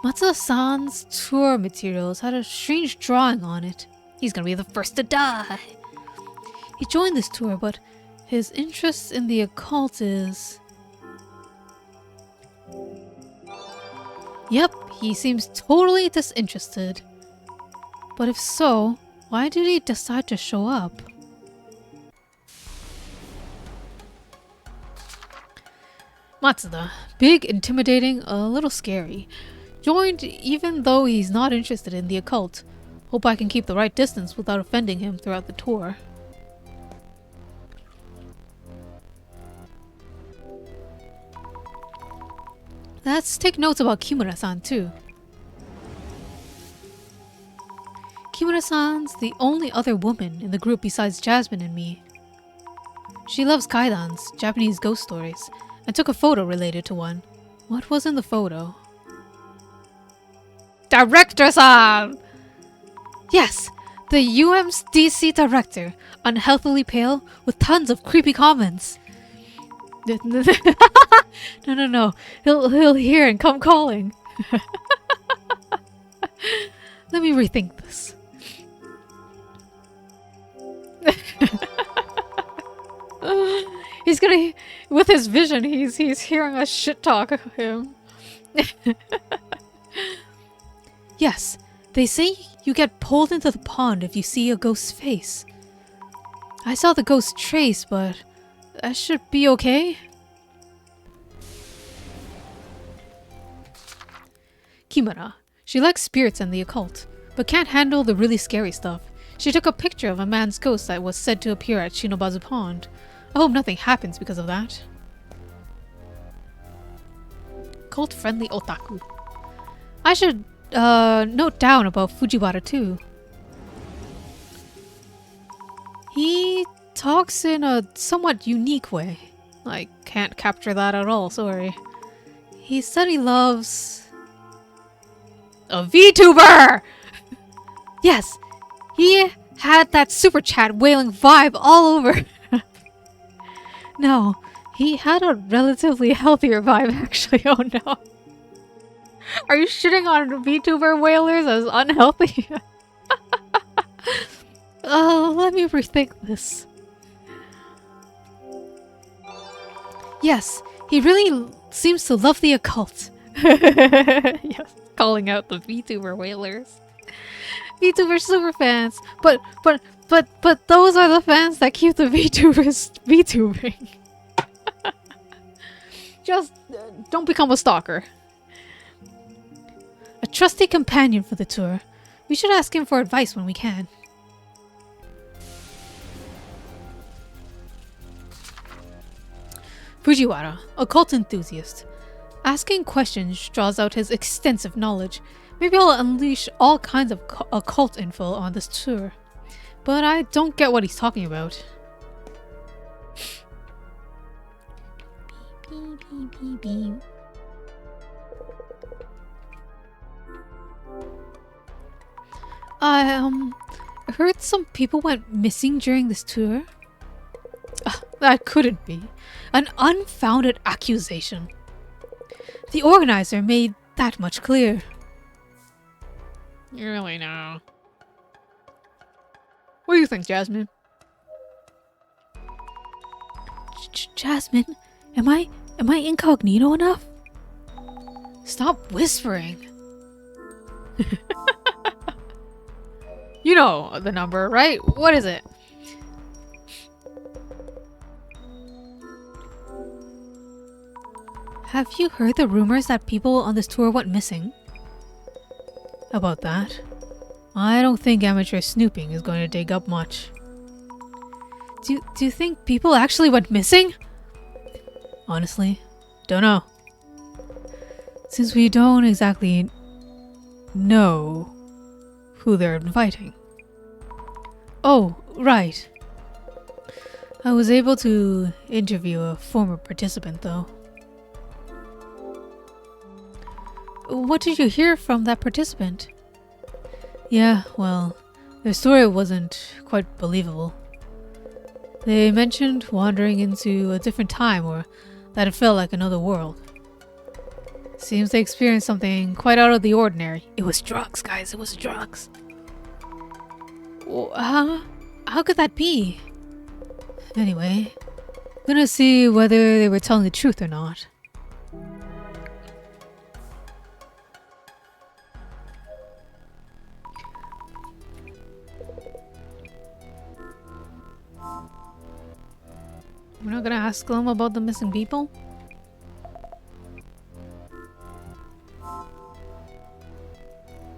Matsuda-san's tour materials had a strange drawing on it. He's gonna be the first to die. He joined this tour, but his interest in the occult is... Yep, he seems totally disinterested. But if so, why did he decide to show up? Matsuda, big, intimidating, a little scary. Joined even though he's not interested in the occult. Hope I can keep the right distance without offending him throughout the tour. Let's take notes about Kimura-san too. Kimura-san's the only other woman in the group besides Jasmine and me. She loves kaidans, Japanese ghost stories, and took a photo related to one. What was in the photo? Director-san! Yes, the UMDC director, unhealthily pale, with tons of creepy comments. No. He'll hear and come calling. Let me rethink this. He's gonna, with his vision, he's hearing us shit talk him. Yes, they say you get pulled into the pond if you see a ghost's face. I saw the ghost trace, but that should be okay. Kimura. She likes spirits and the occult, but can't handle the really scary stuff. She took a picture of a man's ghost that was said to appear at Shinobazu Pond. I hope nothing happens because of that. Cult-friendly otaku. I should note down about Fujiwara too. He talks in a somewhat unique way. I can't capture that at all, sorry. He said he loves... a VTuber! Yes, he had that super chat wailing vibe all over. No, he had a relatively healthier vibe actually, oh no. Are you shitting on VTuber whalers as unhealthy? Let me rethink this. Yes, he really seems to love the occult. Yes, calling out the VTuber whalers. VTuber super fans, but those are the fans that keep the VTubers VTubing. Just don't become a stalker. A trusty companion for the tour. We should ask him for advice when we can. Fujiwara, occult enthusiast. Asking questions draws out his extensive knowledge. Maybe I'll unleash all kinds of occult info on this tour. But I don't get what he's talking about. I heard some people went missing during this tour. That couldn't be. An unfounded accusation. The organizer made that much clear. You really know. What do you think, Jasmine? Jasmine, am I incognito enough? Stop whispering. You know the number, right? What is it? Have you heard the rumors that people on this tour went missing? About that? I don't think amateur snooping is going to dig up much. Do you think people actually went missing? Honestly, don't know. Since we don't exactly know who they're inviting. Oh, right. I was able to interview a former participant, though. What did you hear from that participant? Yeah, well, their story wasn't quite believable. They mentioned wandering into a different time, or that it felt like another world. Seems they experienced something quite out of the ordinary. It was drugs, guys, it was drugs. How could that be? Anyway, I'm gonna see whether they were telling the truth or not. We're not gonna ask them about the missing people?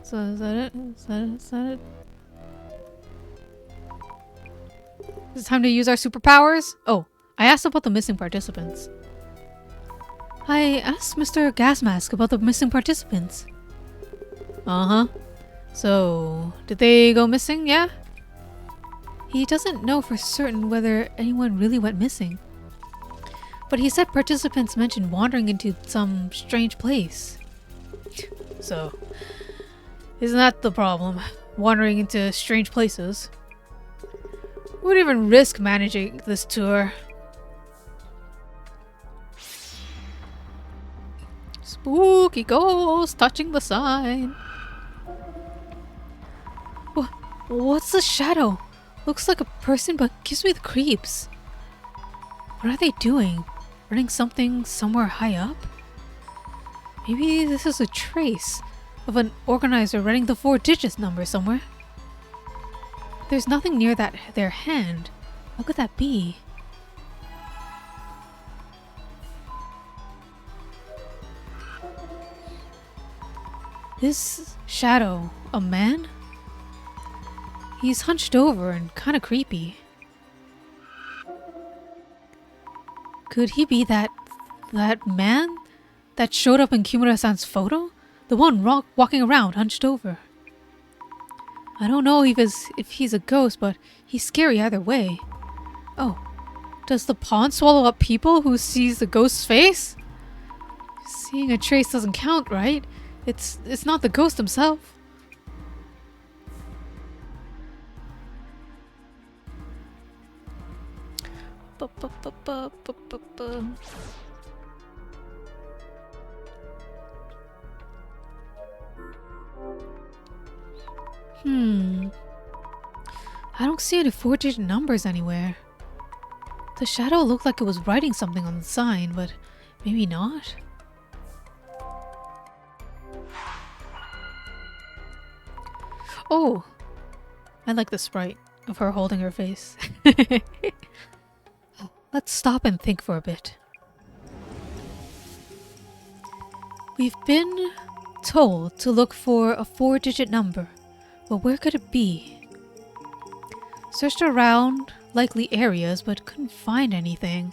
So is that it? Is that it? Is it time to use our superpowers? Oh, I asked about the missing participants. I asked Mr. Gasmask about the missing participants. Uh-huh. So, did they go missing, yeah? He doesn't know for certain whether anyone really went missing. But he said participants mentioned wandering into some strange place. So, isn't that the problem? Wandering into strange places. Wouldn't even risk managing this tour. Spooky ghost touching the sign. What's the shadow? Looks like a person but gives me the creeps. What are they doing? Running something somewhere high up? Maybe this is a trace of an organizer running the 4-digit number somewhere. There's nothing near their hand. What could that be? This shadow, a man? He's hunched over and kind of creepy. Could he be that man that showed up in Kimura-san's photo? The one walking around hunched over. I don't know if he's a ghost, but he's scary either way. Oh, does the pawn swallow up people who sees the ghost's face? Seeing a trace doesn't count, right? It's not the ghost himself. I don't see any 4-digit numbers anywhere. The shadow looked like it was writing something on the sign, but maybe not. Oh, I like the sprite of her holding her face. Let's stop and think for a bit. We've been told to look for a 4-digit number, but where could it be? Searched around likely areas, but couldn't find anything.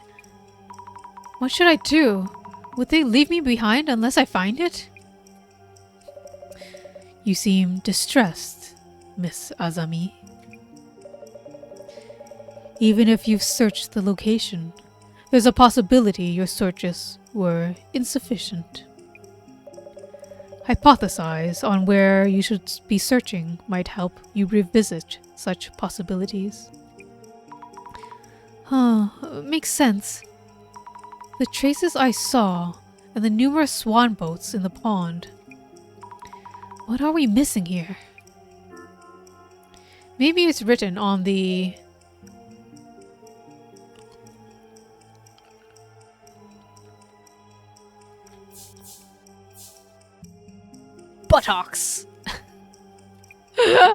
What should I do? Would they leave me behind unless I find it? You seem distressed, Miss Azami. Even if you've searched the location, there's a possibility your searches were insufficient. Hypothesize on where you should be searching might help you revisit such possibilities. Makes sense. The traces I saw and the numerous swan boats in the pond. What are we missing here? Maybe it's written on the... buttocks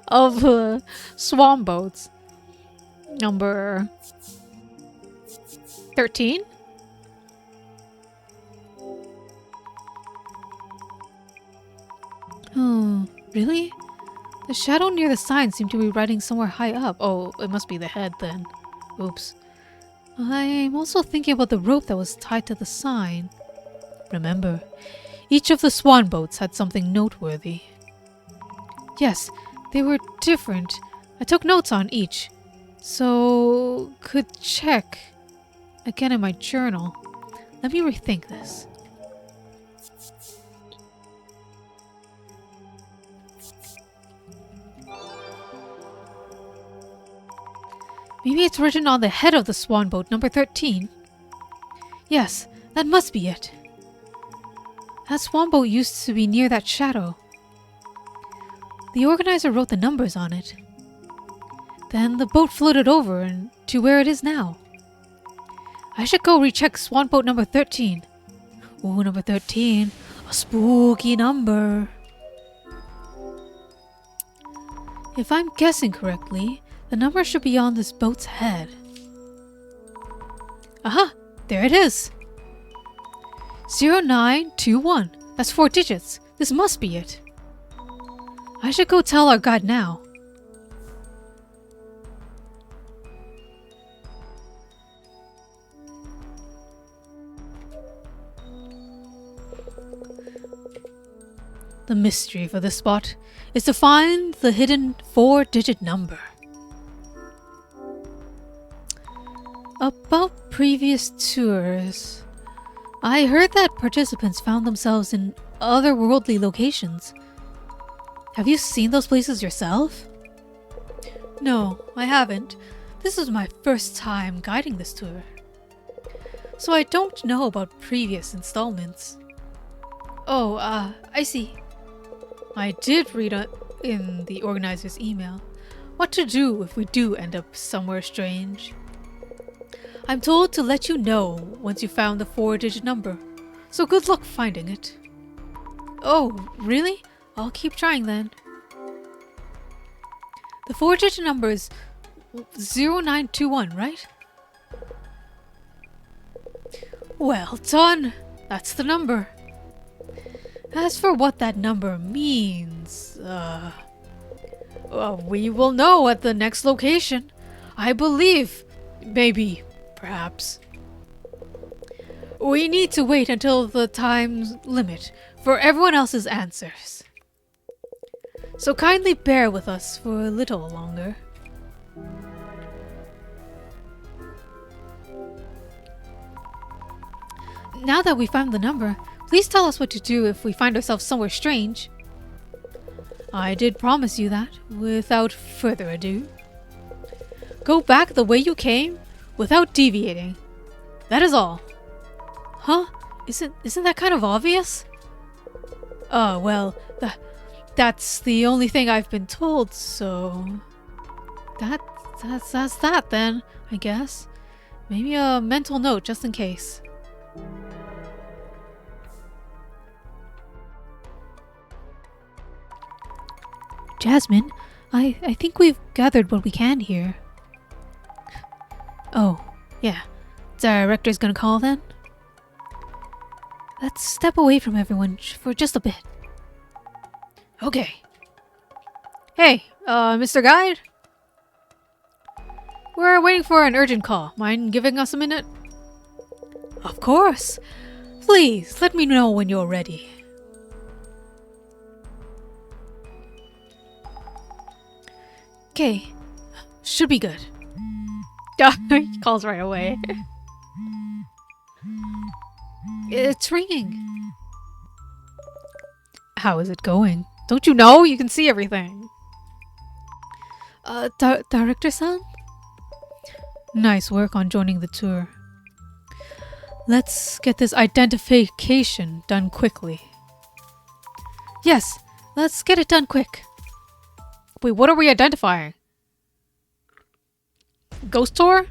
of swan boats. Number 13? Oh, really? The shadow near the sign seemed to be riding somewhere high up. Oh, it must be the head then. Oops. I'm also thinking about the rope that was tied to the sign. Remember, each of the swan boats had something noteworthy. Yes, they were different. I took notes on each, so could check again in my journal. Let me rethink this. Maybe it's written on the head of the swan boat, number 13. Yes, that must be it. That swan boat used to be near that shadow. The organizer wrote the numbers on it. Then the boat floated over and to where it is now. I should go recheck swan boat number 13. Ooh, number 13. A spooky number. If I'm guessing correctly, the number should be on this boat's head. Aha! There it is! 0921. That's 4 digits. This must be it. I should go tell our guide now. The mystery for this spot is to find the hidden 4-digit number. About previous tours, I heard that participants found themselves in otherworldly locations. Have you seen those places yourself? No, I haven't. This is my first time guiding this tour, so I don't know about previous installments. Oh, I see. I did read in the organizer's email what to do if we do end up somewhere strange. I'm told to let you know once you found the 4-digit number, so good luck finding it. Oh, really? I'll keep trying then. The 4-digit number is 0921, right? Well done! That's the number. As for what that number means, we will know at the next location. I believe. Maybe. Perhaps. We need to wait until the time limit for everyone else's answers. So kindly bear with us for a little longer. Now that we found the number, please tell us what to do if we find ourselves somewhere strange. I did promise you that, without further ado. Go back the way you came, without deviating. That is all. Huh? Isn't that kind of obvious? Well, that's the only thing I've been told, so... That's that then, I guess. Maybe a mental note, just in case. Jasmine, I think we've gathered what we can here. Oh, yeah. Director's gonna call then? Let's step away from everyone for just a bit. Okay. Hey, Mr. Guide? We're waiting for an urgent call. Mind giving us a minute? Of course. Please, let me know when you're ready. Okay. Should be good. He calls right away. It's ringing. How is it going? Don't you know? You can see everything. Director-san? Nice work on joining the tour. Let's get this identification done quickly. Yes, let's get it done quick. Wait, what are we identifying? Ghost tour?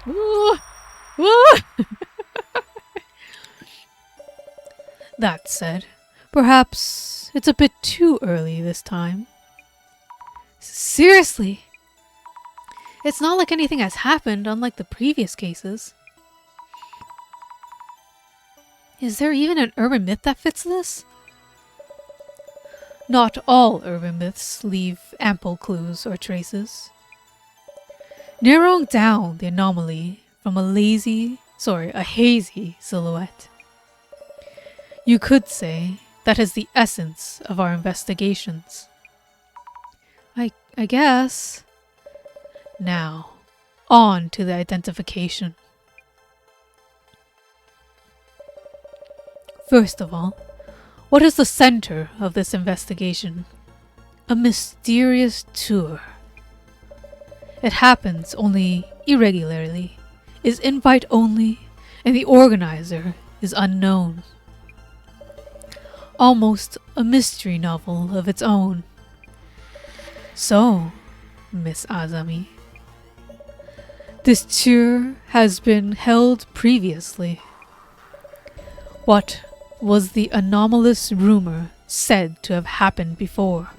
Ooh. Ooh. That said, perhaps it's a bit too early this time. Seriously? It's not like anything has happened, unlike the previous cases. Is there even an urban myth that fits this? Not all urban myths leave ample clues or traces. Narrowing down the anomaly from a hazy silhouette, you could say that is the essence of our investigations. I guess. Now, on to the identification. First of all, what is the center of this investigation? A mysterious tour. It happens only irregularly, is invite only, and the organizer is unknown. Almost a mystery novel of its own. So, Miss Azami, this tour has been held previously. What was the anomalous rumor said to have happened before?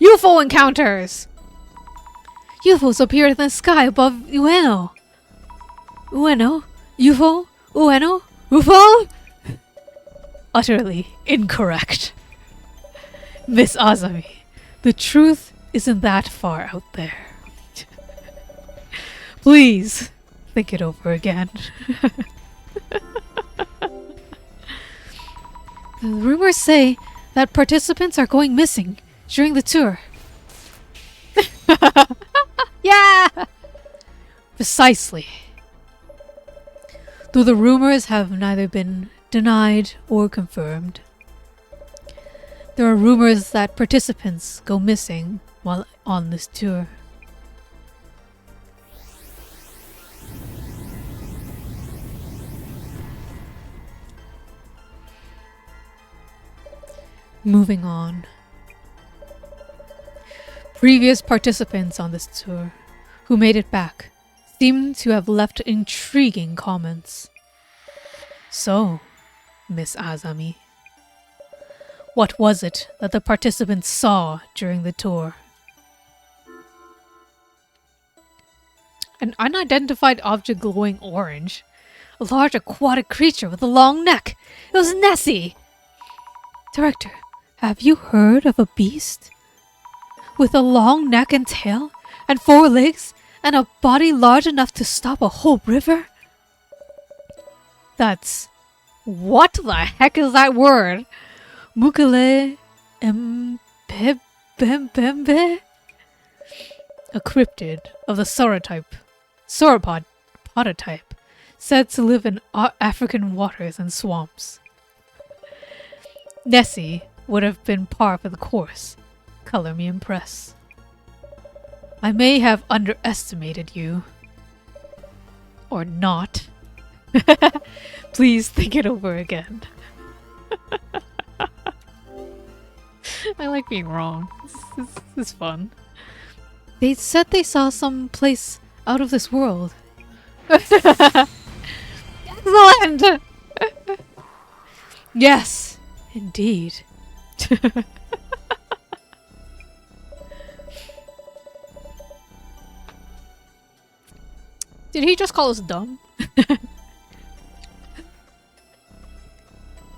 UFO encounters! UFOs appeared in the sky above Ueno. Ueno? UFO? Ueno? UFO? Utterly incorrect. Miss Azami, the truth isn't that far out there. Please, think it over again. The rumors say that participants are going missing during the tour. Yeah! Precisely. Though the rumors have neither been denied or confirmed, there are rumors that participants go missing while on this tour. Moving on. Previous participants on this tour who made it back seem to have left intriguing comments. So, Miss Azami, what was it that the participants saw during the tour? An unidentified object glowing orange. A large aquatic creature with a long neck. It was Nessie! Director, have you heard of a beast? With a long neck and tail, and 4 legs, and a body large enough to stop a whole river? That's... What the heck is that word? Mukele Mbembembe? A cryptid of the sauropod type, said to live in African waters and swamps. Nessie would have been par for the course. Color me impressed. I may have underestimated you. Or not. Please think it over again. I like being wrong. This is fun. They said they saw some place out of this world. Excellent! Yes, indeed. Did he just call us dumb?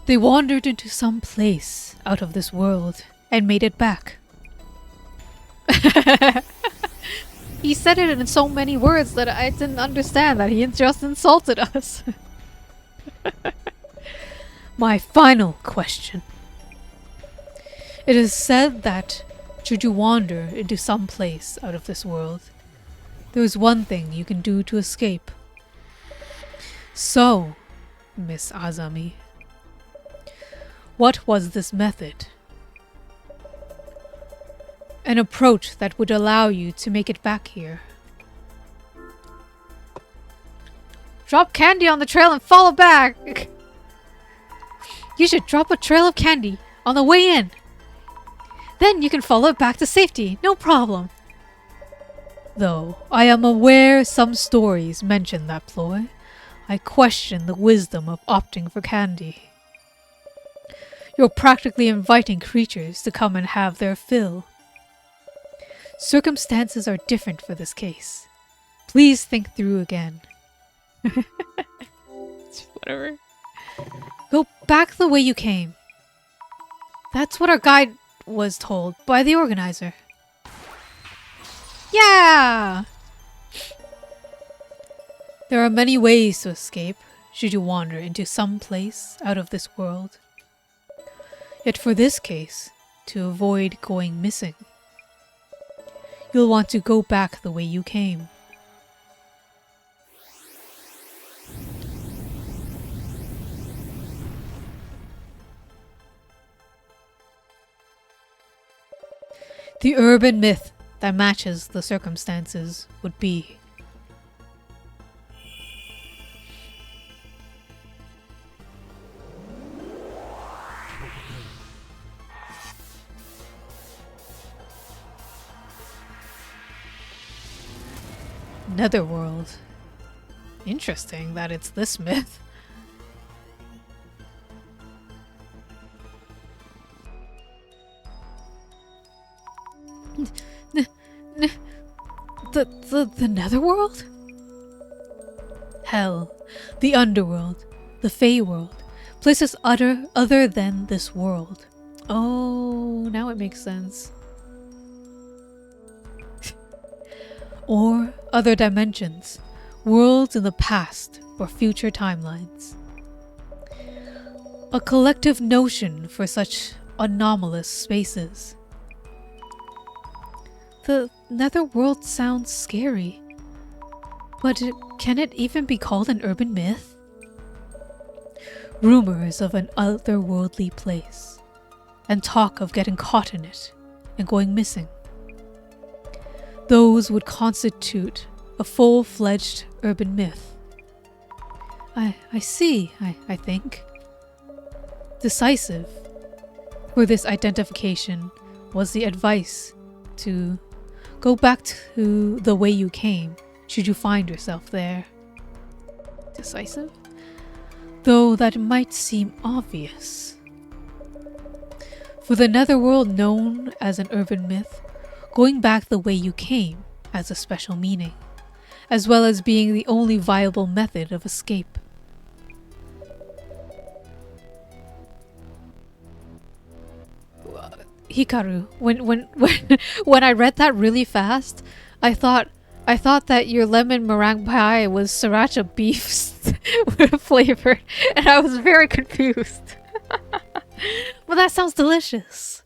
They wandered into some place out of this world and made it back. He said it in so many words that I didn't understand that he just insulted us. My final question. It is said that should you wander into some place out of this world, there is one thing you can do to escape. So, Miss Azami, what was this method? An approach that would allow you to make it back here. Drop candy on the trail and follow back! You should drop a trail of candy on the way in. Then you can follow it back to safety, no problem. Though I am aware some stories mention that ploy, I question the wisdom of opting for candy. You're practically inviting creatures to come and have their fill. Circumstances are different for this case. Please think through again. Whatever. Go back the way you came. That's what our guide was told by the organizer. Yeah! There are many ways to escape, should you wander into some place out of this world. Yet for this case, to avoid going missing, you'll want to go back the way you came. The urban myth that matches the circumstances would be Netherworld. Interesting that it's this myth. The Netherworld? Hell, the Underworld, the Feyworld, places other than this world. Oh, now it makes sense. Or other dimensions, worlds in the past or future timelines. A collective notion for such anomalous spaces. The Netherworld sounds scary, but can it even be called an urban myth? Rumors of an otherworldly place, and talk of getting caught in it and going missing. Those would constitute a full-fledged urban myth. I see, I think. Decisive for this identification was the advice to go back to the way you came, should you find yourself there. Decisive? Though that might seem obvious. For the Netherworld known as an urban myth, going back the way you came has a special meaning, as well as being the only viable method of escape. Hikaru, when I read that really fast, I thought that your lemon meringue pie was sriracha beef flavored, and I was very confused. Well, that sounds delicious.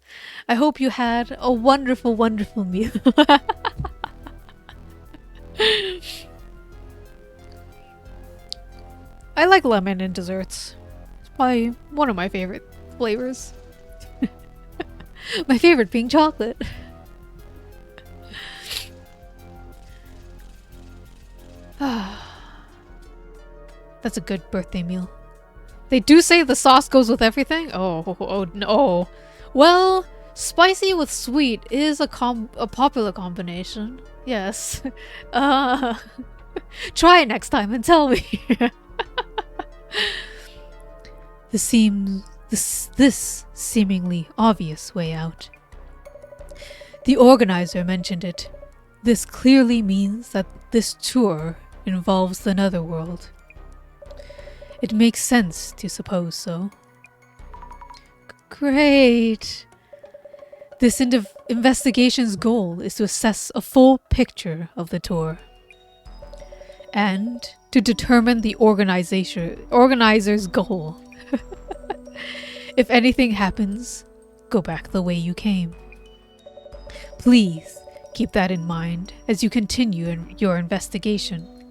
I hope you had a wonderful, wonderful meal. I like lemon in desserts. It's probably one of my favorite flavors. My favorite being chocolate. That's a good birthday meal. They do say the sauce goes with everything? Oh no. Well, spicy with sweet is a popular combination. Yes. Try it next time and tell me. This seemingly obvious way out. The organizer mentioned it. This clearly means that this tour involves the Netherworld. It makes sense to suppose so. Great! This investigation's goal is to assess a full picture of the tour. And to determine the organizer's goal. If anything happens, go back the way you came. Please keep that in mind as you continue your investigation.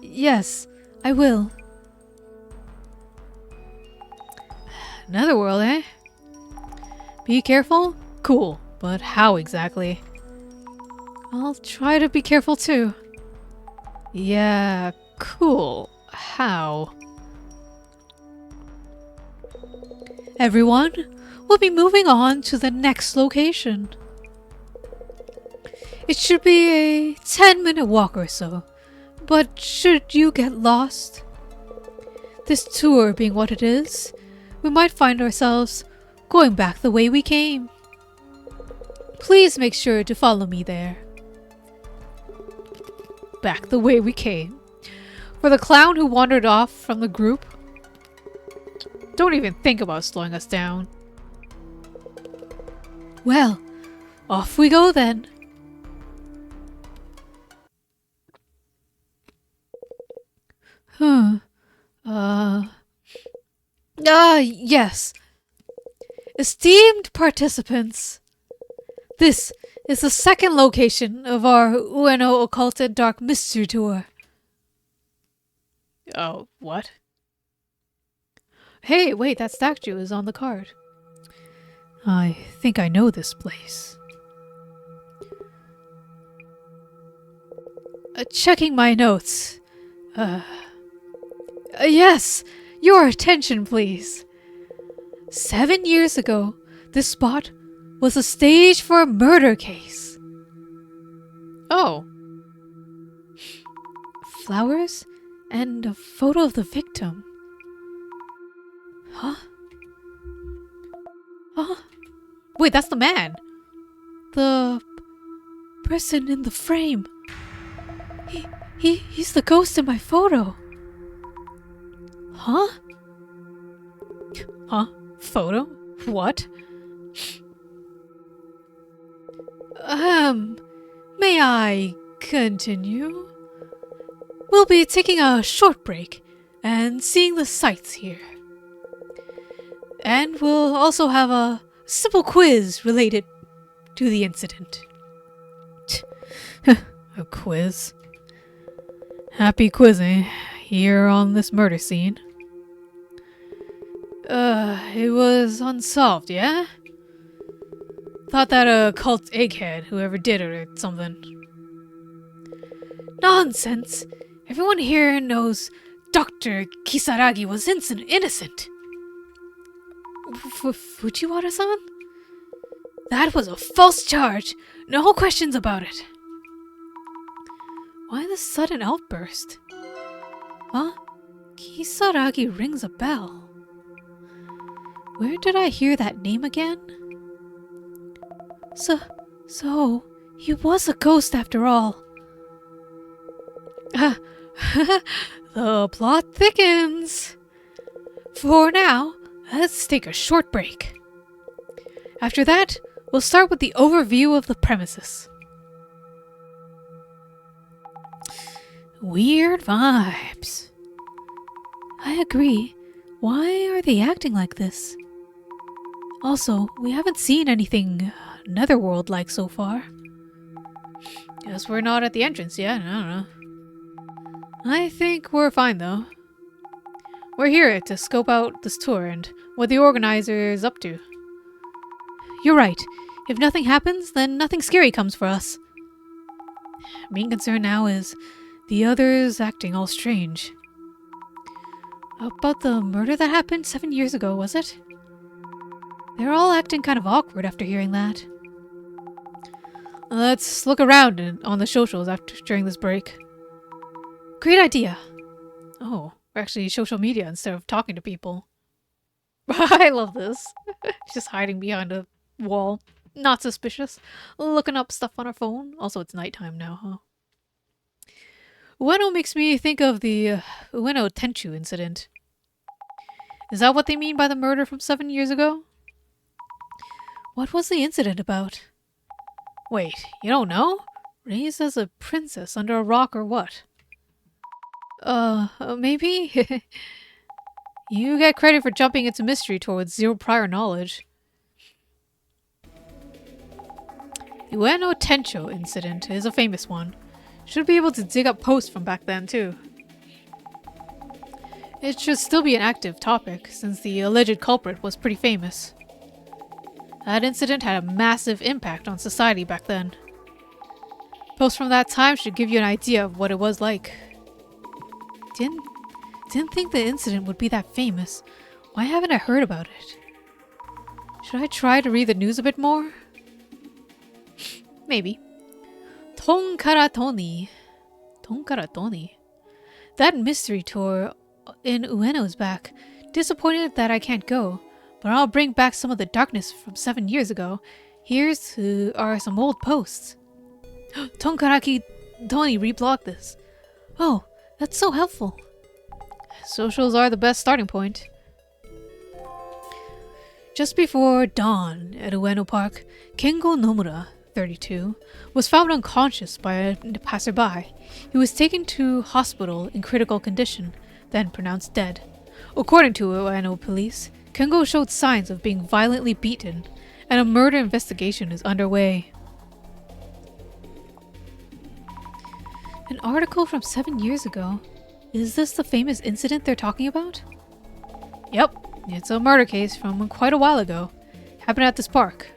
Yes, I will. Netherworld, eh? Be careful? Cool, but how exactly? I'll try to be careful too. Yeah, cool. How? Everyone, we'll be moving on to the next location. It should be a 10-minute walk or so, but should you get lost, this tour being what it is, we might find ourselves going back the way we came. Please make sure to follow me there. Back the way we came. For the clown who wandered off from the group, don't even think about slowing us down. Well, off we go then. Yes. Esteemed participants, this is the second location of our Ueno Occulted Dark Mystery Tour. Oh, what? Hey, wait, that statue is on the card. I think I know this place. Checking my notes. Yes, your attention, please. 7 years ago, this spot was a stage for a murder case. Oh. Flowers and a photo of the victim. Huh? Huh? Wait, that's the man. The person in the frame. He's the ghost in my photo. Huh? Huh? Photo? What? May I continue? We'll be taking a short break and seeing the sights here. And we'll also have a simple quiz related to the incident. A quiz? Happy quizzing here on this murder scene. It was unsolved, yeah? Thought that a cult egghead, whoever did it or something. Nonsense! Everyone here knows Dr. Kisaragi was innocent. Fujiwara-san? That was a false charge. No questions about it. Why the sudden outburst? Huh? Kisaragi rings a bell. Where did I hear that name again? So, he was a ghost after all. The plot thickens. For now, let's take a short break. After that, we'll start with the overview of the premises. Weird vibes. I agree. Why are they acting like this? Also, we haven't seen anything netherworld-like so far. Guess we're not at the entrance yet, I don't know. I think we're fine though. We're here to scope out this tour and what the organizer is up to. You're right. If nothing happens, then nothing scary comes for us. Main concern now is the others acting all strange. About the murder that happened 7 years ago, was it? They're all acting kind of awkward after hearing that. Let's look around on the socials during this break. Great idea. Oh, we're actually social media instead of talking to people. I love this. Just hiding behind a wall. Not suspicious. Looking up stuff on our phone. Also, it's nighttime now, huh? Ueno makes me think of the Ueno Tenchu incident. Is that what they mean by the murder from 7 years ago? What was the incident about? Wait, you don't know? Raised as a princess under a rock or what? Maybe? You get credit for jumping into mystery tour with zero prior knowledge. The Ueno Tencho incident is a famous one. Should be able to dig up posts from back then, too. It should still be an active topic, since the alleged culprit was pretty famous. That incident had a massive impact on society back then. Posts from that time should give you an idea of what it was like. Didn't think the incident would be that famous. Why haven't I heard about it? Should I try to read the news a bit more? Maybe. Tonkaratoni. That mystery tour in Ueno's back. Disappointed that I can't go, but I'll bring back some of the darkness from 7 years ago. Here's are some old posts. Tonkaraki Toni reblogged this. Oh, that's so helpful. Socials are the best starting point. Just before dawn at Ueno Park, Kengo Nomura, 32, was found unconscious by a passerby. He was taken to hospital in critical condition, then pronounced dead. According to Ueno police, Kengo showed signs of being violently beaten, and a murder investigation is underway. An article from 7 years ago. Is this the famous incident they're talking about? Yep, it's a murder case from quite a while ago. Happened at this park.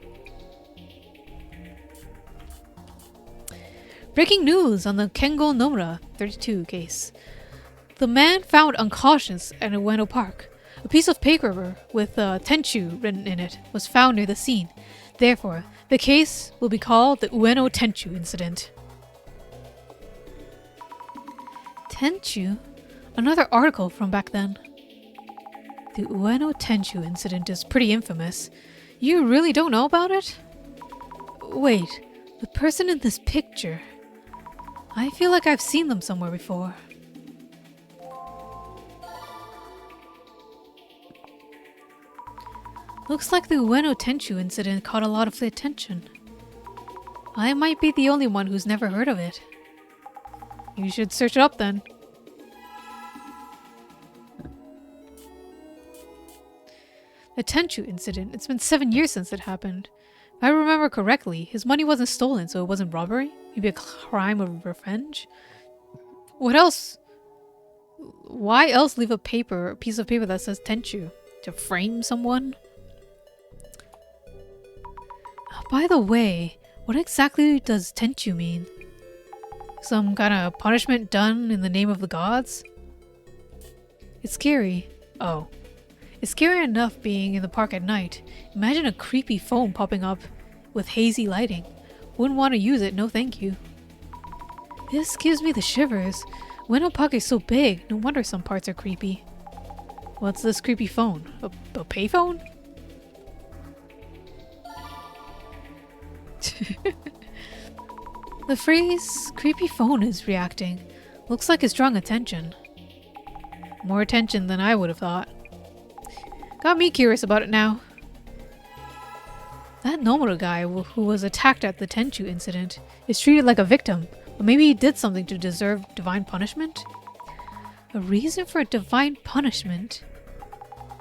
Breaking news on the Kengo Nomura 32 case. The man found unconscious at Ueno Park. A piece of paper with Tenchu written in it was found near the scene. Therefore, the case will be called the Ueno Tenchu incident. Tenchu? Another article from back then. The Ueno Tenchu incident is pretty infamous. You really don't know about it? Wait, the person in this picture. I feel like I've seen them somewhere before. Looks like the Ueno Tenchu incident caught a lot of the attention. I might be the only one who's never heard of it. You should search it up then. The Tenchu incident, it's been 7 years since it happened. If I remember correctly, his money wasn't stolen, so it wasn't robbery? Maybe a crime of revenge? What else? Why else leave a piece of paper that says Tenchu? To frame someone? By the way, what exactly does Tenchu mean? Some kind of punishment done in the name of the gods? It's scary. Oh. It's scary enough being in the park at night. Imagine a creepy phone popping up with hazy lighting. Wouldn't want to use it, no thank you. This gives me the shivers. Ueno Park is so big, no wonder some parts are creepy. What's this creepy phone? A payphone? The phrase creepy phone is reacting. Looks like it's drawing attention. More attention than I would have thought. Got me curious about it now. That Nomura guy who was attacked at the Tenchu incident is treated like a victim, but maybe he did something to deserve divine punishment? A reason for divine punishment?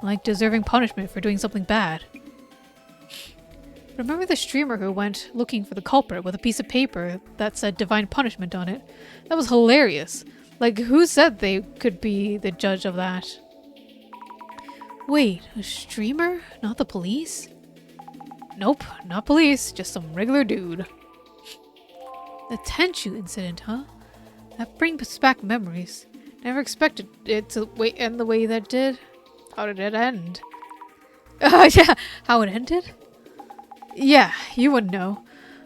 Like deserving punishment for doing something bad. Remember the streamer who went looking for the culprit with a piece of paper that said divine punishment on it? That was hilarious. Like, who said they could be the judge of that? Wait, a streamer? Not the police? Nope, not police, just some regular dude. The Tenchu incident, huh? That brings back memories. Never expected it to end the way that it did. How did it end? Yeah, how it ended? Yeah, you wouldn't know.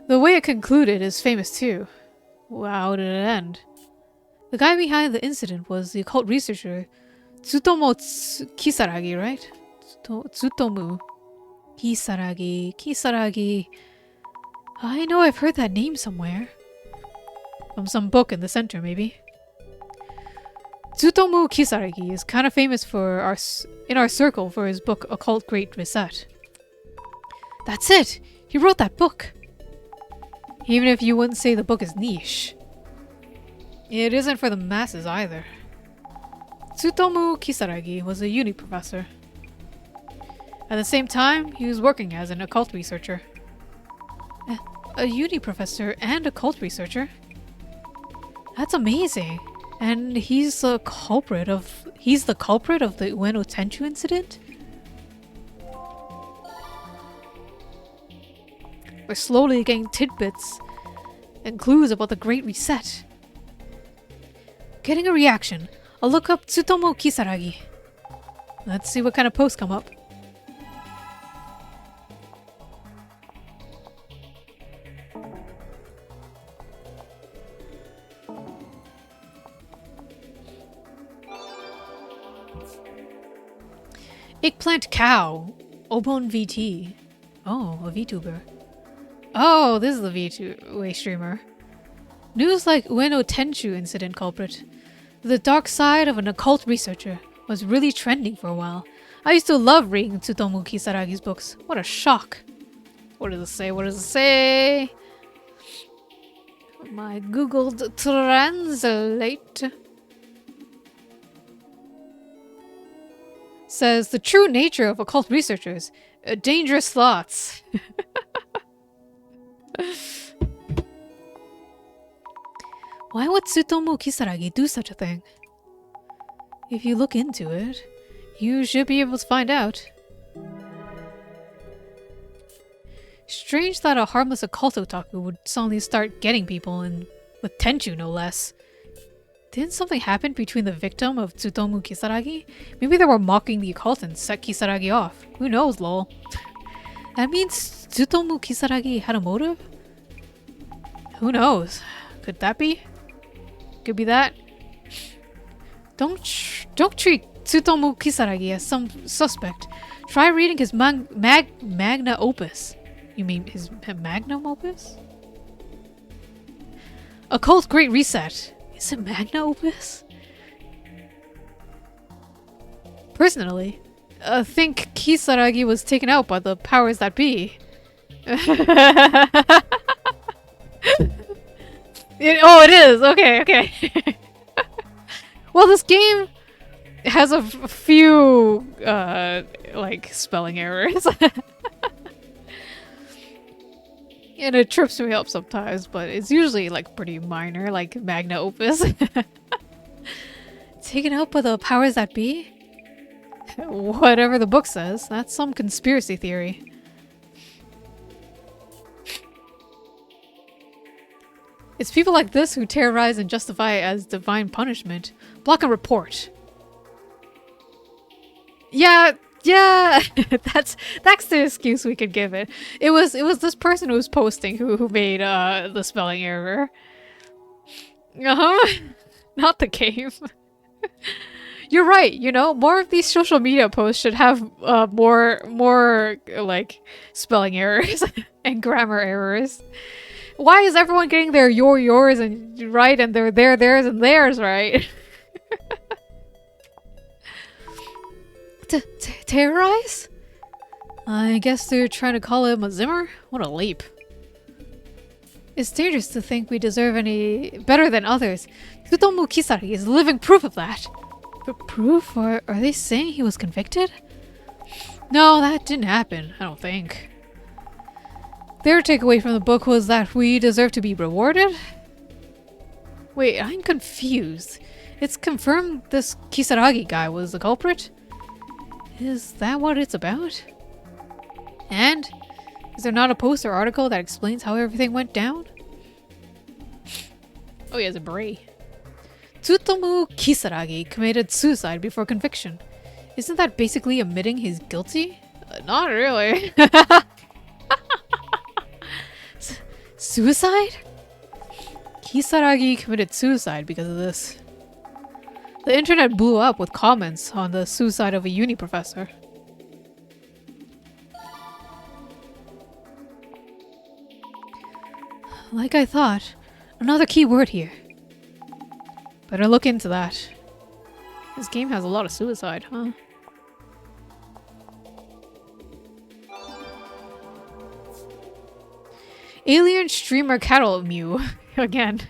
The way it concluded is famous too. Well, how did it end? The guy behind the incident was the occult researcher Tsutomu Kisaragi, right? Tsutomu Kisaragi. I know I've heard that name somewhere. From some book in the center, maybe. Tsutomu Kisaragi is kind of famous in our circle for his book Occult Great Reset. That's it! He wrote that book! Even if you wouldn't say the book is niche. It isn't for the masses either. Tsutomu Kisaragi was a uni professor. At the same time, he was working as an occult researcher. A uni professor and a cult researcher? That's amazing! And he's the culprit of the Ueno Tenchu incident? We're slowly getting tidbits and clues about the Great Reset. Getting a reaction. I'll look up Tsutomu Kisaragi. Let's see what kind of posts come up. Eggplant Cow. Obon VT. Oh, a VTuber. Oh, this is the VTuber streamer. News like Ueno Tenchu incident culprit. The dark side of an occult researcher was really trending for a while. I used to love reading Tsutomu Kisaragi's books. What a shock. What does it say? What does it say? My Google Translate says the true nature of occult researchers. Dangerous thoughts. Why would Tsutomu Kisaragi do such a thing? If you look into it, you should be able to find out. Strange that a harmless occult otaku would suddenly start getting people, and with Tenchu no less. Didn't something happen between the victim of Tsutomu Kisaragi? Maybe they were mocking the occult and set Kisaragi off. Who knows, lol. That means Tsutomu Kisaragi had a motive? Who knows? Could that be? Could be that. Don't treat Tsutomu Kisaragi as some suspect. Try reading his magna opus. You mean his magnum opus? Occult Great Reset. Is it magna opus? Personally, I think Kisaragi was taken out by the powers that be. It is! Okay. Well, this game has a few, like, spelling errors. And it trips me up sometimes, but it's usually, like, pretty minor, like magna opus. Taken out by the powers that be? Whatever the book says, that's some conspiracy theory. It's people like this who terrorize and justify it as divine punishment. Block and report. Yeah, that's the excuse we could give it. It was this person who was posting who made the spelling error. Not the game. You're right, you know, more of these social media posts should have more like spelling errors and grammar errors. Why is everyone getting their yours and right and their theirs and theirs right? Terrorize? I guess they're trying to call him a Zimmer? What a leap. It's dangerous to think we deserve any better than others. Tsutomu Kisaragi is living proof of that. Proof? Or are they saying he was convicted? No, that didn't happen, I don't think. Their takeaway from the book was that we deserve to be rewarded? Wait, I'm confused. It's confirmed this Kisaragi guy was the culprit? Is that what it's about? And? Is there not a post or article that explains how everything went down? Oh, he has a beret. Tsutomu Kisaragi committed suicide before conviction. Isn't that basically admitting he's guilty? Not really. Suicide? Kisaragi committed suicide because of this. The internet blew up with comments on the suicide of a uni professor. Like I thought, another key word here. Better look into that. This game has a lot of suicide, huh? Alien streamer cattle mew. Again.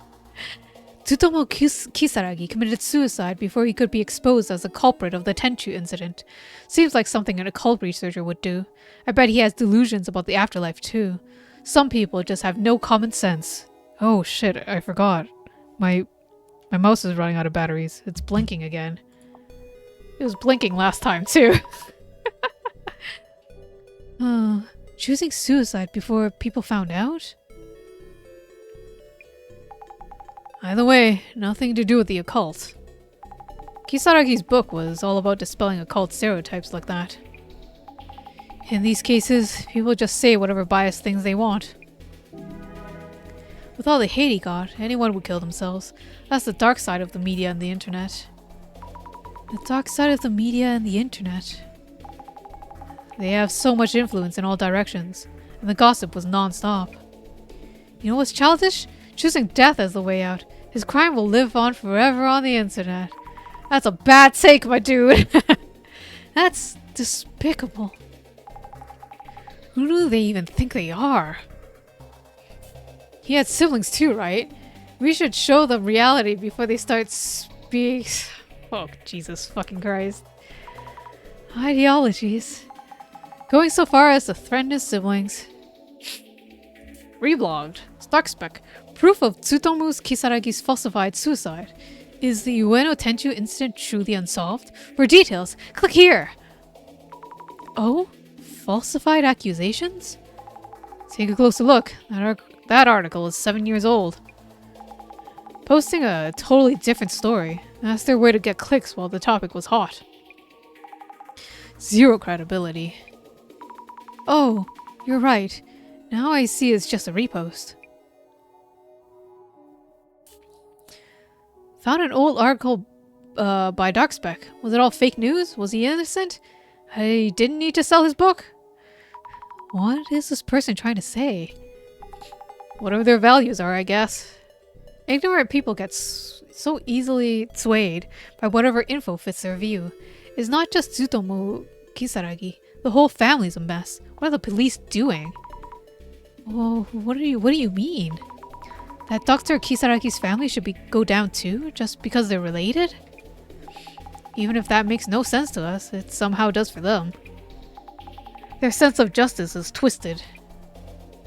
Tsutomu Kisaragi committed suicide before he could be exposed as the culprit of the Tenchu incident. Seems like something an occult researcher would do. I bet he has delusions about the afterlife too. Some people just have no common sense. Oh shit, I forgot. My mouse is running out of batteries. It's blinking again. It was blinking last time too. Choosing suicide before people found out? Either way, nothing to do with the occult. Kisaragi's book was all about dispelling occult stereotypes like that. In these cases, people just say whatever biased things they want. With all the hate he got, anyone would kill themselves. That's the dark side of the media and the internet. The dark side of the media and the internet. They have so much influence in all directions, and the gossip was non-stop. You know what's childish? Choosing death as the way out. His crime will live on forever on the internet. That's a bad take, my dude. That's despicable. Who do they even think they are? He had siblings too, right? We should show them reality before they start Oh, Jesus fucking Christ. Ideologies. Going so far as to threaten his siblings. Reblogged. Starkspec. Proof of Tsutomu Kisaragi's falsified suicide. Is the Ueno Tenchu incident truly unsolved? For details, click here! Oh? Falsified accusations? Take a closer look. That article is 7 years old. Posting a totally different story. That's their way to get clicks while the topic was hot. Zero credibility. Oh, you're right. Now I see it's just a repost. Found an old article by Darkspec. Was it all fake news? Was he innocent? I didn't need to sell his book? What is this person trying to say? Whatever their values are, I guess. Ignorant people get so easily swayed by whatever info fits their view. It's not just Tsutomu Kisaragi. The whole family's a mess. What are the police doing? Oh, what do you mean? That Dr. Kisaragi's family should go down too, just because they're related? Even if that makes no sense to us, it somehow does for them. Their sense of justice is twisted.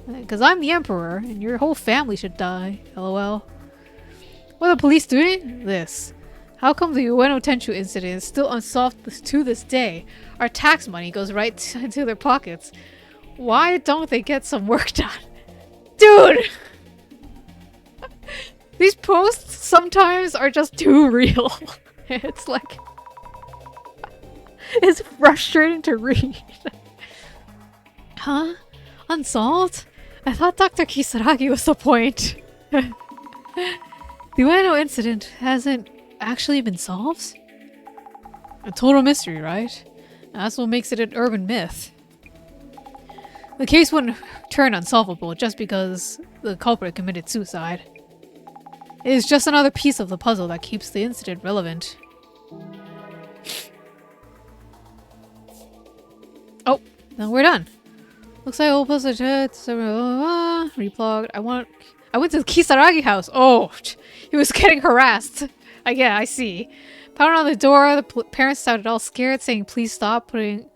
Because I'm the emperor, and your whole family should die, lol. What are the police doing? This. How come the Ueno Tenchu incident is still unsolved to this day? Our tax money goes right into their pockets. Why don't they get some work done? Dude! These posts sometimes are just too real. It's like... it's frustrating to read. Huh? Unsolved? I thought Dr. Kisaragi was the point. The Ueno incident hasn't actually been solved? A total mystery, right? That's what makes it an urban myth. The case wouldn't turn unsolvable just because the culprit committed suicide. It is just another piece of the puzzle that keeps the incident relevant. Oh, then we're done. Looks like old poster replogged. I went to the Kisaragi house. Oh, he was getting harassed. Yeah, I see. Pounded on the door, the parents sounded all scared, saying please stop putting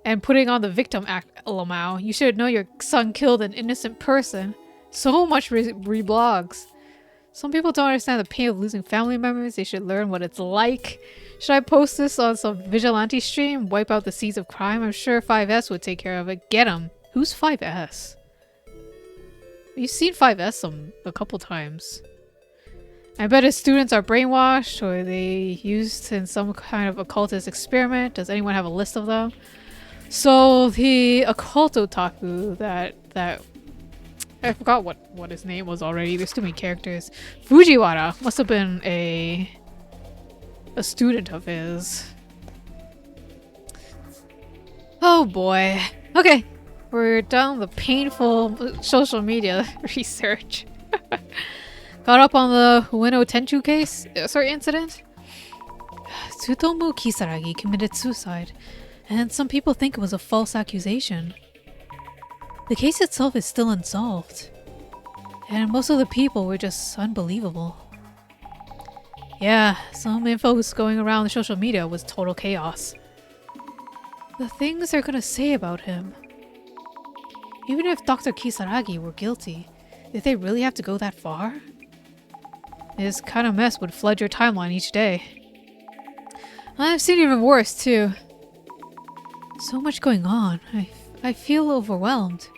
on the victim act, Lamau. You should know your son killed an innocent person. So much reblogs. Some people don't understand the pain of losing family members. They should learn what it's like. Should I post this on some vigilante stream? Wipe out the seeds of crime? I'm sure 5S would take care of it. Get him. Who's 5S? You've seen 5S a couple times. I bet his students are brainwashed or they used in some kind of occultist experiment. Does anyone have a list of them? So the occult otaku that I forgot what his name was already. There's too many characters. Fujiwara must have been a student of his. Oh boy. Okay. We're done with the painful social media research. Got up on the Ueno Tenchu case? Incident? Tsutomu Kisaragi committed suicide, and some people think it was a false accusation. The case itself is still unsolved, and most of the people were just unbelievable. Yeah, some info was going around the social media was total chaos. The things they're gonna say about him. Even if Dr. Kisaragi were guilty, did they really have to go that far? This kind of mess would flood your timeline each day. I've seen even worse too. So much going on. I feel overwhelmed.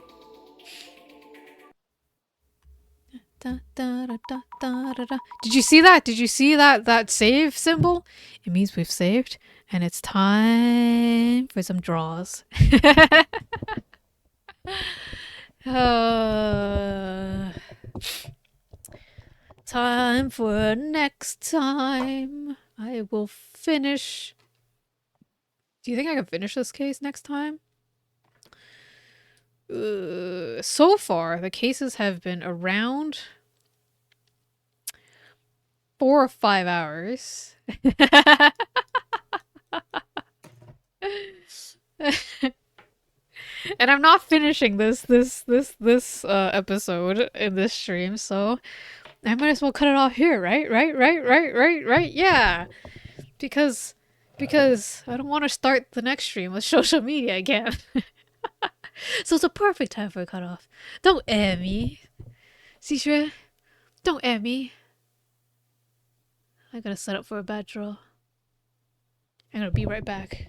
Did you see that? Did you see that save symbol? It means we've saved, and it's time for some draws. Time for next time. I will finish. Do you think I can finish this case next time? So far, the cases have been around 4 or 5 hours. And I'm not finishing this episode in this stream, so I might as well cut it off here, right? Right? Yeah. Because I don't want to start the next stream with social media again. So it's a perfect time for a cutoff. Don't air me. Cixue, don't air me. I gotta set up for a bad draw. I'm gonna be right back.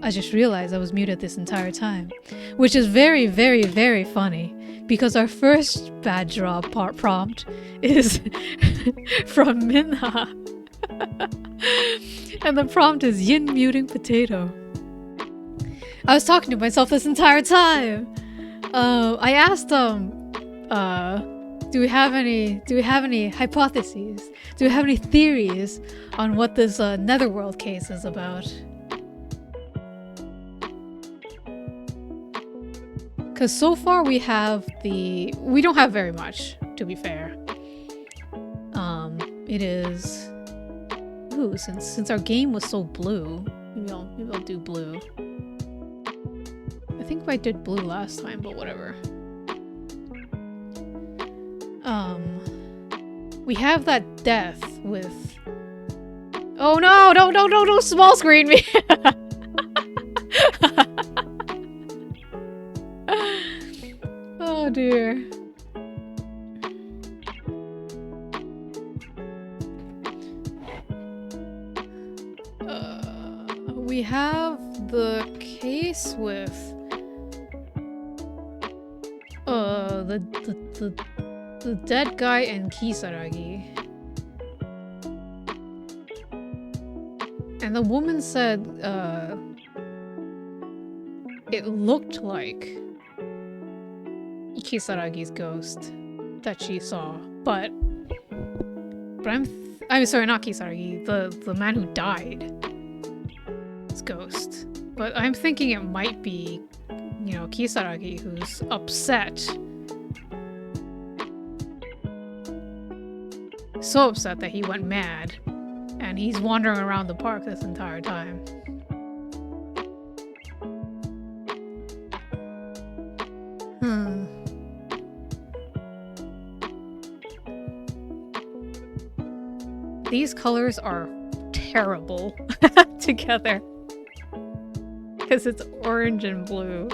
I just realized I was muted this entire time. Which is very, very, very funny. Because our first bad draw prompt is from Minha. And the prompt is yin muting potato. I was talking to myself this entire time. I asked do we have any hypotheses? Do we have any theories on what this Netherworld case is about? Because so far we don't have very much, to be fair. It is... Ooh, since our game was so blue, maybe I'll do blue. I think I did blue last time, but whatever. We have that death with... Oh no! Don't small screen me! Oh dear. We have the case with the dead guy and Kisaragi. And the woman said it looked like Kisaragi's ghost that she saw, but I'm sorry, not Kisaragi, the man who died. Ghost, but I'm thinking it might be, you know, Kisaragi who's upset. So upset that he went mad, and he's wandering around the park this entire time. These colors are terrible together. Because it's orange and blue.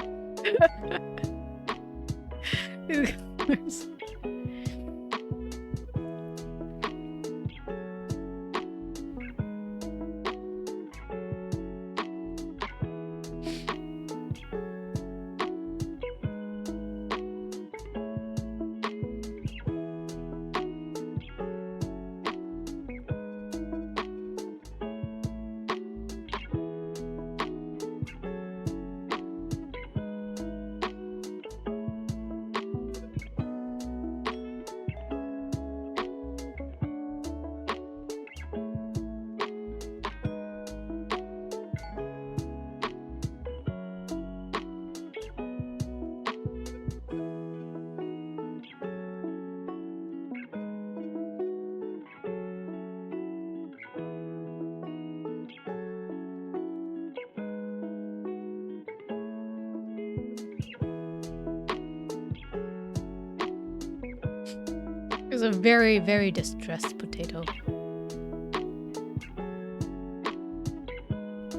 It's a very, very distressed potato.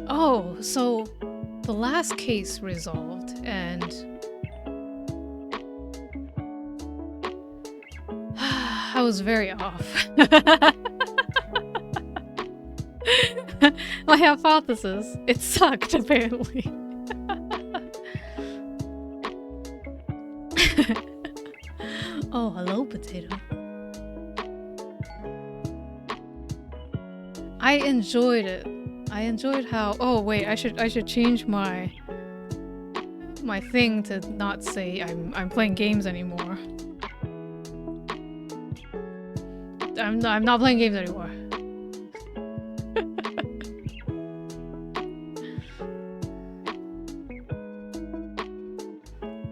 Oh, so the last case resolved, and I was very off. My hypothesis, it sucked apparently. Oh, hello, potato. I enjoyed it. I enjoyed how... Oh, wait, I should change my thing to not say I'm playing games anymore. I'm not playing games anymore.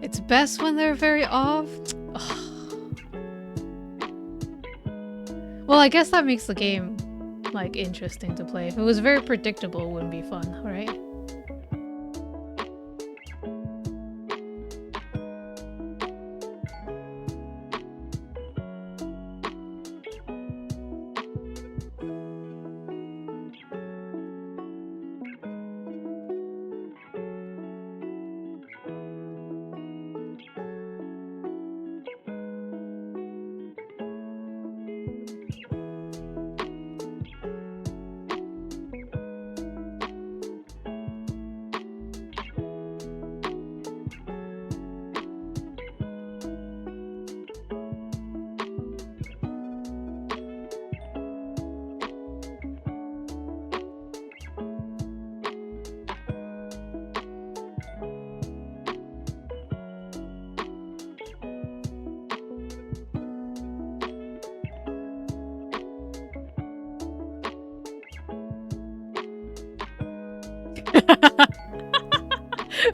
It's best when they're very off. Well, I guess that makes the game, like, interesting to play. If it was very predictable, it wouldn't be fun, right?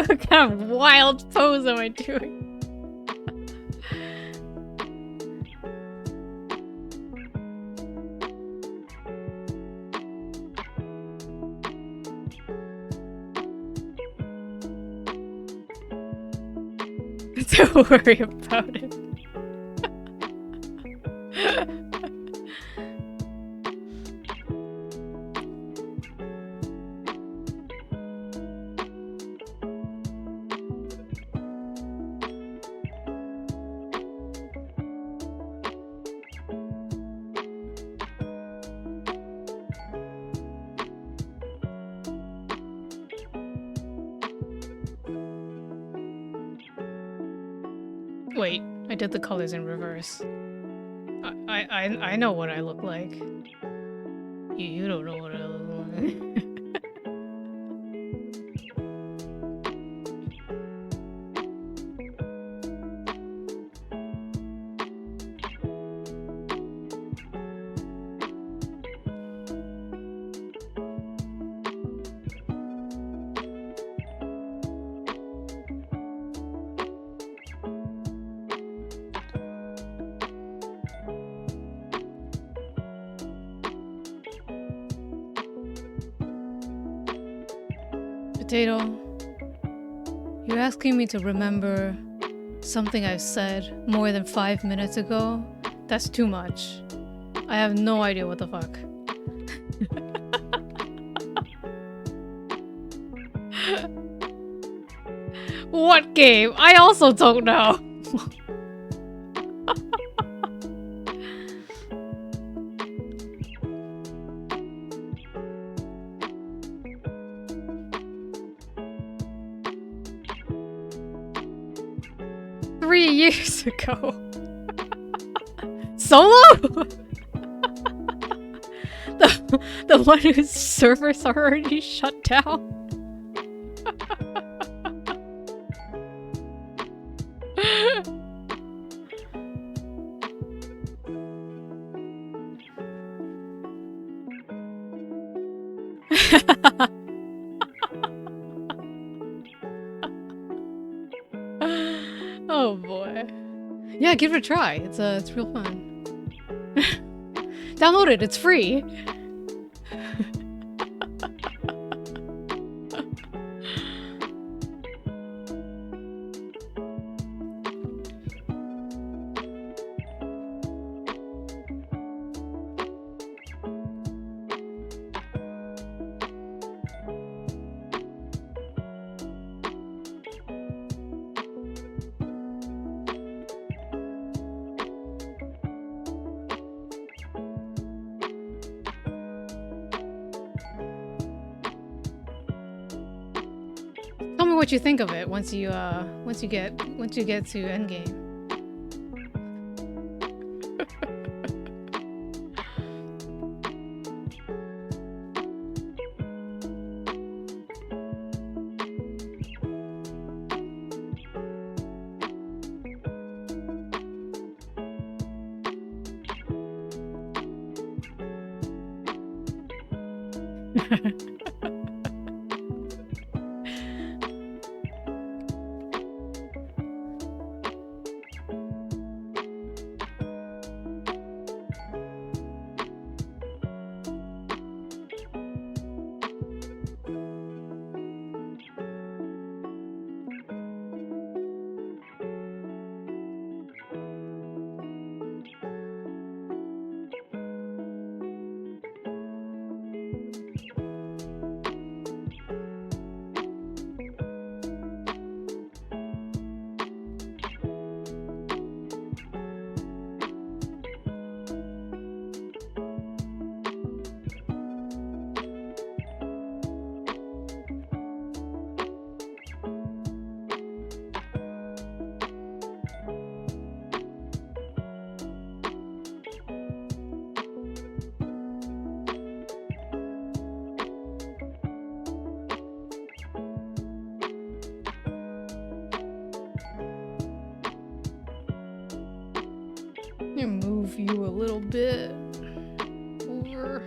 What kind of wild pose am I doing? Don't worry about it. Wait, I did the colors in reverse. I know what I look like. You don't know what I look like. 'Potato, you're asking me to remember something I've said more than 5 minutes ago? That's too much. I have no idea what the fuck. What game? I also don't know. Years ago. Solo? the one whose servers are already shut down? Oh boy. Yeah, give it a try. It's real fun. Download it, it's free. Tell me what you think of it once you get to endgame. Move you a little bit over.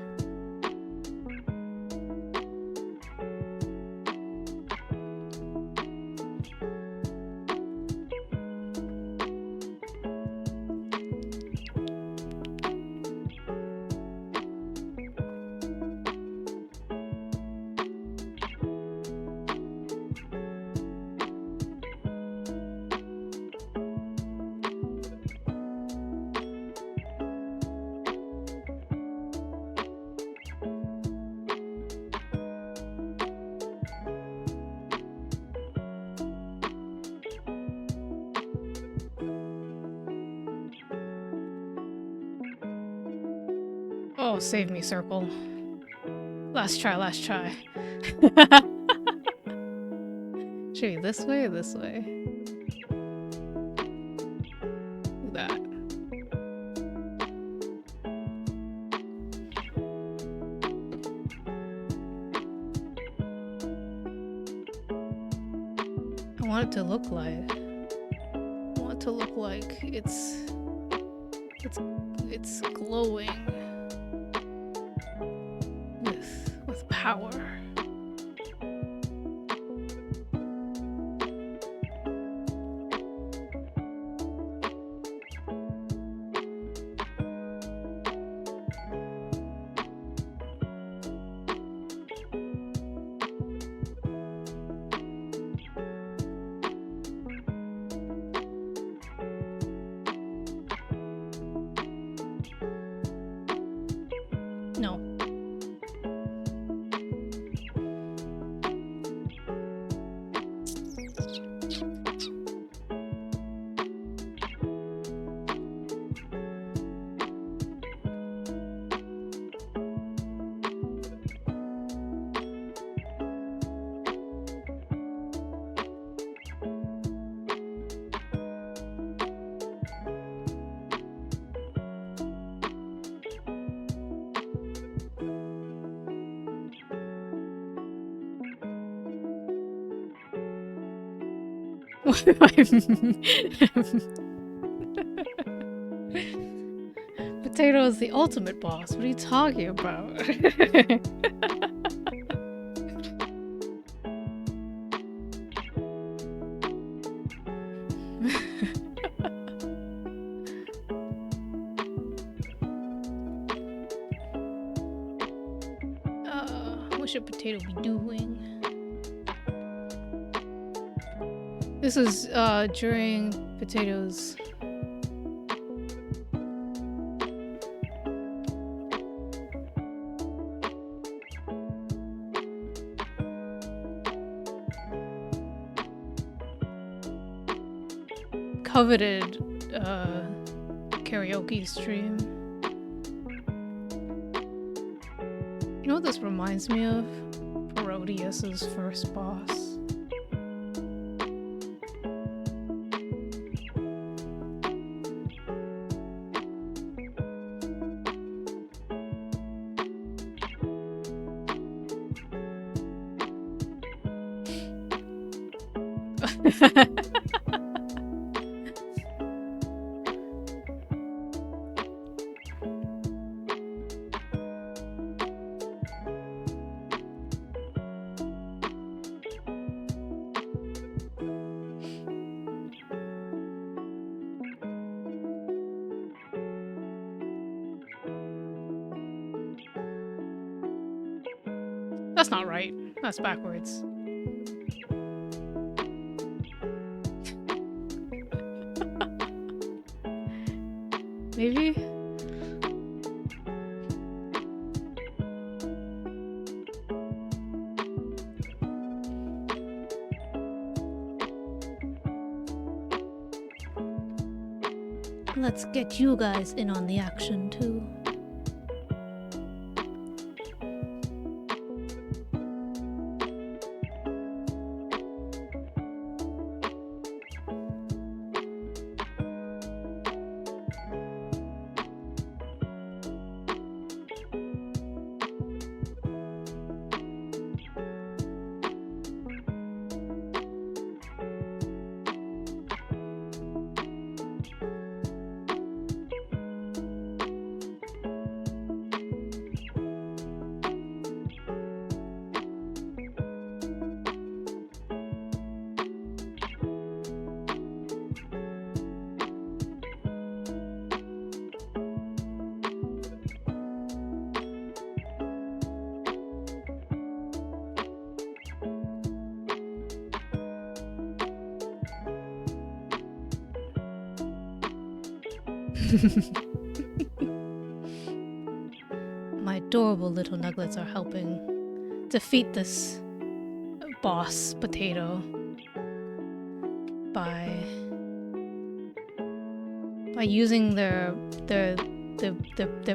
Oh, save me, circle. Last try, last try. Should we this way or this way? That. I want it to look like. I want it to look like it's glowing with power. No. Potato is the ultimate boss. What are you talking about? What should Potato be doing? This is during Potato's coveted karaoke stream. You know what this reminds me of? Parodius's first boss. That's not right. That's backwards. Maybe? Let's get you guys in on the action too. My adorable little nuglets are helping defeat this boss potato by using their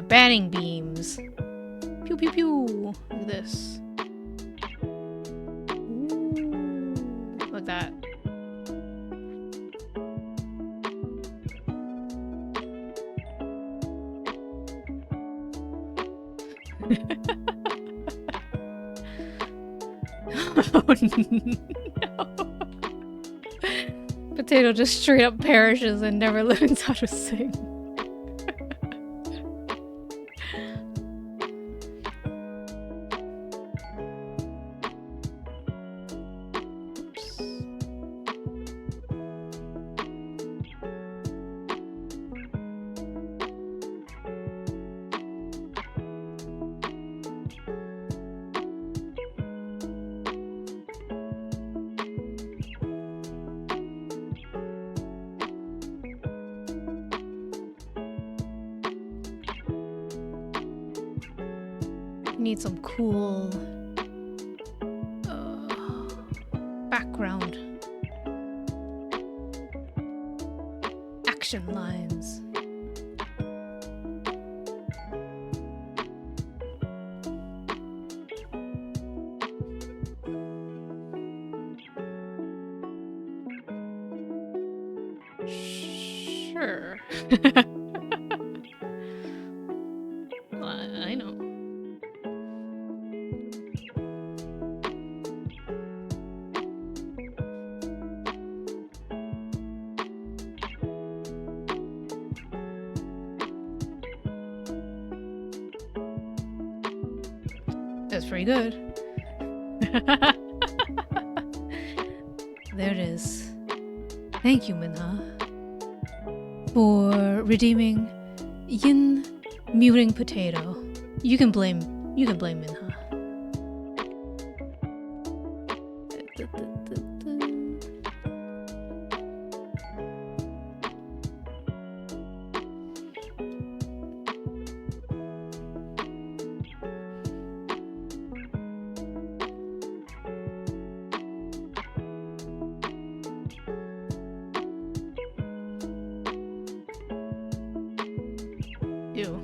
banning beams. Pew pew pew. Look at this. Ooh, like that. Oh no. Potato just straight up perishes and never learns how to sing. Need some cool background action lines. Sure. I know. That's pretty good. There it is. Thank you, Minha, for redeeming Yin muting Potato. You can blame Minha. Ew.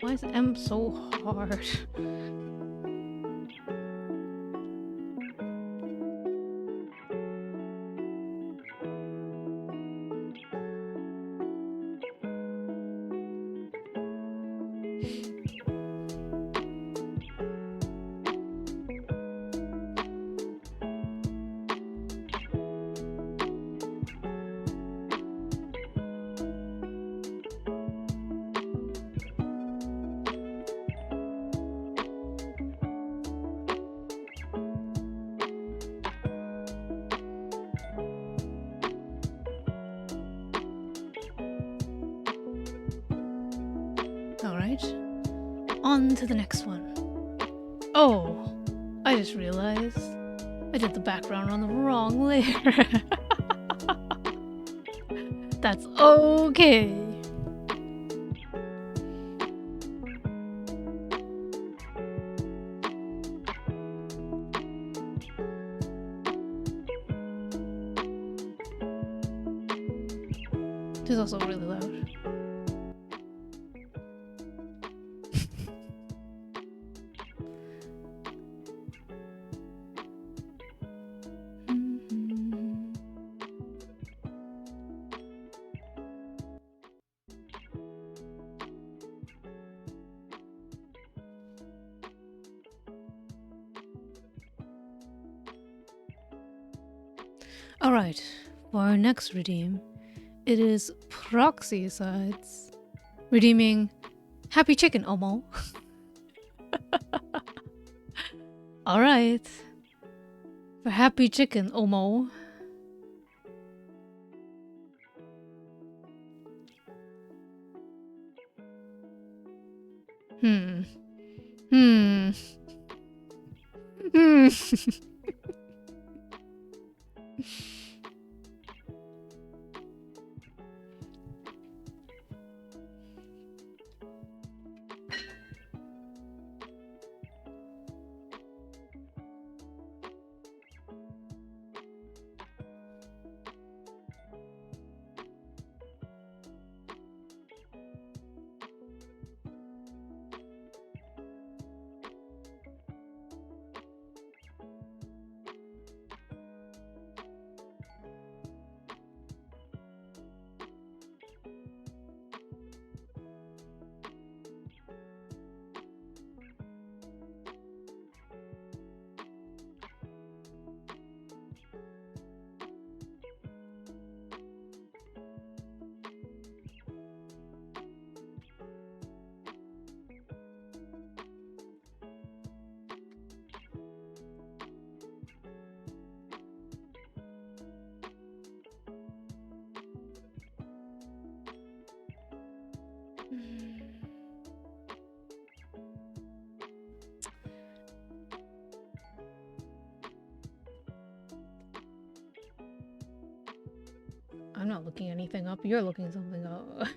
Why is M so hard? Alright, on to the next one. Oh, I just realized I did the background on the wrong layer. That's okay. This is also really loud. Alright, for our next redeem, it is Proxy Sides redeeming Happy Chicken Omo. Alright, for Happy Chicken Omo. I'm not looking anything up. You're looking something up.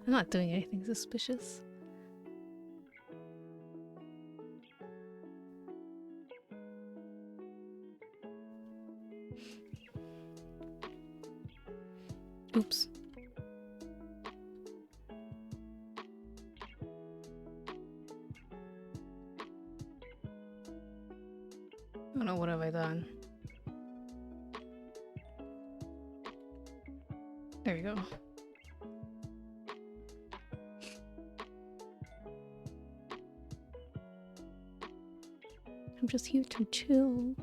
I'm not doing anything suspicious. Oops. Oh no, what have I done? There you go. I'm just here to chill.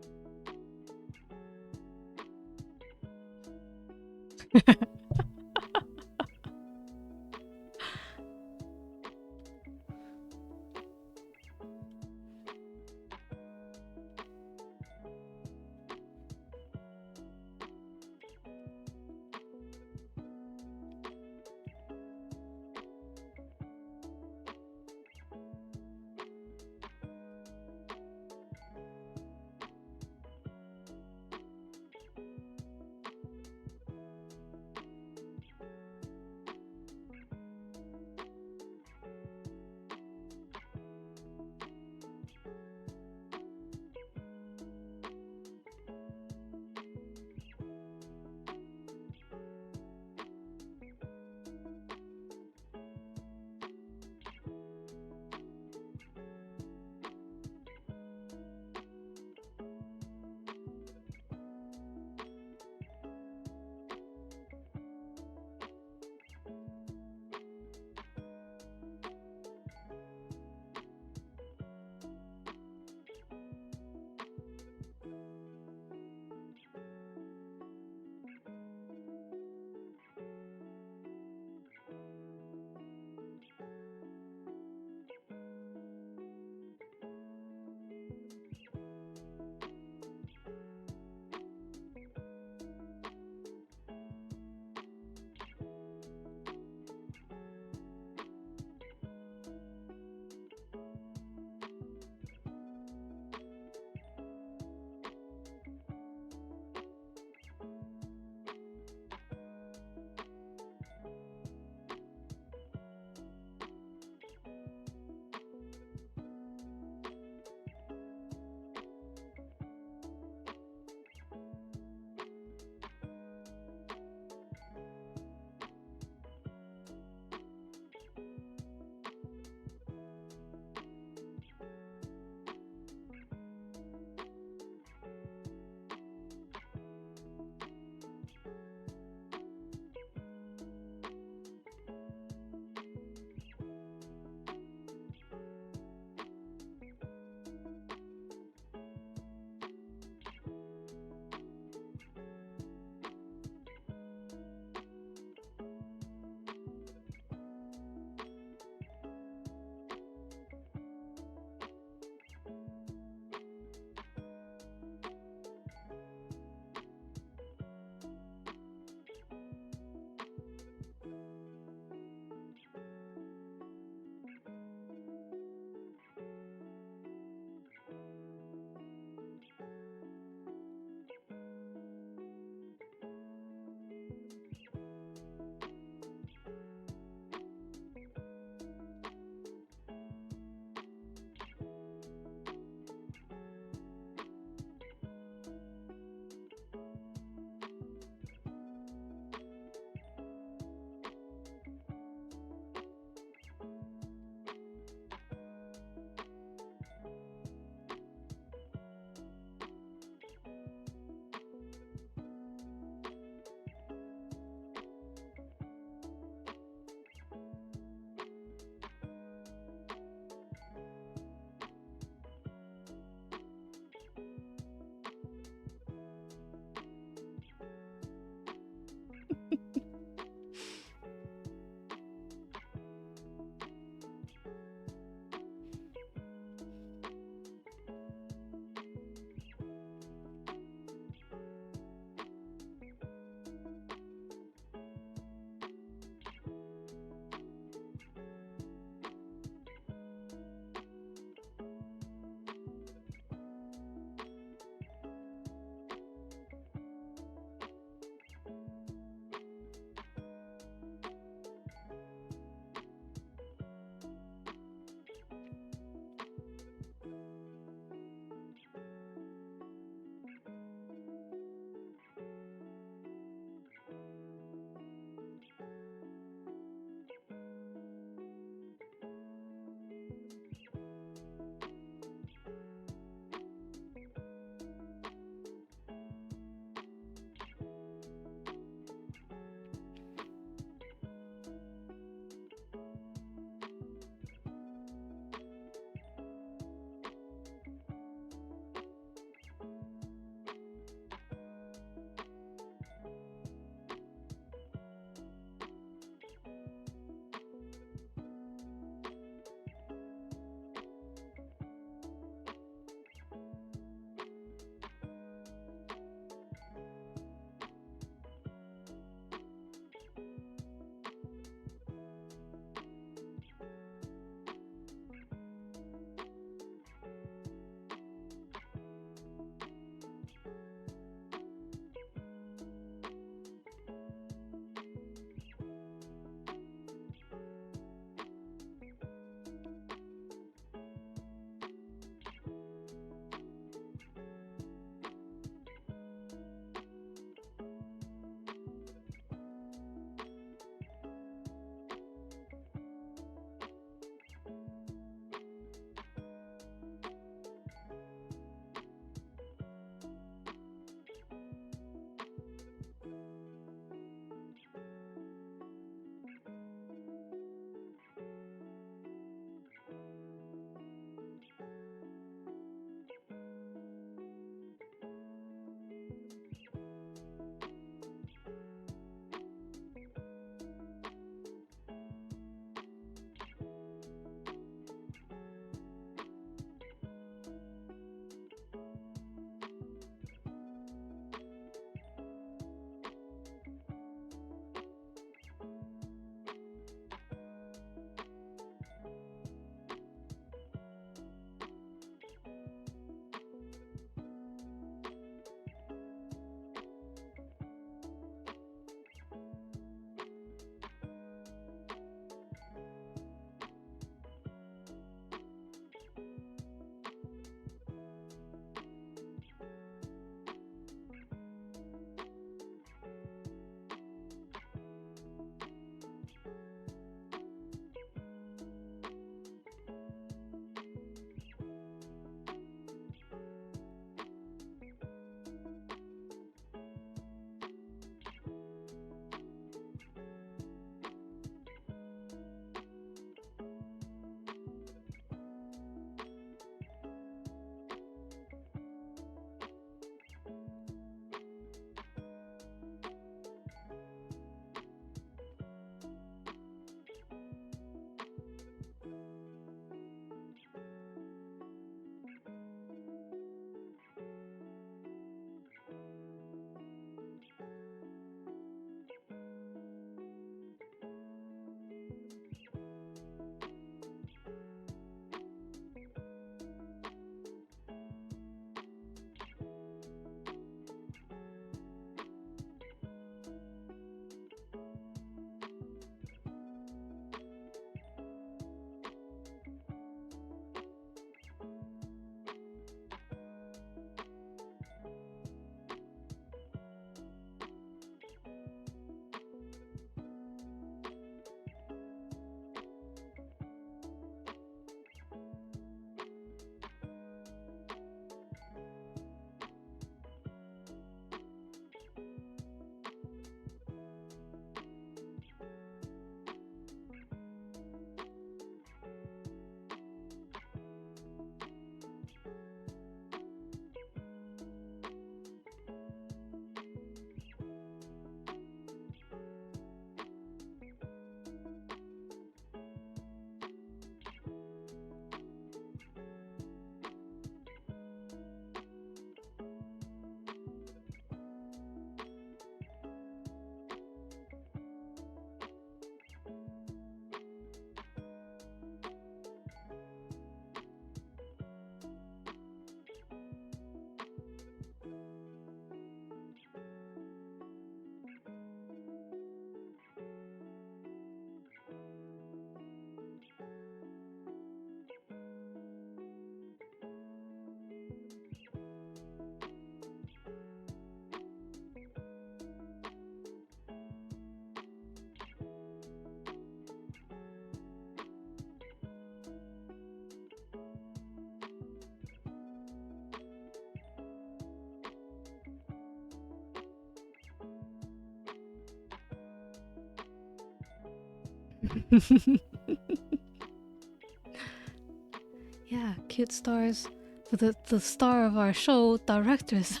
Yeah, cute stars. For the star of our show, directors.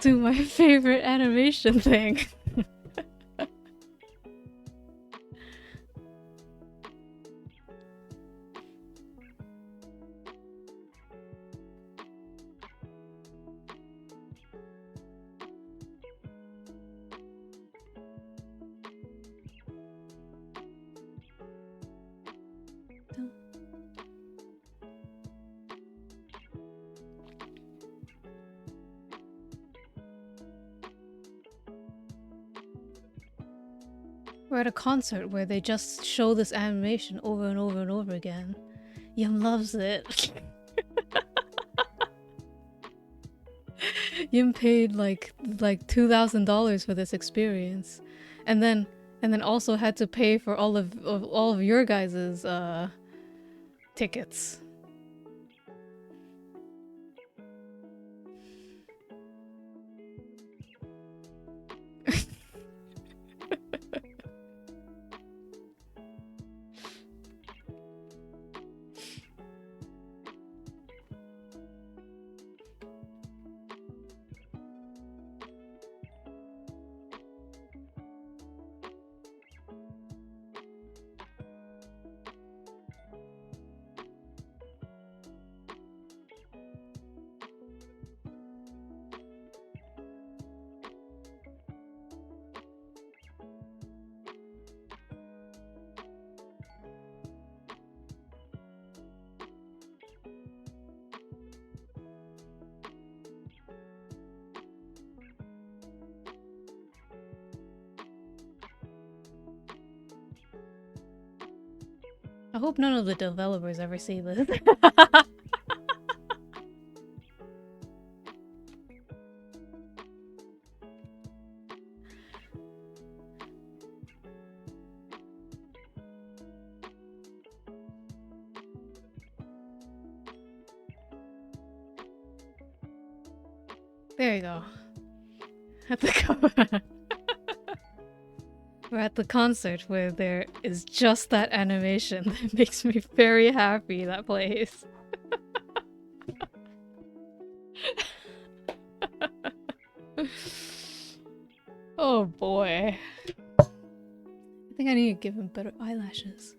Do my favorite animation thing. We're at a concert where they just show this animation over and over and over again. Yum loves it. Yum paid like $2,000 for this experience, and then also had to pay for all of your guys's tickets. I hope none of the developers ever see this. There you go. At the cover. We're at the concert where there is just that animation that makes me very happy that plays. Oh boy. I think I need to give him better eyelashes.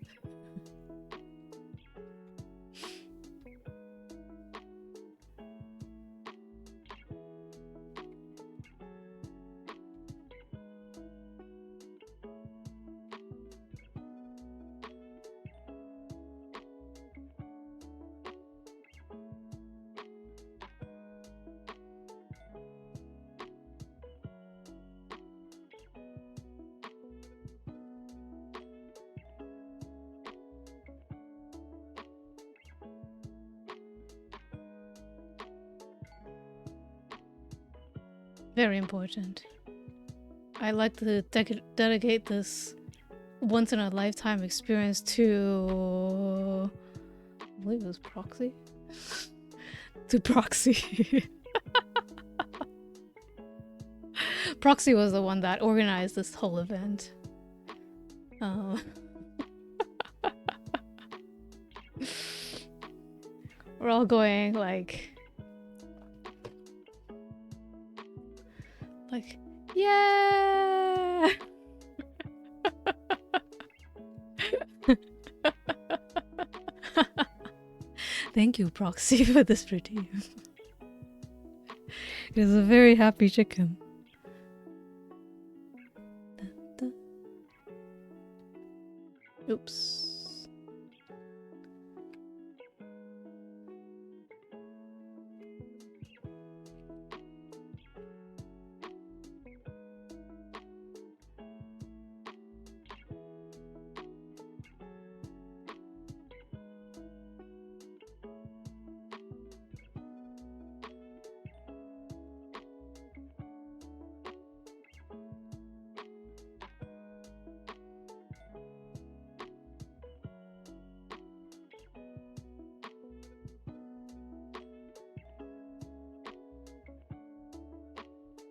Very important. I like to dedicate this once-in-a-lifetime experience to... I believe it was Proxy? To Proxy. Proxy was the one that organized this whole event. We're all going like, yeah! Thank you, Proxy, for this routine. It is a very happy chicken. Oops.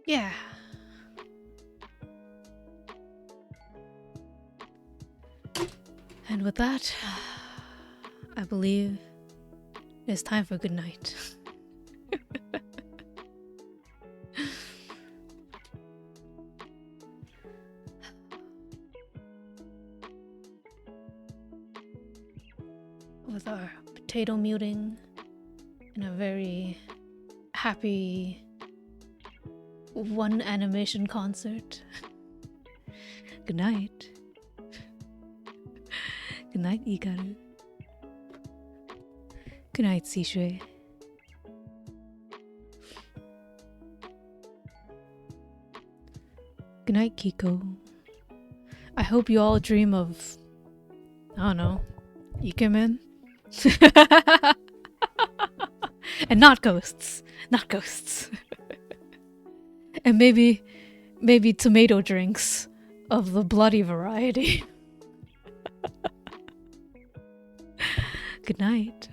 Yeah. And with that, I believe it's time for good night. With our potato muting and a very happy one animation concert. Good night. Good night, Ikaru. Good night, Shueisha. Good night, Kiko. I hope you all dream of, I don't know, Ikemen? And not ghosts. Not ghosts. And maybe tomato drinks of the bloody variety. Good night.